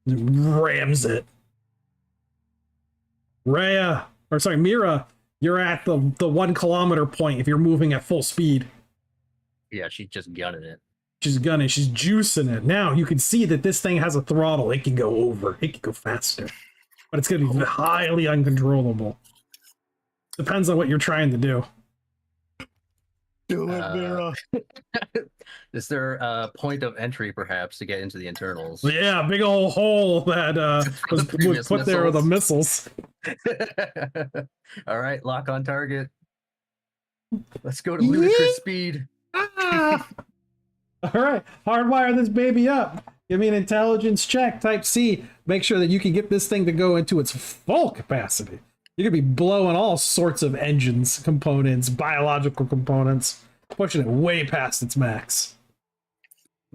Rams it. Mira, you're at the 1 kilometer point if you're moving at full speed.
Yeah, she's just gunning it.
She's gunning, she's juicing it. Now you can see that this thing has a throttle. It can go over, it can go faster, but it's going to be highly uncontrollable. Depends on what you're trying to do.
Do it, Mira.
Is there a point of entry, perhaps, to get into the internals?
Yeah, big old hole that was
previous
put there with the missiles.
All right, lock on target. Let's go to ludicrous speed.
Ah! All right, hardwire this baby up. Give me an intelligence check, type C. Make sure that you can get this thing to go into its full capacity. You're going to be blowing all sorts of engines, components, biological components, pushing it way past its max.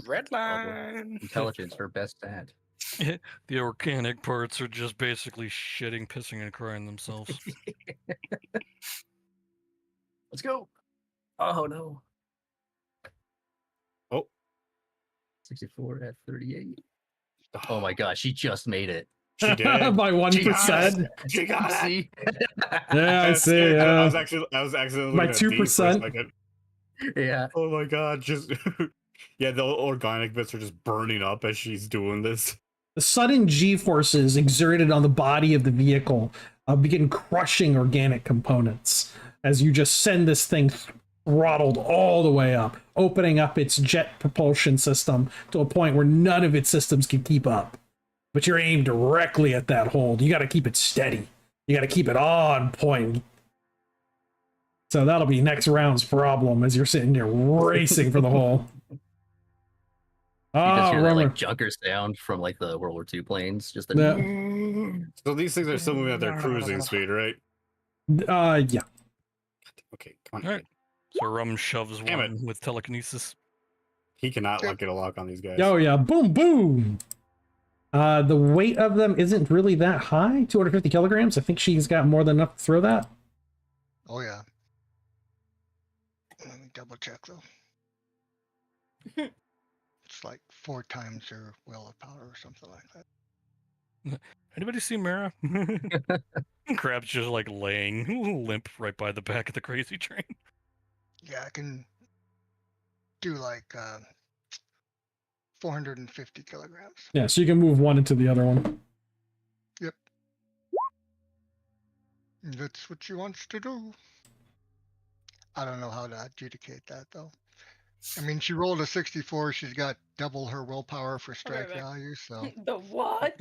Red line.
Intelligence for best stat.
The organic parts are just basically shitting, pissing, and crying themselves.
Let's go. Oh, no.
Oh.
64 at 38. Oh my god, she just made it.
She did.
By 1%.
She got it.
See?
Yeah, I see.
I was actually
By
looking at these for a
2%.
second.
Yeah.
Oh my god, just yeah, the organic bits are just burning up as she's doing this.
The sudden G-forces exerted on the body of the vehicle begin crushing organic components as you just send this thing throttled all the way up, opening up its jet propulsion system to a point where none of its systems can keep up. But you're aimed directly at that hold. You got to keep it steady. You got to keep it on point. So that'll be next round's problem as you're sitting there racing for the hole.
You just hear that,
remember.
like, junker sound from, like, the World War II planes. Just the...
Yeah.
So these things are still moving at their cruising speed, right?
Yeah.
Okay, come on.
All right. So Rum shoves
Damn
one with telekinesis.
He cannot get a lock on these guys.
Oh yeah, boom, boom. The weight of them isn't really that high, 250 kilograms. I think she's got more than enough to throw that.
Oh yeah. Let me double check though. It's like 4 times her willpower or something like that.
Anybody see Mara? Crab's just like laying limp right by the back of the crazy train.
Yeah, I can do like 450 kilograms.
Yeah, so you can move one into the other one.
Yep. That's what she wants to do. I don't know how to adjudicate that though. I mean, she rolled a 64. She's got double her willpower for strike
back.
value, so
The what?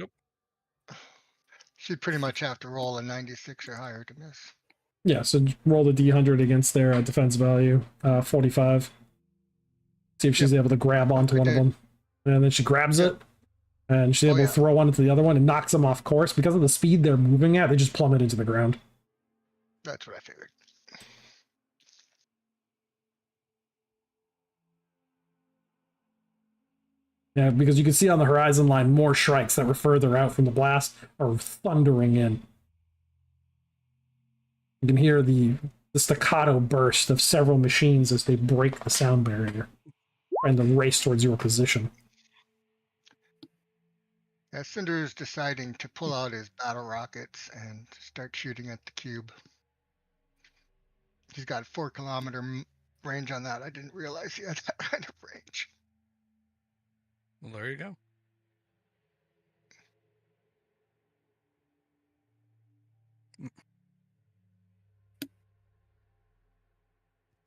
she'd pretty much have to roll a 96 or higher to miss.
Yeah, so roll the D100 against their defense value, 45. See if she's able to grab onto one of them. And then she grabs it, and she's able to throw one into the other one and knocks them off course. Because of the speed they're moving at, they just plummet into the ground.
That's what I figured.
Yeah, because you can see on the horizon line more Shrikes that were further out from the blast are thundering in. You can hear the staccato burst of several machines as they break the sound barrier, trying to race towards your position.
Yeah, Cinder is deciding to pull out his battle rockets and start shooting at the cube. He's got 4-kilometer range on that. I didn't realize he had that kind of range.
Well, there you go.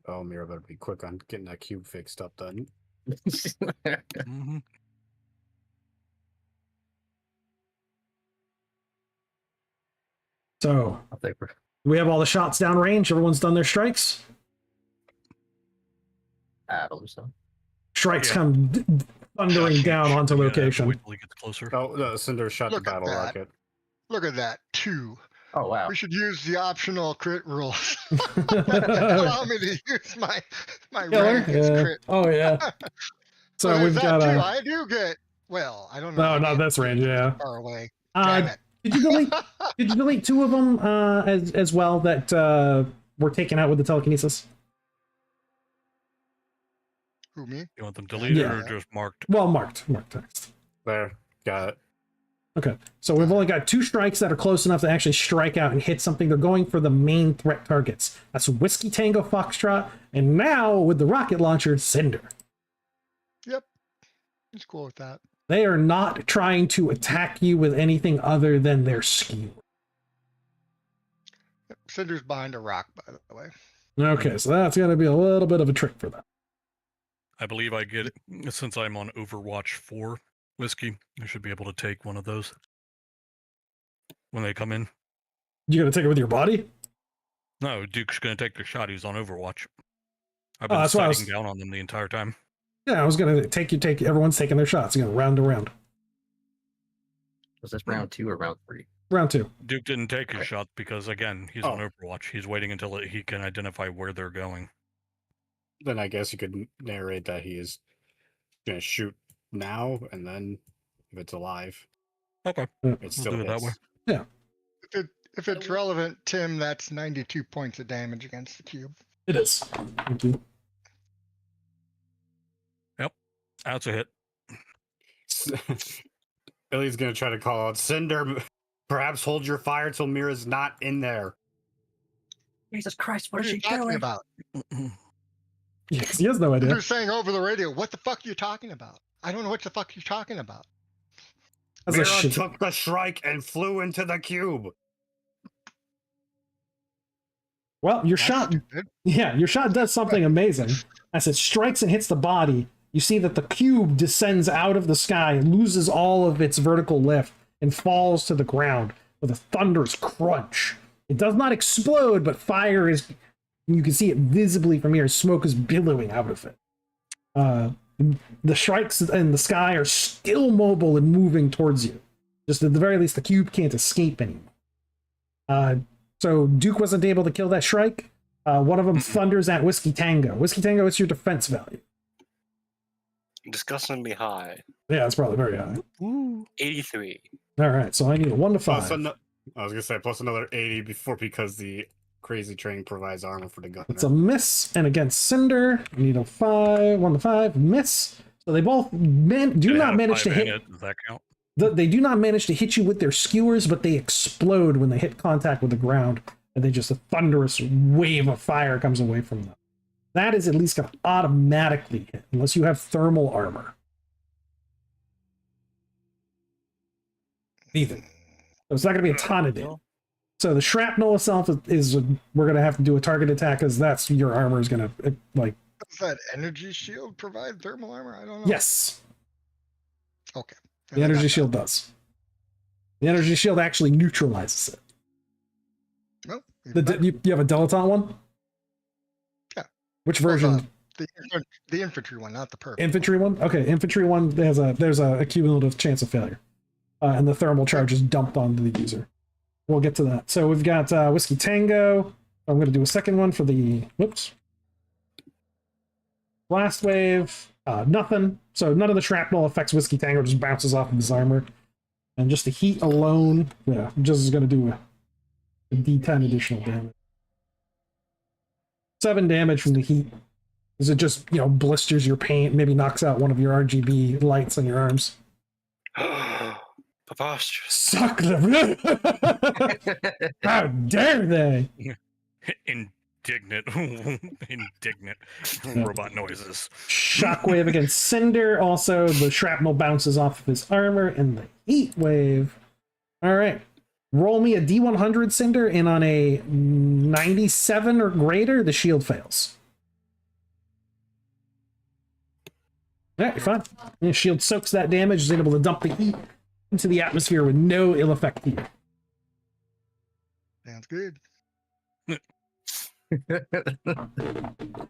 Oh, Mira better be quick on getting that cube fixed up then.
Mm-hmm.
So, we have all the shots downrange. Everyone's done their strikes.
I believe so.
Strikes come thundering down onto location.
Wait till he gets closer.
Oh, no, Cinder shot
Look
the
at
battle
that.
rocket.
Look at that, 2.
Oh, wow.
We should use the optional crit rules. Allow me to use my rank as crit.
Oh yeah. So
Well,
we've
there's
got
that too.
a.
I do get. Well, I don't know.
No,
I
not
get
this range. Yeah.
far away. Damn it.
Did you delete? Did you delete 2 of them as well that were taken out with the telekinesis?
Who, me?
You want them deleted
Yeah.
or just marked?
Well, marked text.
There, got it.
Okay, so we've only got 2 strikes that are close enough to actually strike out and hit something. They're going for the main threat targets. That's Whiskey Tango Foxtrot, and now with the rocket launcher, Cinder.
Yep. He's cool with that.
They are not trying to attack you with anything other than their skewer.
Yep. Cinder's behind a rock, by the way.
Okay, so that's going to be a little bit of a trick for them.
I believe I get it. Since I'm on Overwatch 4 Whiskey, I should be able to take one of those when they come in.
You going to take it with your body?
No, Duke's going to take the shot. He's on Overwatch. I've
Oh,
been
that's why I was-
sighting down on them the entire time.
Yeah, I was going to take everyone's taking their shots. You're going round to round.
Was this round 2 or round 3?
Round 2.
Duke didn't take his
Okay.
shot because, again, he's on Overwatch. He's waiting until he can identify where they're going.
Then I guess you could narrate that he is going to shoot now, and then if it's alive,
Okay.
it
We'll
still
do it that
hits.
way.
If it's relevant, Tim, that's 92 points of damage against the cube.
It is. Thank you.
That's a hit.
Billy's going to try to call out Cinder. Perhaps hold your fire till Mira's not in there.
Jesus Christ, what
What
is
are
she
you talking
doing?
about?
Yes, he has no idea.
They're saying over the radio, what the fuck are you talking about? I don't know what the fuck you're talking about.
That's a
Mira
shit.
took the Shrike and flew into the cube.
Well, your
That's
shot,
stupid.
yeah, your shot does something amazing. As it strikes and hits the body, you see that the cube descends out of the sky, loses all of its vertical lift, and falls to the ground with a thunderous crunch. It does not explode, but fire is, you can see it visibly from here. Smoke is billowing out of it. The Shrikes in the sky are still mobile and moving towards you. Just at the very least, the cube can't escape anymore. So Duke wasn't able to kill that Shrike. One of them thunders at Whiskey Tango. Whiskey Tango, what's your defense value?
Disgustingly high.
Yeah, that's probably very high.
83.
All right, so I need a 1 to 5.
I was going to say, plus another 80 because the crazy train provides armor for the gunner.
It's a miss, and against Cinder, I need a 1 to 5, miss. So they both do
They
not
had a
manage to
5 in
hit.
it. Does that count?
They do not manage to hit you with their skewers, but they explode when they hit contact with the ground, and they just a thunderous wave of fire comes away from them. That is at least going to automatically hit, unless you have thermal armor. Ethan. So it's not going to be a ton of damage. So the shrapnel itself is we're going to have to do a target attack, because that's your armor is going to, like...
Does that energy shield provide thermal armor? I don't know.
Yes.
Okay.
The energy shield does. The energy shield actually neutralizes it.
Well,
You have a dilettante one?
Yeah.
Which
Well,
version?
the infantry one, not the purple.
Infantry one? Okay, infantry one, there's a cumulative chance of failure. And the thermal charge is dumped onto the user. We'll get to that. So we've got Whiskey Tango. I'm going to do a second one for the... Whoops. Blast wave. Nothing. So none of the shrapnel affects Whiskey Tango, just bounces off of his armor. And just the heat alone, yeah, just is going to do a D10 additional damage. 7 damage from the heat. Is it just, blisters your paint, maybe knocks out one of your RGB lights on your arms?
Preposterous.
Suck them! How dare they?
Indignant. Indignant. Robot noises.
Shockwave against Cinder. Also, the shrapnel bounces off of his armor, and the heat wave. All right. Roll me a D100, Cinder, and on a 97 or greater, the shield fails. All right, you're fine. And the shield soaks that damage, is able to dump the heat into the atmosphere with no ill effect to you.
Sounds good.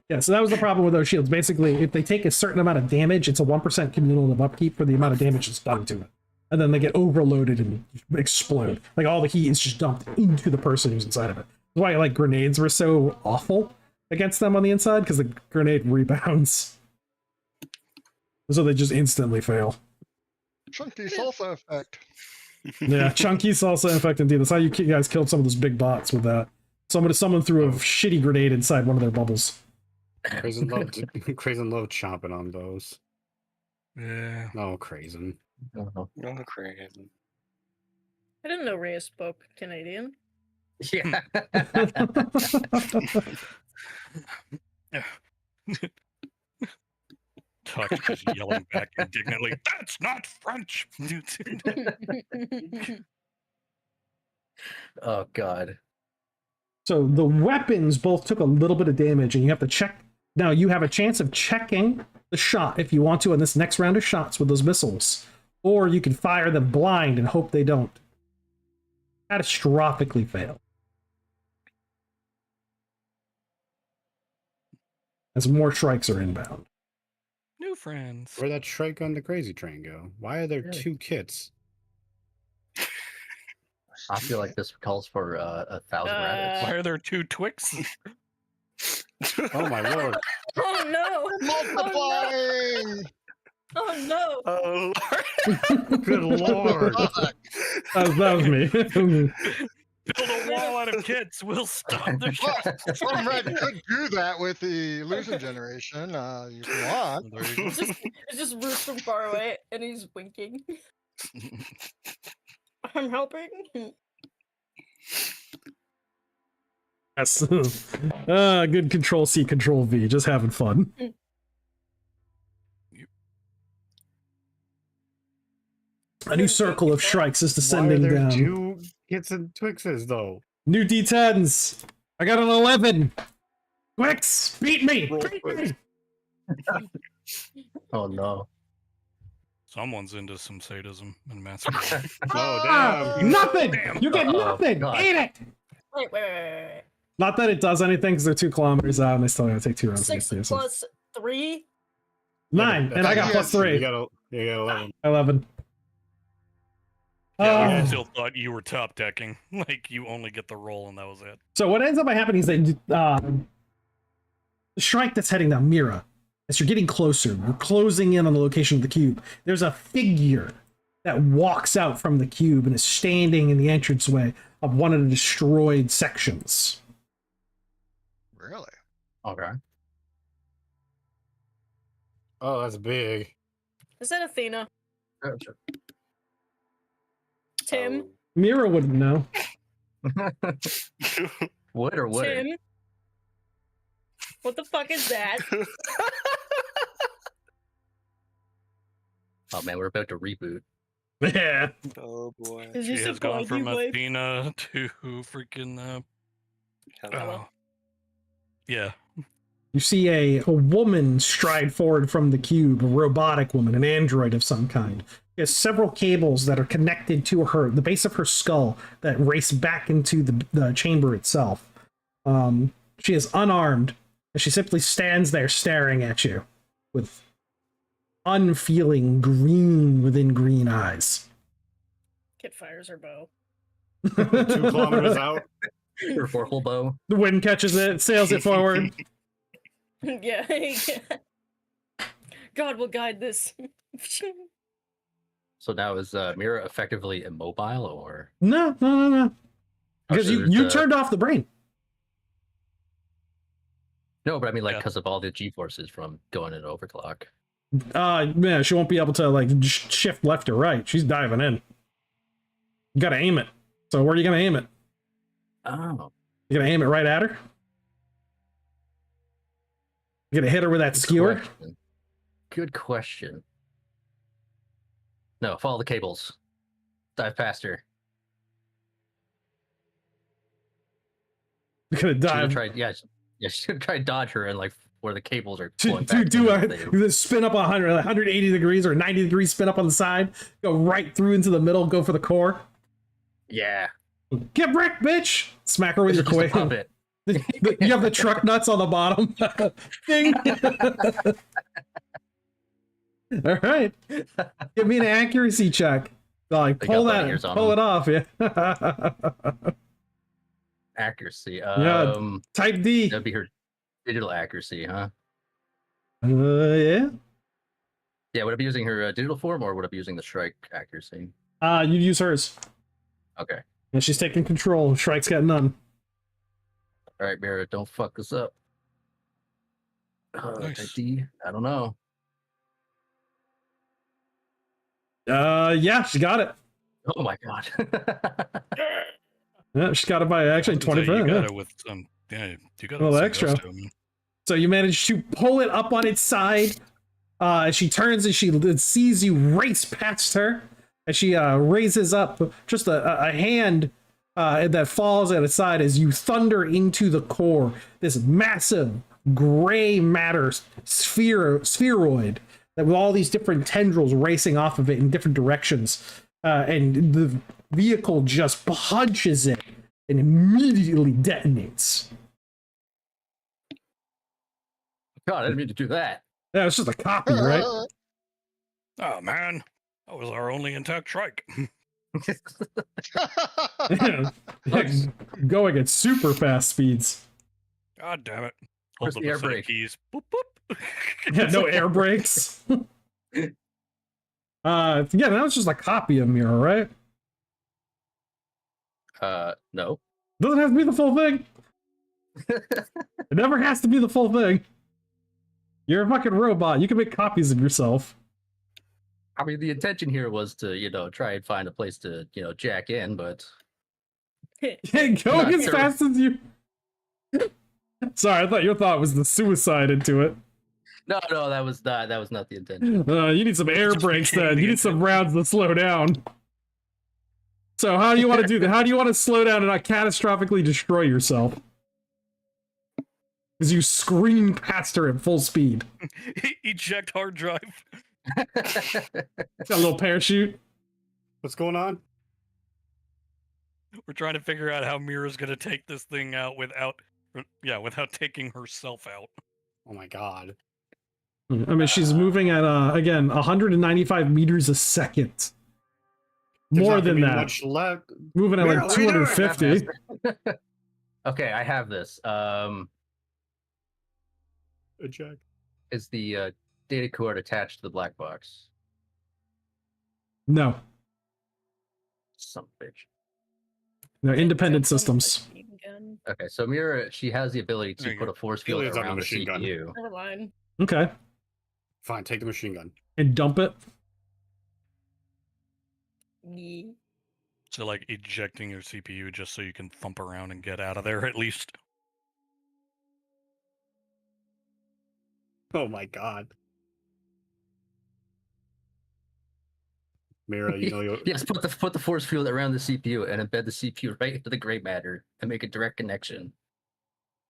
Yeah, so that was the problem with those shields. Basically, if they take a certain amount of damage, it's a 1% cumulative upkeep for the amount of damage that's done to it. And then they get overloaded and explode. Like, all the heat is just dumped into the person who's inside of it. That's why, like, grenades were so awful against them on the inside, because the grenade rebounds. So they just instantly fail.
Chunky salsa effect.
Yeah, chunky salsa effect indeed. That's how you guys killed some of those big bots with that. Someone threw a shitty grenade inside one of their bubbles.
Crazen love chomping on those.
Yeah.
No, Crazen.
Uh-huh.
No crazy.
I didn't know Rhea spoke Canadian.
Yeah.
Tuck just yelling back indignantly, "That's not French!"
Oh God.
So the weapons both took a little bit of damage, and you have to check. Now you have a chance of checking the shot if you want to on this next round of shots with those missiles, or you can fire them blind and hope they don't catastrophically fail. As more Shrikes are inbound.
New friends.
Where'd that Shrike on the crazy train go? Why are there
Yeah.
2 kits?
I feel like this calls for 1,000 rabbits.
Why are there 2 Twix?
Oh my lord.
Oh no!
Multiplying.
Oh no!
Oh,
Good lord.
That was me.
Build a wall out of kits. We'll stop the shot.
But Comrade could do that with the losing generation, if you want.
There you go.
It's just Roos from far away, and he's winking. I'm helping.
Yes. Good Control C, Control V. Just having fun. A new circle of Shrikes is
Why are
descending
there
down.
2 kits and Twixes though?
New D10s. I got an 11. Twix, beat me.
Roll
Beat
Twix.
me.
Oh no.
Someone's into some sadism and masculinity.
Oh
Ah,
damn.
nothing.
Damn.
You get
Oh,
nothing.
God.
Eat it.
Wait.
Not that it does anything because they're 2 kilometers out and they still gotta take 2 rounds. to
6
get to you, so-
plus 3.
9, and I got plus
You
3.
got 11.
11.
Yeah, I
Oh.
still thought you were top decking. Like you only get the roll and that was it.
So what ends up happening is that the Shrike that's heading down, Mira, as you're getting closer, you're closing in on the location of the cube, there's a figure that walks out from the cube and is standing in the entranceway of one of the destroyed sections.
Really?
Okay.
Oh, that's big.
Is that Athena? Tim?
Mira wouldn't know.
Would or wouldn't?
Tim? What the fuck is that?
Oh man, we're about to reboot.
Yeah.
Oh boy.
Is
She
this a
has gone from
doggy wife?
Athena to freaking
Hello.
yeah.
You see a woman stride forward from the cube, a robotic woman, an android of some kind. She has several cables that are connected to her, the base of her skull, that race back into the chamber itself. She is unarmed, and she simply stands there staring at you with unfeeling green within green eyes.
Kit fires her bow.
2 kilometers out.
Your vorpal bow.
The wind catches it, sails it forward.
Yeah. God will guide this.
So now is Mira effectively immobile or?
No.
Oh,
Because
so
you
there's,
turned off the brain.
No, but I mean like
Yeah.
because of all the G-forces from going into overclock.
Yeah, she won't be able to like shift left or right. She's diving in. You gotta aim it. So where are you gonna aim it?
Oh.
You gonna aim it right at her? You gonna hit her with that skewer?
Question. Good question. No, follow the cables. Dive past her.
You're gonna
She's gonna
dive.
try, she's gonna try to dodge her and like where the cables are
To
going back.
do
into
a spin up 180 degrees or 90 degrees spin up on the side, go right through into the middle, go for the core.
Yeah.
Get wrecked, bitch! Smack her with
It's
your
just a
quick.
puppet.
You have the truck nuts on the bottom. Ding. All right. Give me an accuracy check. Like
They
pull
got
that,
bunny ears on
pull
them.
it off. Yeah.
Accuracy.
Yeah. Type D.
That'd be her digital accuracy, huh?
Yeah.
Yeah, would I be using her digital form or would I be using the Shrike accuracy?
You use hers.
Okay.
And she's taking control. Shrike's got none.
All right, Mira, don't fuck us up.
Nice.
Type D? I don't know.
Yeah, she got it.
Oh my god.
Yeah, she's got to buy actually
I was gonna say,
20%.
You
Yeah.
got it with some. Yeah, you got it
Well,
with some
extra.
gusto, man.
So you manage to pull it up on its side. As she turns and she sees you race past her. As she raises up just a hand that falls at its side as you thunder into the core. This massive gray matter spheroid that with all these different tendrils racing off of it in different directions. And the vehicle just punches it and immediately detonates.
God, I didn't mean to do that.
Yeah, it's just a copy, right?
Oh man, that was our only intact Shrike.
Yeah, going at super fast speeds.
God damn it!
Where's
Hold
the
up
air
a set of
brake?
keys. Boop boop.
Yeah, no air brakes. Yeah, that was just a copy of Mirror, right?
No.
Doesn't have to be the full thing. It never has to be the full thing. You're a fucking robot. You can make copies of yourself.
I mean, the intention here was to, try and find a place to, jack in, but
Yeah, going
Not
as
sure.
fast as you. Sorry, I thought your thought was the suicide into it.
no, that was not the intention.
You need some air brakes then. You need some rounds to slow down. So how do you want to do that? How do you want to slow down and not catastrophically destroy yourself? As you scream past her at full speed.
Eject hard drive.
Got a little parachute.
What's going on?
We're trying to figure out how Mira's gonna take this thing out without taking herself out.
Oh my god.
I mean, she's moving at again 195 meters a second.
There's
More
not gonna
than
be
that.
Much left.
Moving at
Mira,
like
what are you doing?
250.
Okay, I have this.
Eject.
Is the data cord attached to the black box?
No,
Some bitch.
they're independent
Except on the
systems.
machine gun.
Okay, so Mira, she has the ability
There
to
you
put
go.
a force field
Alien's on the
around the
machine gun.
CPU.
Never mind.
Okay,
Fine, take the machine gun.
and dump it.
Yeah.
So like ejecting your CPU just so you can thump around and get out of there at least.
Oh my god. Mira, you
Yes, put the force field around the CPU and embed the CPU right into the gray matter and make a direct connection.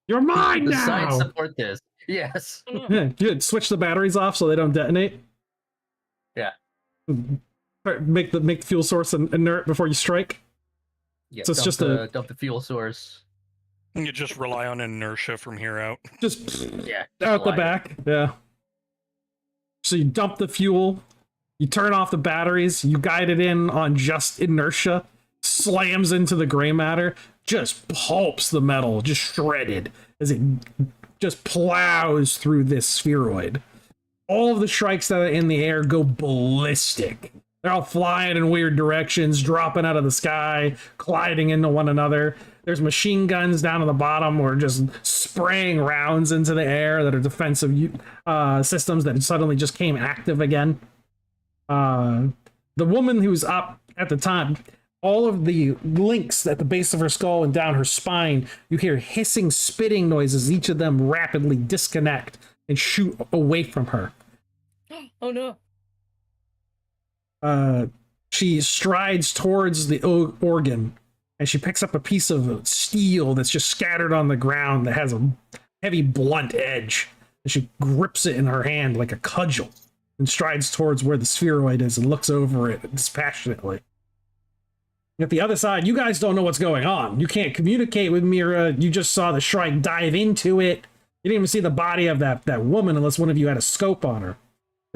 You're mine
The science
now.
support this. Yes.
Oh, no.
Yeah, good. Switch the batteries off so they don't detonate.
Yeah.
Make the fuel source inert before you strike.
Yeah.
So it's
dump
just
dump the fuel source.
You just rely on inertia from here out.
Just
Yeah.
out the
slide it.
back. Yeah. So you dump the fuel, you turn off the batteries, you guide it in on just inertia, slams into the gray matter, just pulps the metal, just shredded as it just plows through this spheroid. All of the Shrikes that are in the air go ballistic. They're all flying in weird directions, dropping out of the sky, colliding into one another. There's machine guns down at the bottom or just spraying rounds into the air that are defensive systems that suddenly just came active again. The woman who's up at the time, all of the links at the base of her skull and down her spine, you hear hissing, spitting noises, each of them rapidly disconnect and shoot away from her.
Oh no.
She strides towards the organ and she picks up a piece of steel that's just scattered on the ground that has a heavy blunt edge, and she grips it in her hand like a cudgel and strides towards where the spheroid is and looks over it dispassionately. At the other side, you guys don't know what's going on. You can't communicate with Mira. You just saw the Shrike dive into it. You didn't even see the body of that woman unless one of you had a scope on her.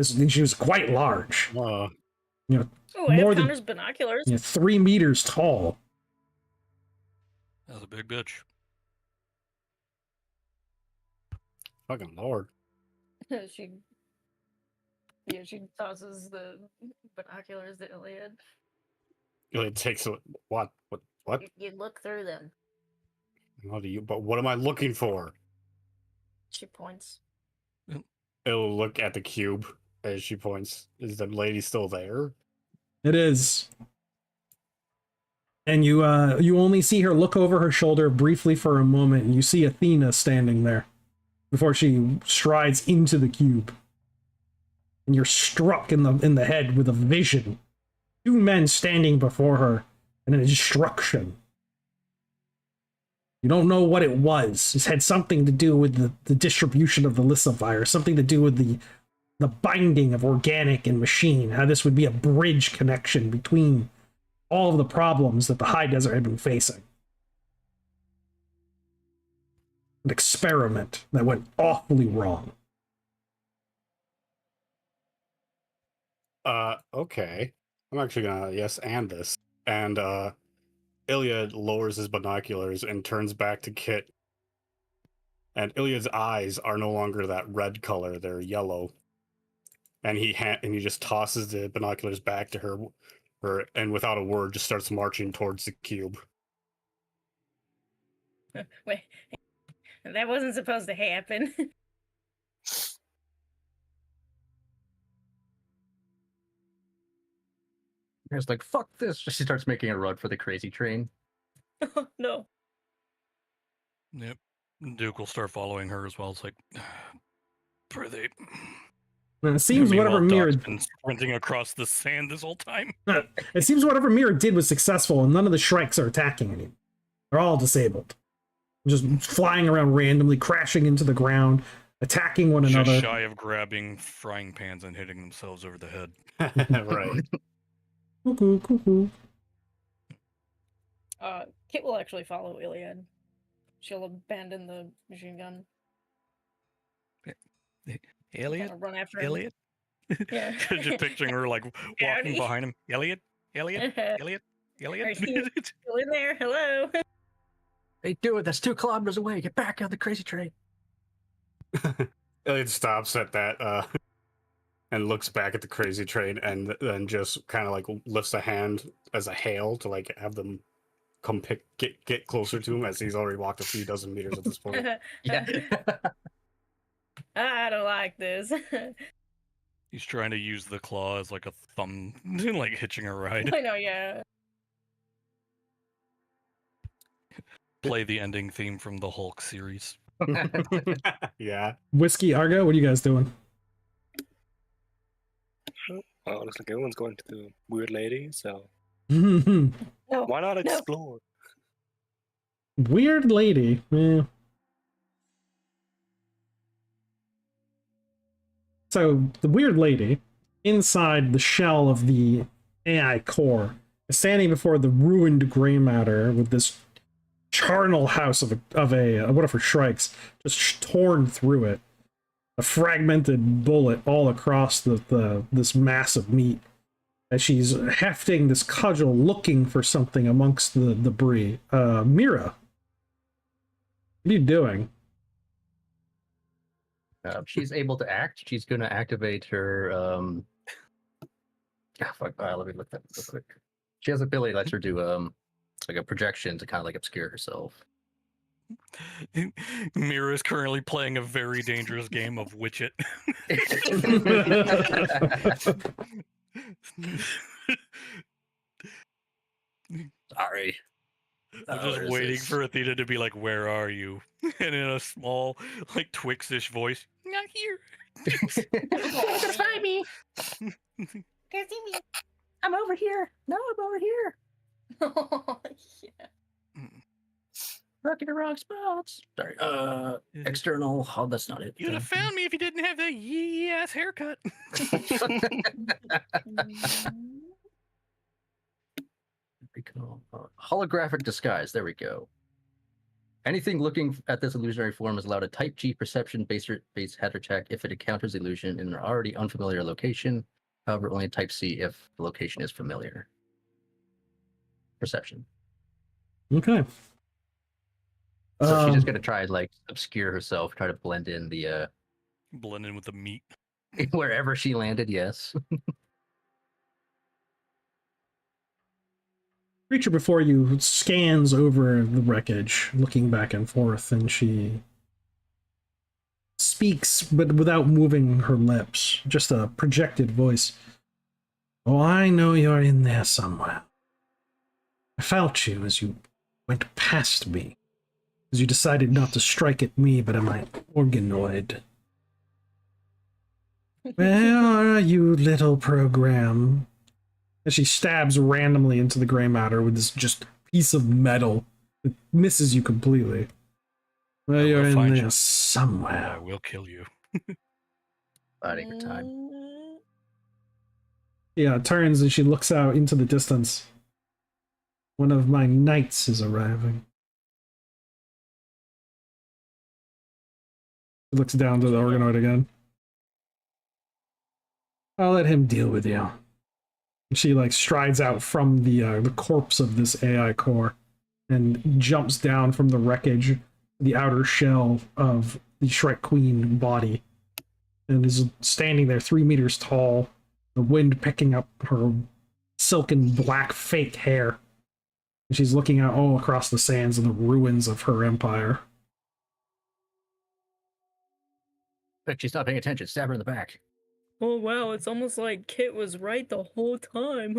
She was quite large.
Oh,
More than-
Connor's binoculars.
3 meters tall.
That's a big bitch.
fucking lord.
she tosses the binoculars to Iliad.
It takes what?
You look through them.
How do you? But what am I looking for?
She points.
It'll look at the cube as she points. Is the lady still there?
It is. And you only see her look over her shoulder briefly for a moment, and you see Athena standing there before she strides into the cube. And you're struck in the head with a vision. Two men standing before her and an instruction. You don't know what it was. It had something to do with the distribution of the Lissa virus, something to do with the binding of organic and machine, how this would be a bridge connection between all of the problems that the High Desert had been facing. An experiment that went awfully wrong.
Okay. I'm actually gonna yes and this. And Iliad lowers his binoculars and turns back to Kit. And Iliad's eyes are no longer that red color, they're yellow. And he just tosses the binoculars back to her and without a word just starts marching towards the cube.
Wait, that wasn't supposed to happen.
It's like, fuck this. She starts making a run for the crazy train.
Oh, no.
Yep. Duke will start following her as well. It's like, prithee.
And it seems whatever
Meanwhile,
Mira
Doc's been sprinting across the sand this whole time.
it seems whatever Mira did was successful, and none of the Shrikes are attacking anymore. They're all disabled, just flying around randomly, crashing into the ground, attacking one another.
Just shy of grabbing frying pans and hitting themselves over the head.
Right.
Cuckoo, cuckoo.
Kit will actually follow Iliad. She'll abandon the machine gun.
Elliot?
Run after him.
Elliot?
Yeah.
Just picturing her like walking
Howdy.
behind him. Elliot? Elliot? Elliot? Elliot?
Are you still in there? Hello.
Hey, dude, that's 2 kilometers away. Get back on the crazy train.
Iliad stops at that and looks back at the crazy train and then just kind of like lifts a hand as a hail to like have them come get closer to him as he's already walked a few dozen meters at this point.
Yeah.
I don't like this.
He's trying to use the claw as like a thumb, like hitching a ride.
I know, yeah.
Play the ending theme from the Hulk series.
Yeah.
Whiskey, Argo, what are you guys doing?
Well, looks like everyone's going to the weird lady, so
No.
why not explore?
Weird lady. Yeah. So the weird lady, inside the shell of the AI core, is standing before the ruined gray matter with this charnel house of one of her Shrikes just torn through it. A fragmented bullet all across this mass of meat. As she's hefting this cudgel, looking for something amongst the debris. Mira, what are you doing?
She's able to act. She's going to activate her. Let me look that real quick. She has the ability that lets her do like a projection to kind of like obscure herself.
Mira is currently playing a very dangerous game of Witch It.
Sorry.
I'm just waiting for Athena to be like, "Where are you?" And in a small, like Twix-ish voice, "Not here."
Gonna find me. Gonna see me. I'm over here. No, I'm over here. Oh, yeah.
Rock in the wrong spots. Sorry. External. Oh, that's not it.
You'd have found me if you didn't have that yee ass haircut.
Holographic disguise. There we go. Anything looking at this illusionary form is allowed a Type G perception base header check if it encounters illusion in an already unfamiliar location. However, only Type C if the location is familiar. Perception.
Okay.
So she's just gonna try and like obscure herself, try to blend in the
Blend in with the meat.
wherever she landed. Yes.
Creature before you scans over the wreckage, looking back and forth, and she speaks, but without moving her lips, just a projected voice. Oh, I know you're in there somewhere. I felt you as you went past me. As you decided not to strike at me, but at my organoid. Where are you, little program? And she stabs randomly into the gray matter with this just piece of metal. It misses you completely. Well,
I will
you're in
find
there
you.
somewhere.
I will kill you.
Biding her time.
Yeah, turns and she looks out into the distance. One of my knights is arriving. She looks down to the organoid again. I'll let him deal with you. She like strides out from the corpse of this AI core and jumps down from the wreckage, the outer shell of the Shrike Queen body, and is standing there 3 meters tall, the wind picking up her silken black fake hair. And she's looking out all across the sands of the ruins of her empire.
But she's not paying attention. Stab her in the back.
Oh wow, it's almost like Kit was right the whole time.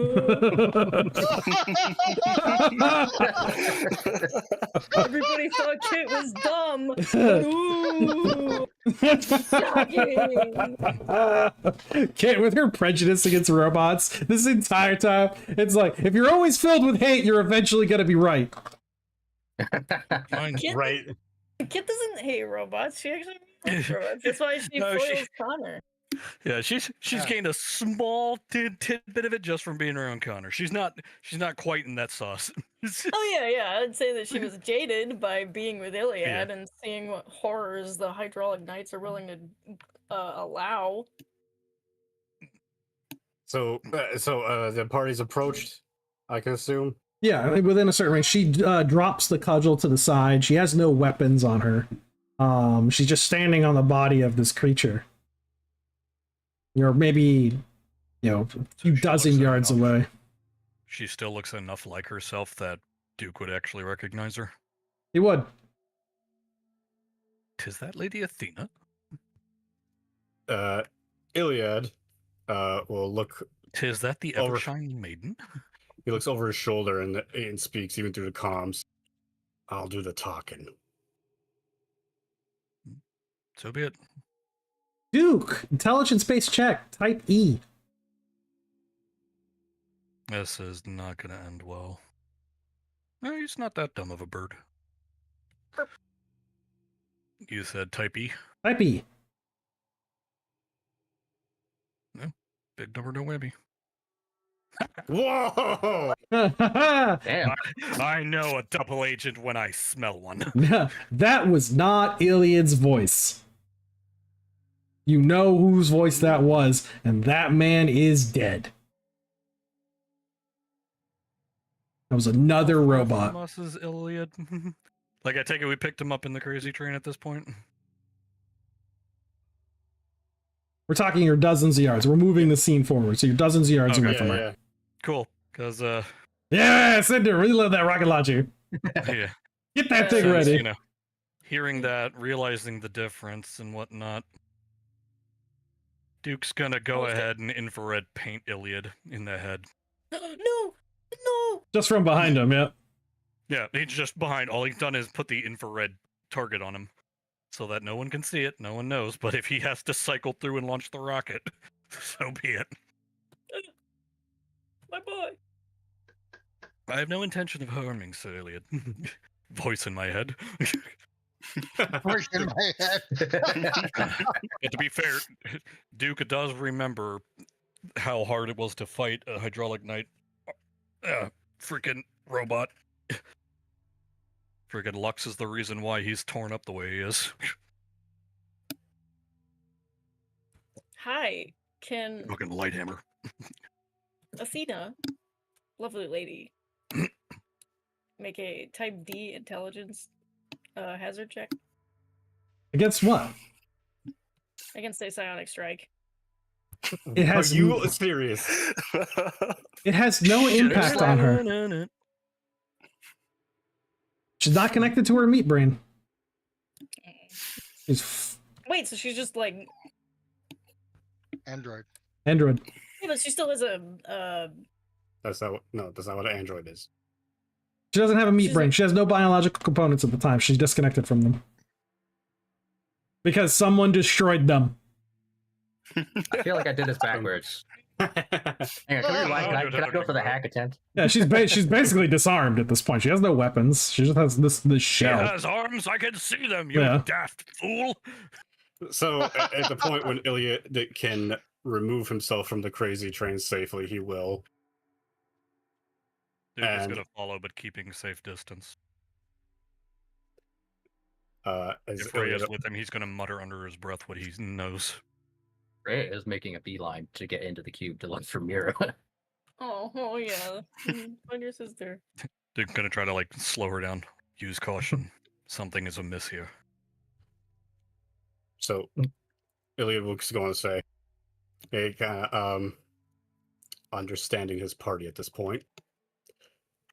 Everybody thought Kit was dumb. Ooh, shocking.
Kate, with her prejudice against robots, this entire time, it's like, if you're always filled with hate, you're eventually gonna be right.
Fine.
Kit,
Right.
Kit doesn't hate robots. She actually loves robots. That's why she
No,
foils
she-
Connor.
Yeah, she's gained a small tidbit of it just from being around Connor. She's not quite in that sauce.
Oh yeah. I'd say that she was jaded by being with Iliad and seeing what horrors the hydraulic knights are willing to allow.
So the party's approached, I can assume.
Yeah, within a certain range. She drops the cudgel to the side. She has no weapons on her. She's just standing on the body of this creature. You're maybe, a few
She
dozen
looks
yards
enough.
away.
She still looks enough like herself that Duke would actually recognize her.
He would.
'Tis that Lady Athena.
Iliad will look.
'Tis that the
Over-
ever-shining maiden.
He looks over his shoulder and speaks even through the comms. I'll do the talking.
So be it.
Duke, intelligence-based check, type E.
This is not going to end well. No, he's not that dumb of a bird. You said type E.
Type E.
Big number, no whammy.
Whoa!
Damn.
I know a double agent when I smell one.
That was not Iliad's voice. You know whose voice that was, and that man is dead. That was another robot.
Us is Iliad. Like, I take it we picked him up in the crazy train at this point.
We're talking your dozens of yards. We're moving the scene forward, so you're dozens of yards away
Okay.
from her.
Yeah.
Cool, because
Yeah, Cinder, reload that rocket launcher.
yeah,
Get that thing
since,
ready.
you know, hearing that, realizing the difference and whatnot, Duke's gonna go ahead and infrared paint Iliad in the head.
No.
Just from behind him, yeah.
Yeah, he's just behind. All he's done is put the infrared target on him, so that no one can see it, no one knows. But if he has to cycle through and launch the rocket, so be it.
My boy.
I have no intention of harming Sir Iliad. Voice in my head.
Voice in my head.
And to be fair, Duke does remember how hard it was to fight a hydraulic knight. Freaking robot. Freaking Lux is the reason why he's torn up the way he is.
Hi. Can
Fucking lighthammer.
Athena, lovely lady, make a type D intelligence hazard check
Against what?
against a psionic strike?
It has
Are you serious?
it has no impact on her. She's not connected to her meat brain. She's
Wait, so she's just like,
Android.
Android.
yeah, but she still has a
That's not what an android is.
She doesn't have a meat
She's
brain.
like-
She has no biological components at the time. She's disconnected from them. Because someone destroyed them.
I feel like I did this backwards. Hang on, can we rewind? Can I go for the hack attempt?
Yeah, she's basically disarmed at this point. She has no weapons. She just has this
She
shell.
has arms. I can see them. You
Yeah.
daft fool.
So at the point when Iliad can remove himself from the crazy train safely, he will.
Duke is
And-
gonna follow, but keeping safe distance.
As
If Ray
Iliad,
is with him, he's gonna mutter under his breath what he knows.
Ray is making a beeline to get into the cube to look for Mira.
Oh yeah. Find your sister.
Duke's gonna try to like slow her down. Use caution. Something is amiss here.
so Iliad was going to say, hey, kind of understanding his party at this point.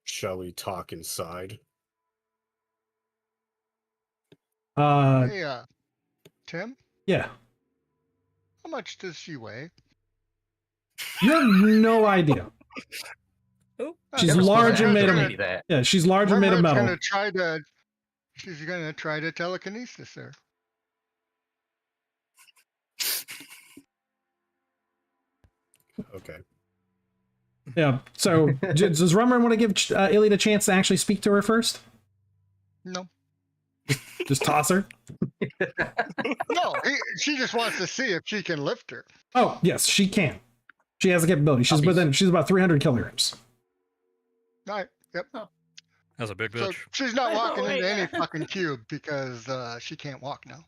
Shall we talk inside?
Hey, Tim,
Yeah.
how much does she weigh?
You have no idea.
Oh,
She's
Never
large and
mind.
made of
Gonna-
Lady that.
Yeah, she's large and made of
Murmur's
metal.
She's gonna try to telekinesis her.
Okay.
Yeah. So does Rummer want to give Iliad a chance to actually speak to her first?
No,
Just toss her?
no, she just wants to see if she can lift her.
Oh, yes, she can. She has the capability. She's about 300 kilograms.
All right, yep.
That's a big
So
bitch.
she's not
I know,
walking into
yeah.
any fucking cube because she can't walk now.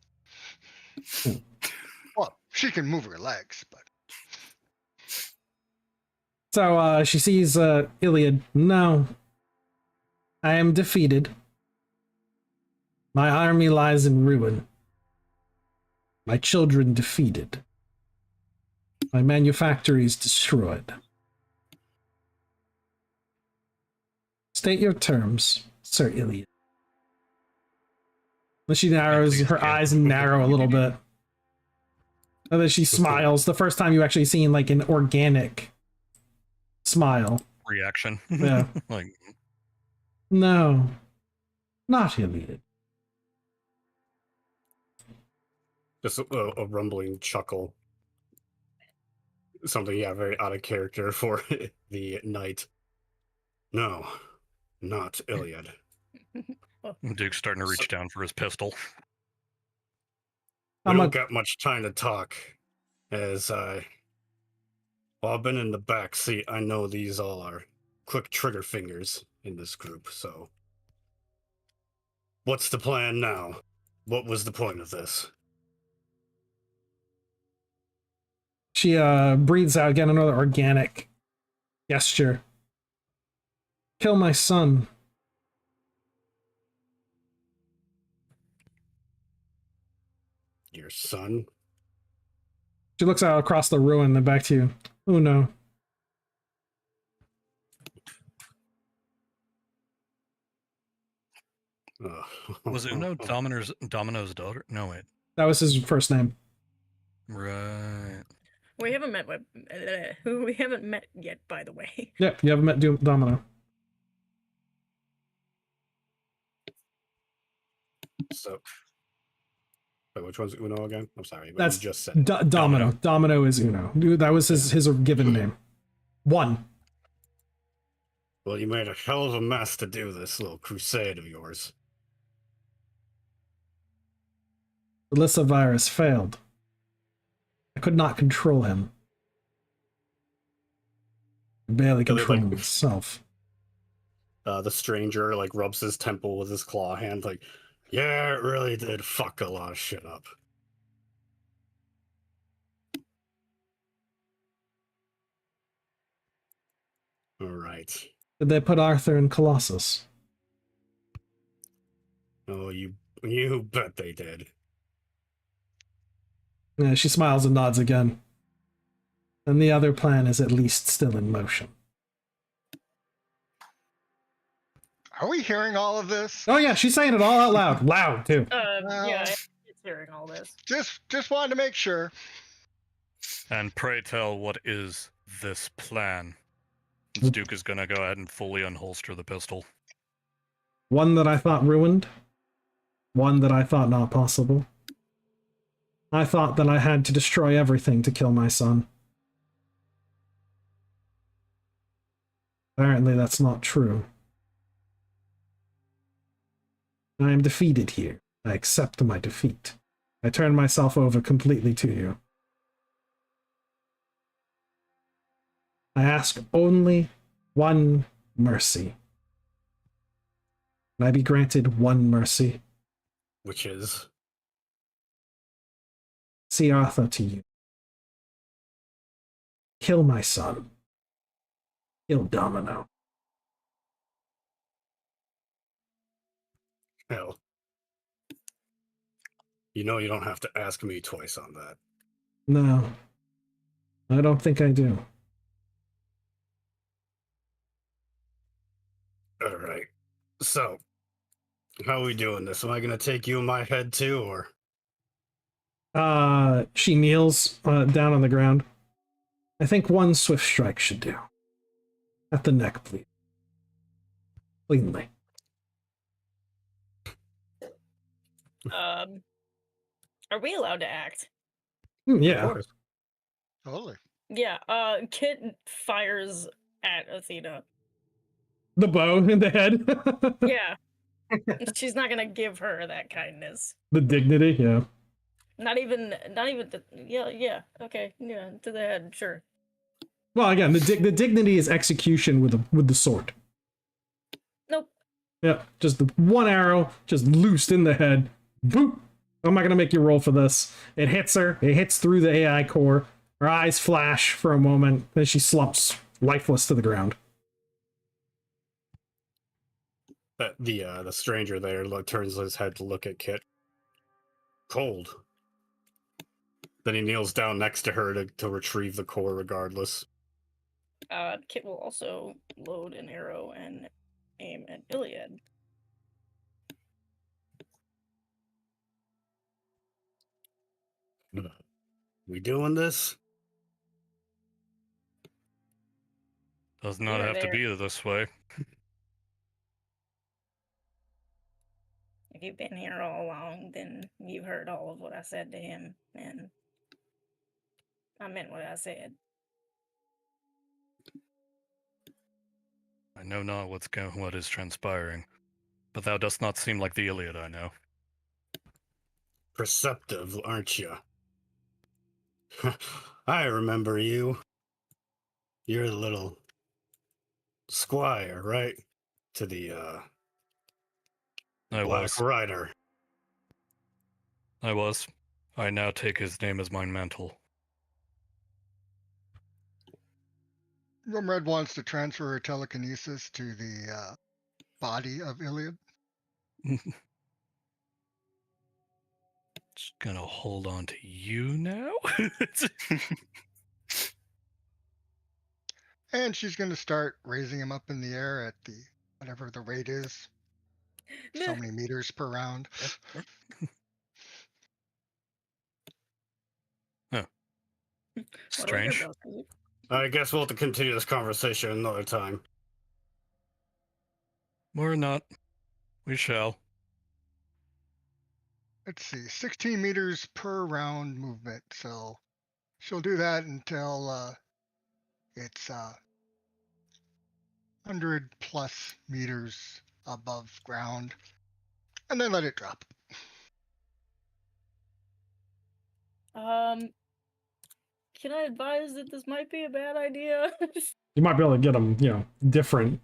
Well, she can move her legs, but
So she sees Iliad. No. I am defeated. My army lies in ruin. My children defeated. My manufactories destroyed. State your terms, Sir Iliad. Then she narrows her eyes and narrow a little bit. And then she smiles. The first time you actually seen like an organic smile.
Reaction.
Yeah.
Like,
No, not Iliad.
Just a rumbling chuckle. Something, yeah, very out of character for the knight. No, not Iliad.
Duke's starting to reach down for his pistol.
We
I'm
don't
a-
got much time to talk, as well, I've been in the back seat. I know these all are quick trigger fingers in this group, so what's the plan now? What was the point of this?
She breathes out again, another organic gesture. Kill my son.
Your son?
She looks out across the ruin and back to you. Oh no.
Was Uno Domino's daughter? No, wait.
That was his first name.
Right.
we haven't met. We haven't met yet, by the way.
Yeah, you haven't met Domino.
So, wait, which one's Uno again? I'm sorry, but
That's
you just said it.
Domino. Domino is Uno. That was his given name. One.
Well, you made a hell of a mess to do this little crusade of yours.
The Lissa virus failed. I could not control him. I barely
Yeah, they,
control
like-
myself.
The stranger like rubs his temple with his claw hand, like, yeah, it really did fuck a lot of shit up. All right.
Did they put Arthur in Colossus?
Oh, you bet they did.
Yeah, she smiles and nods again. And the other plan is at least still in motion.
are we hearing all of this?
Oh yeah, she's saying it all out loud. Loud too.
Yeah, it's hearing all this.
Just wanted to make sure.
And pray tell, what is this plan? Duke is gonna go ahead and fully unholster the pistol.
One that I thought ruined. One that I thought not possible. I thought that I had to destroy everything to kill my son. Apparently that's not true. I am defeated here. I accept my defeat. I turn myself over completely to you. I ask only one mercy. Can I be granted one mercy?
Which is?
See Arthur to you. Kill my son. Kill Domino.
Hell. You know you don't have to ask me twice on that.
No. I don't think I do.
Alright. So, how are we doing this? Am I gonna take you in my head too, or?
She kneels down on the ground. I think one swift strike should do. At the neck, please. Cleanly.
Are we allowed to act?
Yeah.
Totally.
Yeah, Kit fires at Athena.
The bow in the head.
Yeah. She's not gonna give her that kindness.
The dignity, yeah.
Not even the, yeah, okay, yeah, to the head, sure.
Well, again, the dignity is execution with the sword.
Nope.
Yeah, just the one arrow, just loosed in the head. Boop! I'm not gonna make you roll for this. It hits her. It hits through the AI core. Her eyes flash for a moment, then she slumps lifeless to the ground.
The stranger there turns his head to look at Kit. Cold. Then he kneels down next to her to retrieve the core regardless.
Kit will also load an arrow and aim at Iliad.
We doing this?
Does not
Yeah,
have to
there.
be this way.
If you've been here all along, then you've heard all of what I said to him, and I meant what I said.
I know not what is transpiring, but thou dost not seem like the Iliad I know.
Perceptive, aren't you? I remember you. You're the little squire, right? To the
I
Black
was.
Rider.
I was. I now take his name as mine mantle.
Rumred wants to transfer her telekinesis to the body of Iliad.
Just gonna hold on to you now?
And she's going to start raising him up in the air at the whatever the rate is. So many meters per round.
Strange.
I guess we'll have to continue this conversation another time.
Or not. We shall.
Let's see, 16 meters per round movement. So she'll do that until it's 100 plus meters above ground, and then let it drop.
Can I advise that this might be a bad idea?
You might be able to get them, different.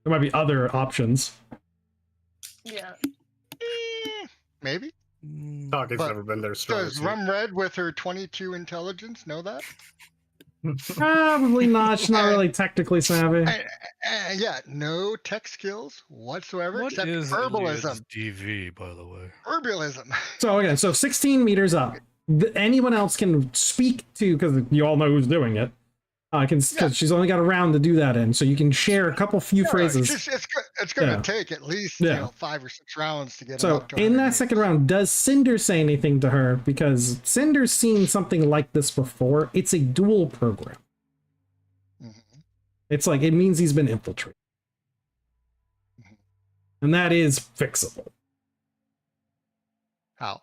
There might be other options.
Yeah.
Maybe.
Talking's
But
never been their strong
Does
suit.
Rumred with her 22 intelligence know that?
Probably not. She's not really technically savvy.
Yeah, no tech skills whatsoever
What
except
is
herbalism.
Iliad's DV, by the way?
Herbalism.
So again, 16 meters up. Anyone else can speak to, because you all know who's doing it. Because she's only got a round to do that in, so you can share a couple few phrases.
It's going to take at least 5 or 6 rounds to get.
So
up to
in
100
that
meters.
second round, does Cinder say anything to her? Because Cinder's seen something like this before. It's a dual program.
Mhm.
It's like, it means he's been infiltrated. and that is fixable.
How?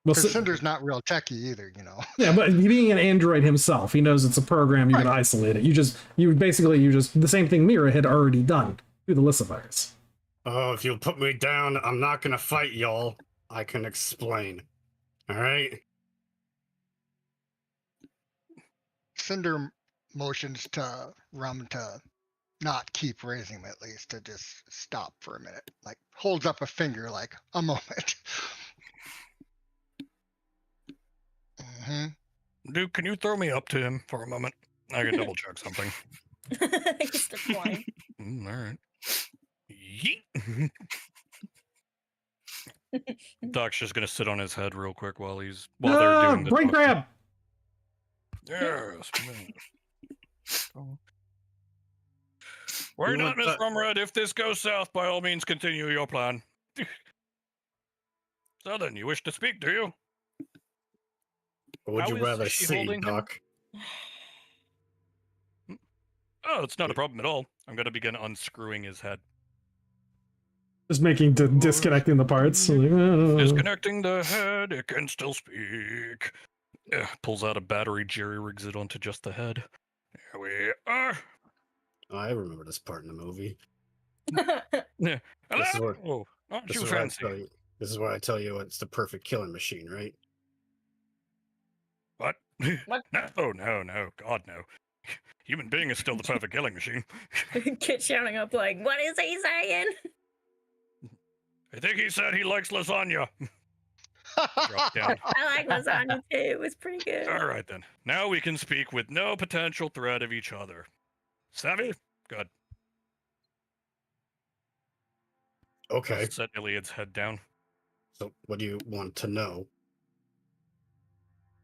Well,
Because Cinder's not real techy either, you know.
yeah, but being an android himself, he knows it's a program. You
Right.
can isolate it. You just the same thing Mira had already done through the Lysivirus.
Oh, if you'll put me down, I'm not gonna fight y'all. I can explain. All right.
Cinder motions to Rum to not keep raising him, at least to just stop for a minute. Like holds up a finger, like a moment. hmm
Duke, can you throw me up to him for a moment? I can double check something.
He's still flying.
All right. Yeet. Doc's just gonna sit on his head real quick while they're doing the
brain
talking.
grab.
Yes. Worry
You
not,
want
Miss
that-
Rumred. If this goes south, by all means, continue your plan. So then, you wish to speak, do you?
What would
How
you
is
rather
she
see,
holding him?
Doc?
Oh, it's not a problem at all. I'm gonna begin unscrewing his head.
Just making disconnecting the parts. Like,
Disconnecting the head, it can still speak. Pulls out a battery, jerry rigs it onto just the head. There we are.
I remember this part in the movie.
Yeah.
This is
Hello?
what-
Oh, aren't
This
you
is where I
fancy?
tell you. This is where I tell you it's the perfect killing machine, right?
What?
What?
No, God, no. Human being is still the perfect killing machine.
Kid shouting up like, "What is he saying?"
I think he said he likes lasagna. Drop down.
I like lasagna too. It was pretty good.
All right, then. Now we can speak with no potential threat of each other. Savvy? Good.
Okay.
Set Iliad's head down.
So, what do you want to know?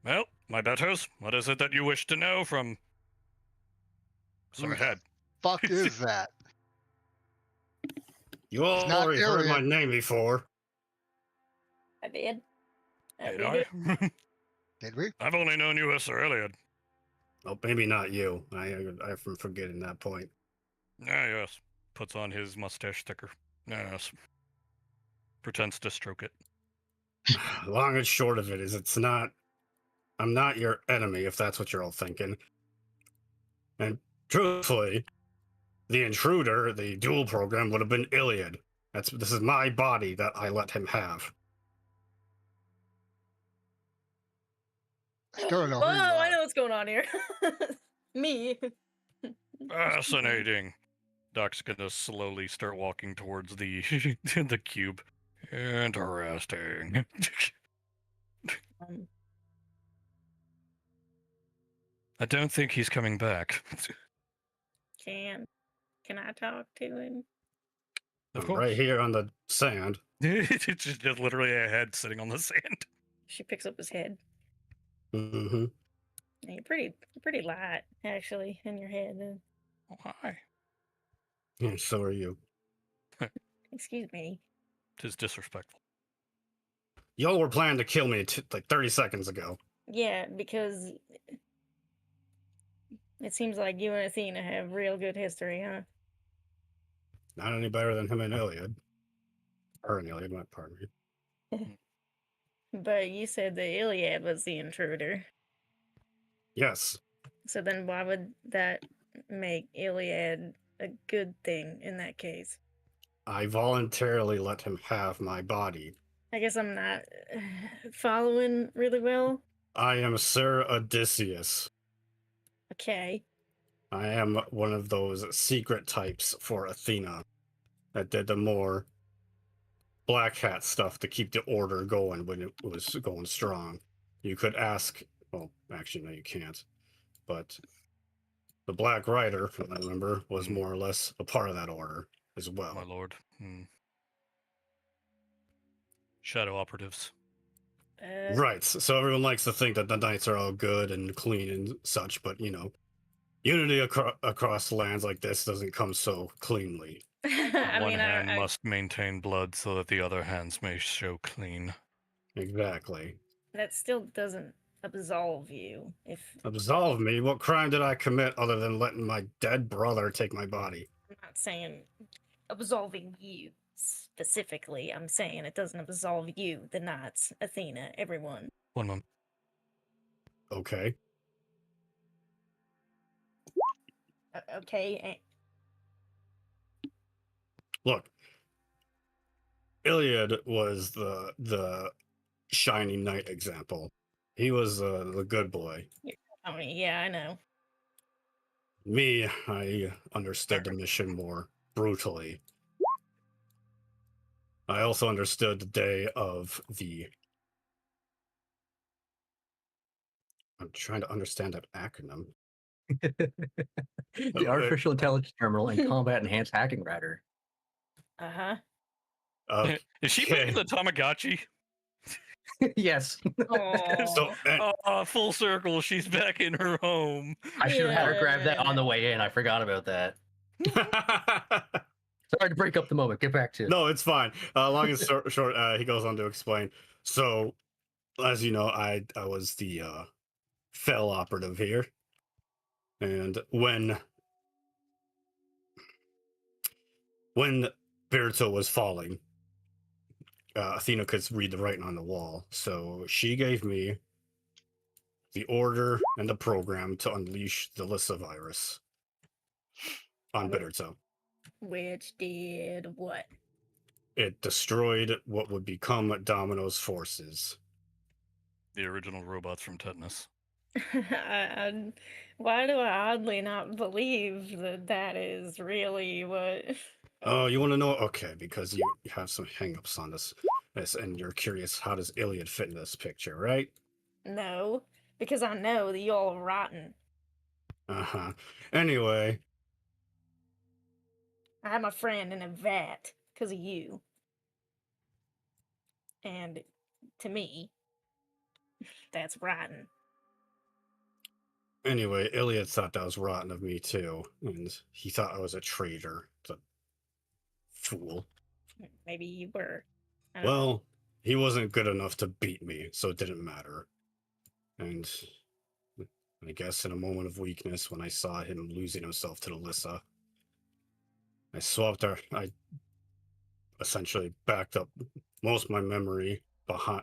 Well, my betters, what is it that you wish to know from... Sorry,
Who the
head.
fuck is that?
You all
not
already heard my
alien.
name before.
I did.
Did
We
I?
did.
Did we?
I've only known you as Sir Iliad.
Oh, maybe not you. I'm forgetting that point.
Ah, yes. Puts on his mustache sticker. Yes. Pretends to stroke it.
Long and short of it is, I'm not your enemy, if that's what you're all thinking. And truthfully, the intruder, the dual program, would have been Iliad. This is my body that I let him have.
I don't know.
Whoa,
Who you
I
are.
know what's going on here. Me.
Fascinating. Doc's gonna slowly start walking towards the the cube. Interesting.
Um,
I don't think he's coming back.
can I talk to him?
Of
I'm
course.
right here on the sand.
It's just literally a head sitting on the sand.
She picks up his head.
Mm-hmm.
And you're pretty light, actually, in your head.
Why?
Yeah, so are you.
Excuse me.
Tis disrespectful.
Y'all were planning to kill me like 30 seconds ago.
Yeah, because it seems like you and Athena have real good history, huh?
Not any better than him and Iliad. Her and Iliad, pardon me.
But you said the Iliad was the intruder.
Yes.
So then why would that make Iliad a good thing in that case?
I voluntarily let him have my body.
I guess I'm not following really well.
I am Sir Odysseus.
Okay.
I am one of those secret types for Athena that did the more black hat stuff to keep the order going when it was going strong. You could ask, well, actually, no, you can't. But the Black Rider, if I remember, was more or less a part of that order as well.
My lord. Shadow operatives.
Right. So everyone likes to think that the knights are all good and clean and such, but unity across lands like this doesn't come so cleanly.
One hand must maintain blood so that the other hands may show clean.
Exactly.
that still doesn't absolve you. If
Absolve me? What crime did I commit other than letting my dead brother take my body?
I'm not saying
absolving you specifically. I'm saying it doesn't absolve you, the knights, Athena, everyone.
One moment.
Okay.
Okay.
Look, Iliad was the shining knight example. He was the good boy.
I mean, yeah, I know.
Me, I understood the mission more brutally. I also understood the day of the... I'm trying to understand that acronym.
The artificial intelligence terminal and combat enhanced hacking router.
Uh-huh.
Is she
Okay.
making the Tamagotchi?
Yes.
So,
Full circle. She's back in her home.
I should have had her grab that on the
Yeah.
way in. I forgot about that. Sorry to break up the moment. Get back to it.
no, it's fine. Long and short, he goes on to explain. So, as you know, I was the fell operative here, and when Virto was falling, Athena could read the writing on the wall, so she gave me the order and the program to unleash the Lissa virus on Bitterto.
Which did what?
It destroyed what would become Domino's forces.
The original robots from Tetanus.
Why do I oddly not believe that that is really what?
Oh, you want to know? Okay, because you have some hangups on this, and you're curious, how does Iliad fit in this picture, right?
No, because I know that y'all are rotten.
Uh-huh. Anyway,
I have my friend in a vat because of you. And to me, that's rotten.
Iliad thought that was rotten of me too, and he thought I was a traitor. The fool.
Maybe you were. I don't know.
Well, he wasn't good enough to beat me, so it didn't matter. And I guess in a moment of weakness, when I saw him losing himself to the Lissa, I essentially backed up most of my memory behind,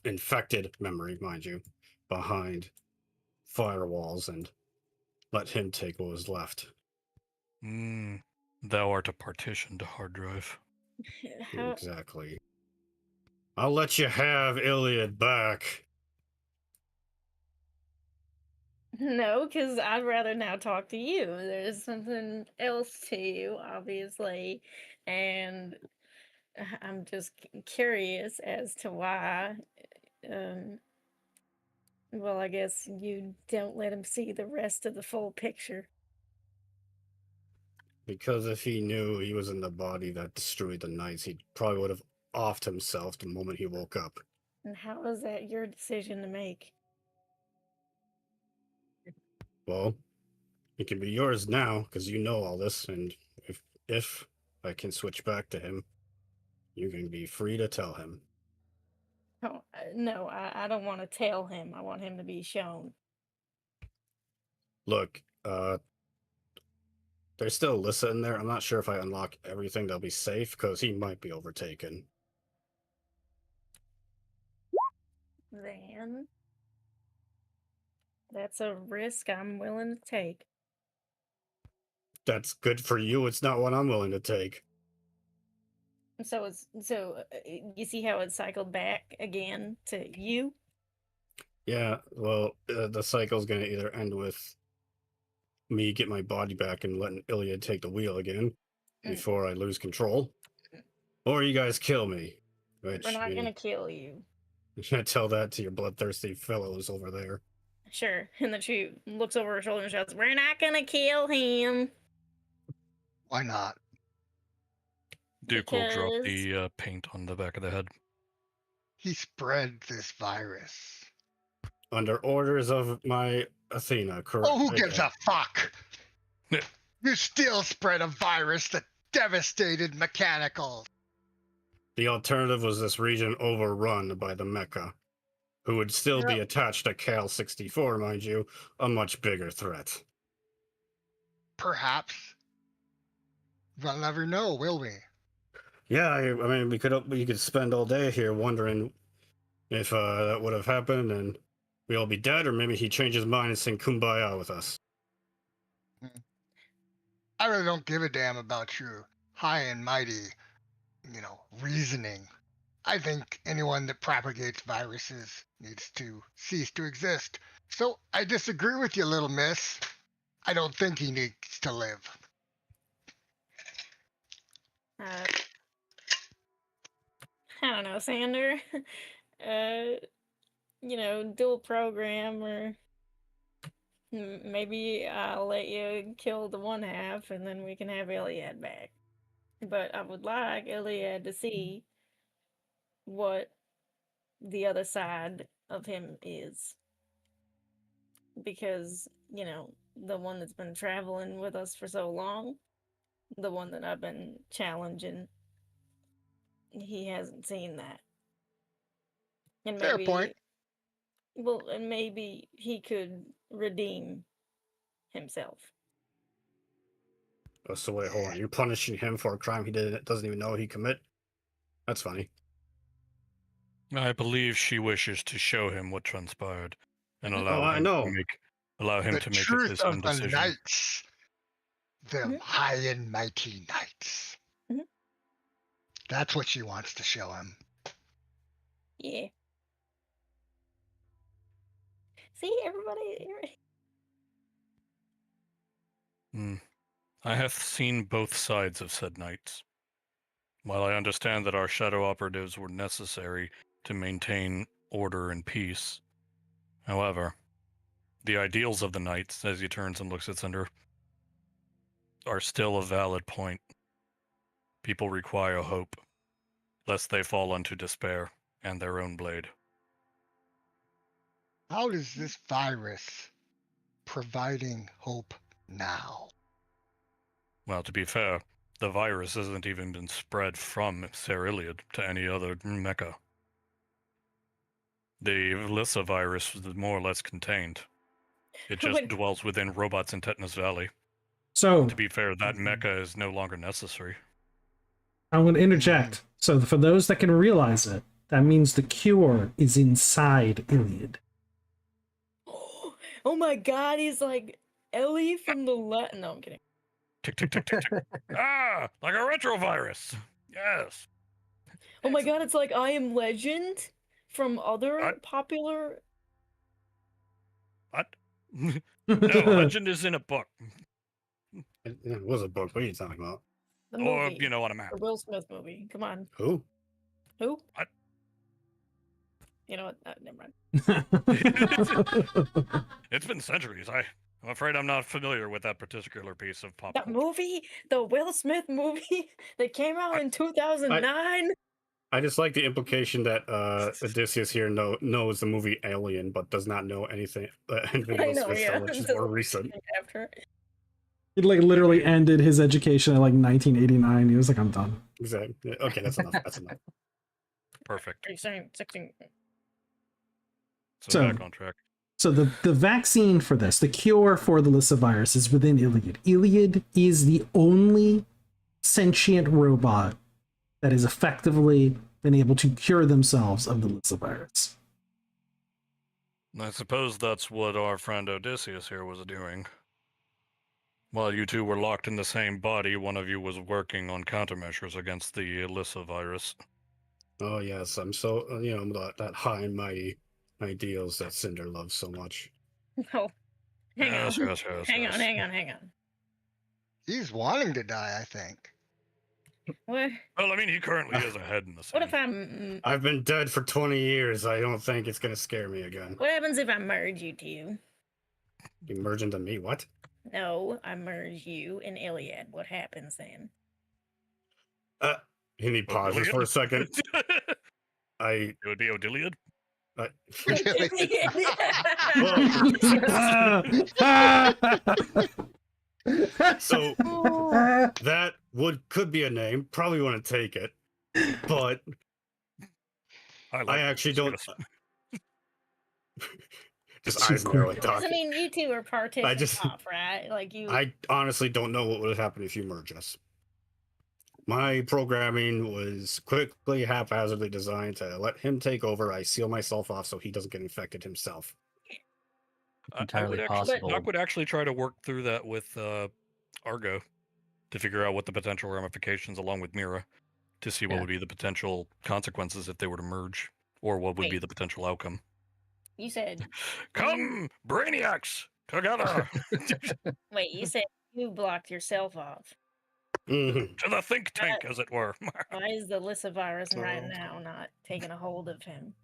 infected memory, mind you, behind firewalls and let him take what was left.
Thou art a partitioned hard drive.
How...
Exactly. I'll let you have Iliad back.
No, because I'd rather now talk to you. There's something else to you, obviously, and I'm just curious as to why. Well, I guess you don't let him see the rest of the full picture.
Because if he knew he was in the body that destroyed the Knights, he probably would have offed himself the moment he woke up.
And how is that your decision to make?
Well, it can be yours now, because you know all this, and if I can switch back to him, you can be free to tell him.
Oh, no, I don't want to tell him. I want him to be shown.
Look, there's still Lissa in there. I'm not sure if I unlock everything they'll be safe, because he might be overtaken.
Then that's a risk I'm willing to take.
That's good for you. It's not what I'm willing to take.
So you see how it cycled back again to you?
Yeah, well, the cycle's going to either end with me get my body back and letting Iliad take the wheel again before I lose control, or you guys kill me. Which,
We're not gonna kill you.
I tell that to your bloodthirsty fellows over there.
Sure. And then she looks over her shoulder and shouts, "We're not gonna kill him."
Why not?
Duke will drop
Because-
the paint on the back of the head.
He spread this virus.
Under orders of my Athena, correct?
Oh, who gives a fuck? You still spread a virus that devastated mechanicals.
The alternative was this region overrun by the Mecha, who would still be
Yep.
attached to Cal 64, mind you, a much bigger threat.
Perhaps. We'll never know, will we?
Yeah, I mean, we could spend all day here wondering if that would have happened and we all be dead, or maybe he changed his mind and sing "Kumbaya" with us.
I really don't give a damn about your high and mighty, reasoning. I think anyone that propagates viruses needs to cease to exist. So I disagree with you, little miss. I don't think he needs to live.
I don't know, Sander. Dual program, or maybe I'll let you kill the one half and then we can have Iliad back. But I would like Iliad to see what the other side of him is. Because, the one that's been traveling with us for so long, the one that I've been challenging, he hasn't seen that. And
Fair point.
And maybe he could redeem himself.
Oh, so wait, hold on. You're punishing him for a crime he doesn't even know he commit? That's funny.
I believe she wishes to show him what transpired and allow
I
him
know.
to make
The
his
truth
own
of the
decision.
knights. Them high and mighty knights.
Mhm.
That's what she wants to show him.
Yeah. See, everybody.
I have seen both sides of said knights. While I understand that our shadow operatives were necessary to maintain order and peace, however, the ideals of the knights, as he turns and looks at Cinder, are still a valid point. People require hope, lest they fall unto despair and their own blade.
How is this virus providing hope now?
Well, to be fair, the virus hasn't even been spread from Ceriliad to any other mecha. The Lissa virus was more or less contained. It just dwells within robots in Tetanus Valley.
So,
To be fair, that mecha is no longer necessary.
I'm going to interject. So, for those that can realize it, that means the cure is inside Iliad.
Oh my god, he's like Ellie from the No, I'm kidding.
Tick, tick, tick, tick, tick. Ah, like a retrovirus. Yes.
Oh my god, it's like I Am Legend from other
What?
popular.
What? No, Legend is in a book.
It was a book. What are you talking about?
The
Or,
movie.
on a map.
The Will Smith movie. Come on.
Who?
Who?
What?
You know what? Never mind.
It's been centuries. I'm afraid I'm not familiar with that particular piece of pop
That
culture.
movie? The Will Smith movie that came out in 2009?
I just like the implication that Odysseus here knows the movie Alien, but does not know anything. Anything
I
Will
know,
Smith
yeah.
which is more recent.
After.
He literally ended his education at 1989. He was like, I'm done.
Exactly. Okay, that's enough. That's enough.
Perfect.
Are you saying 16?
So back on track.
So the vaccine for this, the cure for the Lissa virus, is within Iliad. Iliad is the only sentient robot that has effectively been able to cure themselves of the Lissa virus.
I suppose that's what our friend Odysseus here was doing. While you two were locked in the same body, one of you was working on countermeasures against the Lissa virus.
Oh yes, I'm so that high and mighty ideals that Cinder loves so much.
No. Hang on.
Yes,
Hang on.
He's wanting to die, I think.
What?
Well, I mean, he currently is ahead in the
What
same.
if
I've been dead for 20 years. I don't think it's gonna scare me again.
What happens if I merge you two?
You merge into me? What?
No, I merge you and Iliad. What happens then?
And he pauses for a second.
It would be Odiliad?
So that could be a name. Probably want to take it, but I actually don't. Just eyes narrow and talk.
I mean, you two are partitioned off, right? Like you.
I honestly don't know what would happen if you merge us. My programming was quickly, haphazardly designed to let him take over. I seal myself off so he doesn't get infected himself.
Entirely possible.
Doc would actually try to work through that with Argo to figure out what the potential ramifications, along with Mira, to see what
Yeah.
would be the potential consequences if they were to merge, or what would be
Wait.
the potential outcome.
You said
Come, Brainiacs, together
wait. You said you blocked yourself off.
Mhm.
to the think tank, as it were.
Why is the Lissa virus right
Oh.
now not taking a hold of him?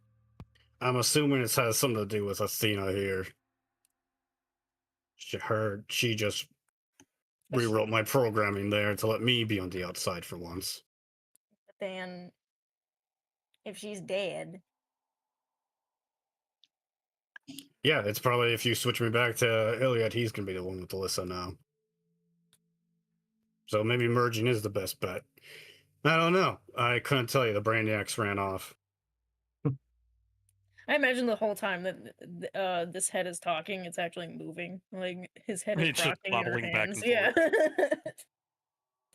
I'm assuming it has something to do with Athena here. She just rewrote my programming there to let me be on the outside for once.
But then, if she's dead,
Yeah, it's probably if you switch me back to Iliad, he's gonna be the one with Alyssa now. So maybe merging is the best bet. I don't know. I couldn't tell you. The Brainiacs ran off.
I imagine the whole time that this head is talking, it's actually moving. Like his head is
It's just
rocking in her
bobbling back
hands.
and
Yeah.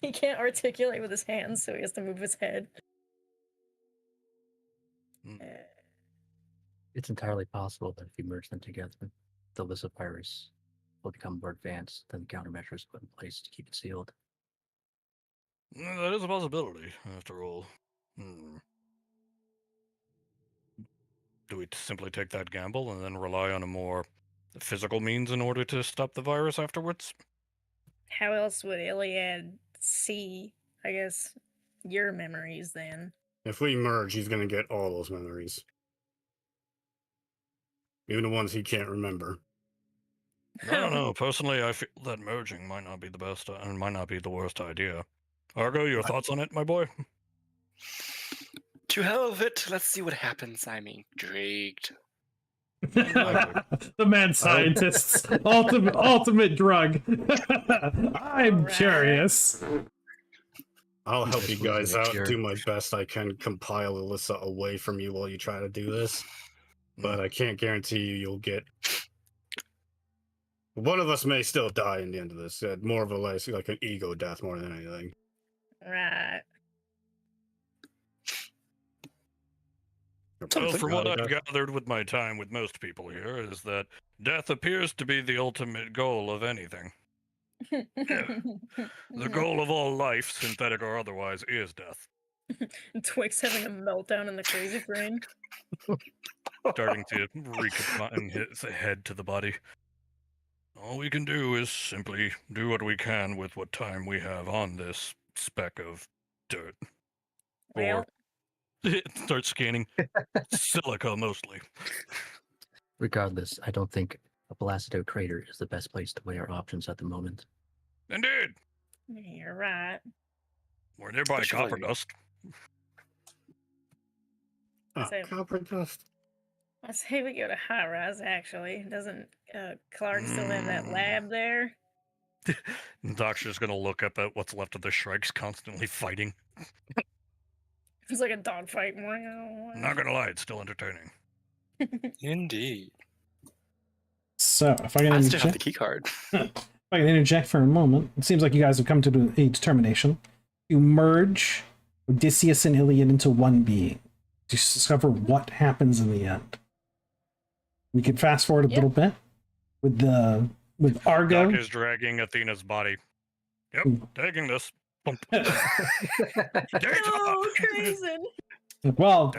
He can't articulate with his hands, so he has to move his head.
Mm.
It's entirely possible that if you merge them together, the Lissa virus will become more advanced than the countermeasures put in place to keep it sealed.
That is a possibility, after all. Do we simply take that gamble and then rely on a more physical means in order to stop the virus afterwards?
How else would Iliad see, I guess, your memories then?
If we merge, he's gonna get all those memories. Even the ones he can't remember.
I don't know. Personally, I feel that merging might not be the best and might not be the worst idea. Argo, your thoughts on it, my boy?
To hell with it. Let's see what happens. I'm intrigued.
The mad scientist's ultimate drug. I'm
Alright.
I'll
curious.
help
Just
you
losing
guys
a
out.
cure.
Do my best I can compile Alyssa away from you while you try to do this. But I can't guarantee you'll get. One of us may still die in the end of this. More of a like an ego death more than anything.
Right.
Well, from what I've gathered with my time with most people here, is that death appears to be the ultimate goal of anything. The goal of all life, synthetic or otherwise, is death.
Twix having a meltdown in the crazy brain.
Starting to recombine his head to the body. All we can do is simply do what we can with what time we have on this speck of dirt.
Well,
Start scanning. Silica, mostly.
Regardless, I don't think a Belacido crater is the best place to weigh our options at the moment.
Indeed.
you're right.
We're nearby
But
copper
surely-
dust.
Say-
Copper dust.
I say we go to high rise. Actually, doesn't Clark still have that lab there?
Doc's just gonna look up at what's left of the Shrikes constantly fighting.
It's like a dogfight.
Not gonna lie, it's still entertaining.
Indeed.
So, if I can
I still have the
interject,
key card.
if I can interject for a moment, it seems like you guys have come to a determination to merge Odysseus and Iliad into one being to discover what happens in the end. We could fast forward a
Yep.
little bit with Argo.
Doc is dragging Athena's body. Yep, taking this. Bump.
Oh, crazy!
Well,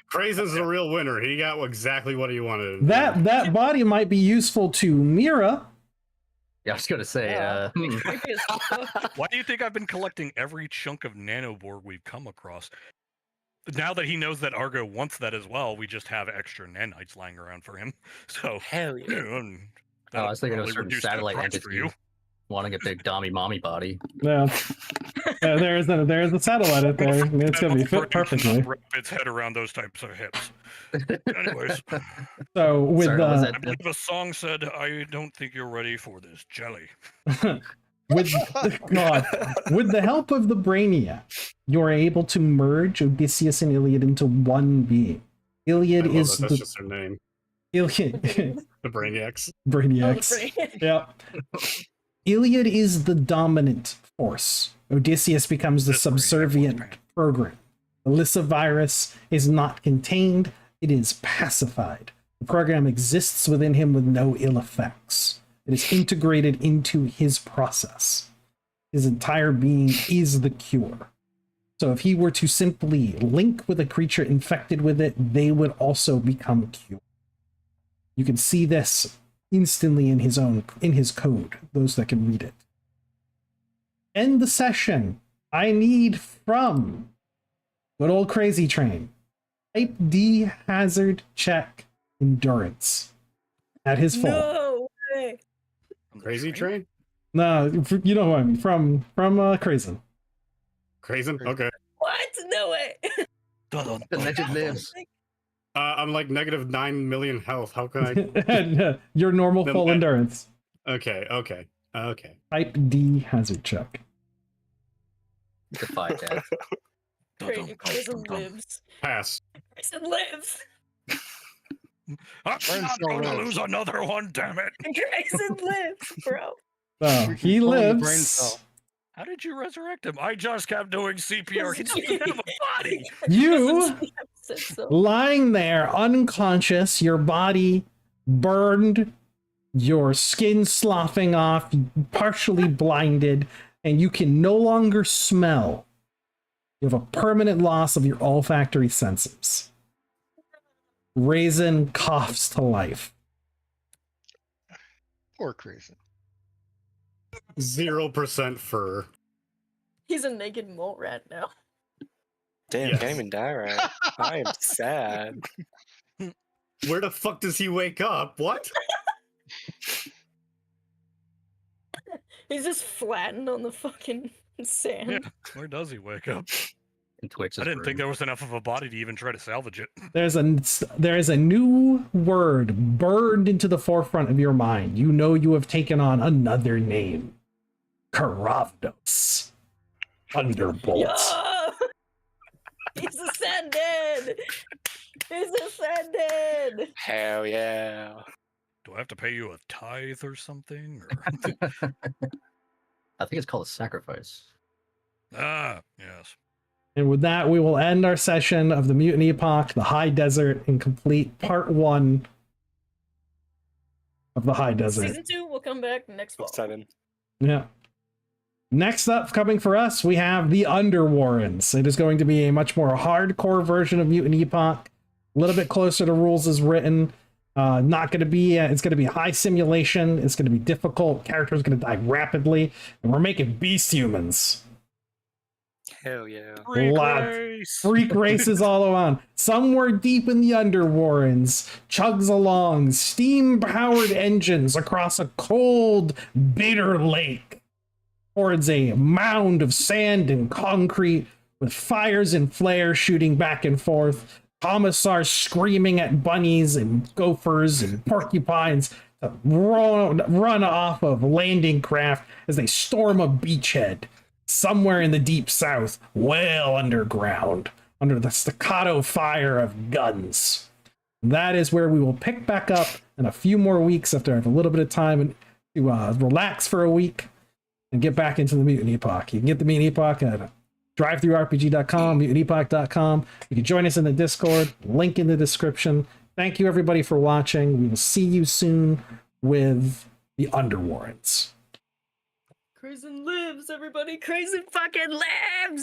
Crazen's the real winner. He got exactly what he wanted.
that body might be useful to Mira.
Yeah, I was gonna say,
Yeah. Creepy as fuck.
Why do you think I've been collecting every chunk of nanoborg we've come across? Now that he knows that Argo wants that as well, we just have extra nanites lying around for him. So,
Hell yeah.
I was thinking of a
probably
certain
reduce that
satellite
price for you.
entity wanting a big dommy mommy body.
Yeah, there's a satellite out there. I mean, it's gonna be fit perfectly.
Wrap its head around those types of hips. Anyways,
So with
Sorry, what was
the
that?
I believe a song said, "I don't think you're ready for this jelly."
with God, with the help of the Brainiac, you're able to merge Odysseus and Iliad into one being. Iliad is
that's
the
just their name.
Iliad.
The Brainiacs.
Brainiacs.
Oh, the
Yeah. Iliad is the dominant force. Odysseus becomes the
This brain
subservient
was pain.
program. The Lyssa virus is not contained, it is pacified. The program exists within him with no ill effects. It is integrated into his process. His entire being is the cure. So if he were to simply link with a creature infected with it, they would also become cured. You can see this instantly in his code, those that can read it. End the session. I need from good old Crazy Train. Type D hazard check endurance at his full.
No way.
From the
Crazy train?
No, you know who I mean. From Crazen.
Crazy? Okay.
What? No way.
Dun,
The
dun,
legend
dun, dun.
lives.
I'm like negative 9 million health. How can I?
And, your normal
Then
full
I-
endurance.
Okay.
Type D hazard check.
Defy death.
Dun, dun, dun,
Grayson
dun, dun.
lives.
Pass.
Grayson lives.
I'm
Brain
not
still
going to
lives.
lose another one, damn it.
Grayson lives, bro.
So
We
he
can clone the brain
lives.
cell.
How did you resurrect him? I just kept doing CPR. He doesn't have a body.
You
Said so.
lying there unconscious, your body burned, your skin sloughing off, partially blinded, and you can no longer smell. You have a permanent loss of your olfactory senses. Raisin coughs to life.
Poor Crazy.
0% fur.
He's a naked mole rat now.
Damn,
Yes.
can't even die right. I am sad.
Where the fuck does he wake up? What?
He's just flattened on the fucking sand.
Yeah, where does he wake up?
In Twix's
I didn't think
room.
there was enough of a body to even try to salvage it.
There is a new word burned into the forefront of your mind. You know you have taken on another name. Karavdos. Thunderbolt.
Yeah! He's ascended! He's ascended!
Hell yeah.
Do I have to pay you a tithe or something?
I think it's called a sacrifice.
Ah, yes.
And with that, we will end our session of the Mutant Epoch, the High Desert, and complete part 1 of the High Desert.
Season 2 will come back next fall.
7.
Yeah. Next up, coming for us, we have the Underwarrens. It is going to be a much more hardcore version of Mutant Epoch, a little bit closer to rules as written. Not going to be, it's going to be high simulation. It's going to be difficult. Characters going to die rapidly, and we're making beast humans.
Hell yeah.
Freak races all around. Somewhere deep in the Underwarrens, chugs along steam-powered engines across a cold, bitter lake towards a mound of sand and concrete with fires and flares shooting back and forth. Commissars screaming at bunnies and gophers and porcupines to run off of landing craft as they storm a beachhead somewhere in the deep south, well underground, under the staccato fire of guns. That is where we will pick back up in a few more weeks after I have a little bit of time to relax for a week and get back into the Mutant Epoch. You can get the Mutant Epoch at drivethrurpg.com, mutantepoch.com. You can join us in the Discord, link in the description. Thank you everybody for watching. We will see you soon with the Underwarrens.
Crazen lives, everybody. Crazen fucking lives!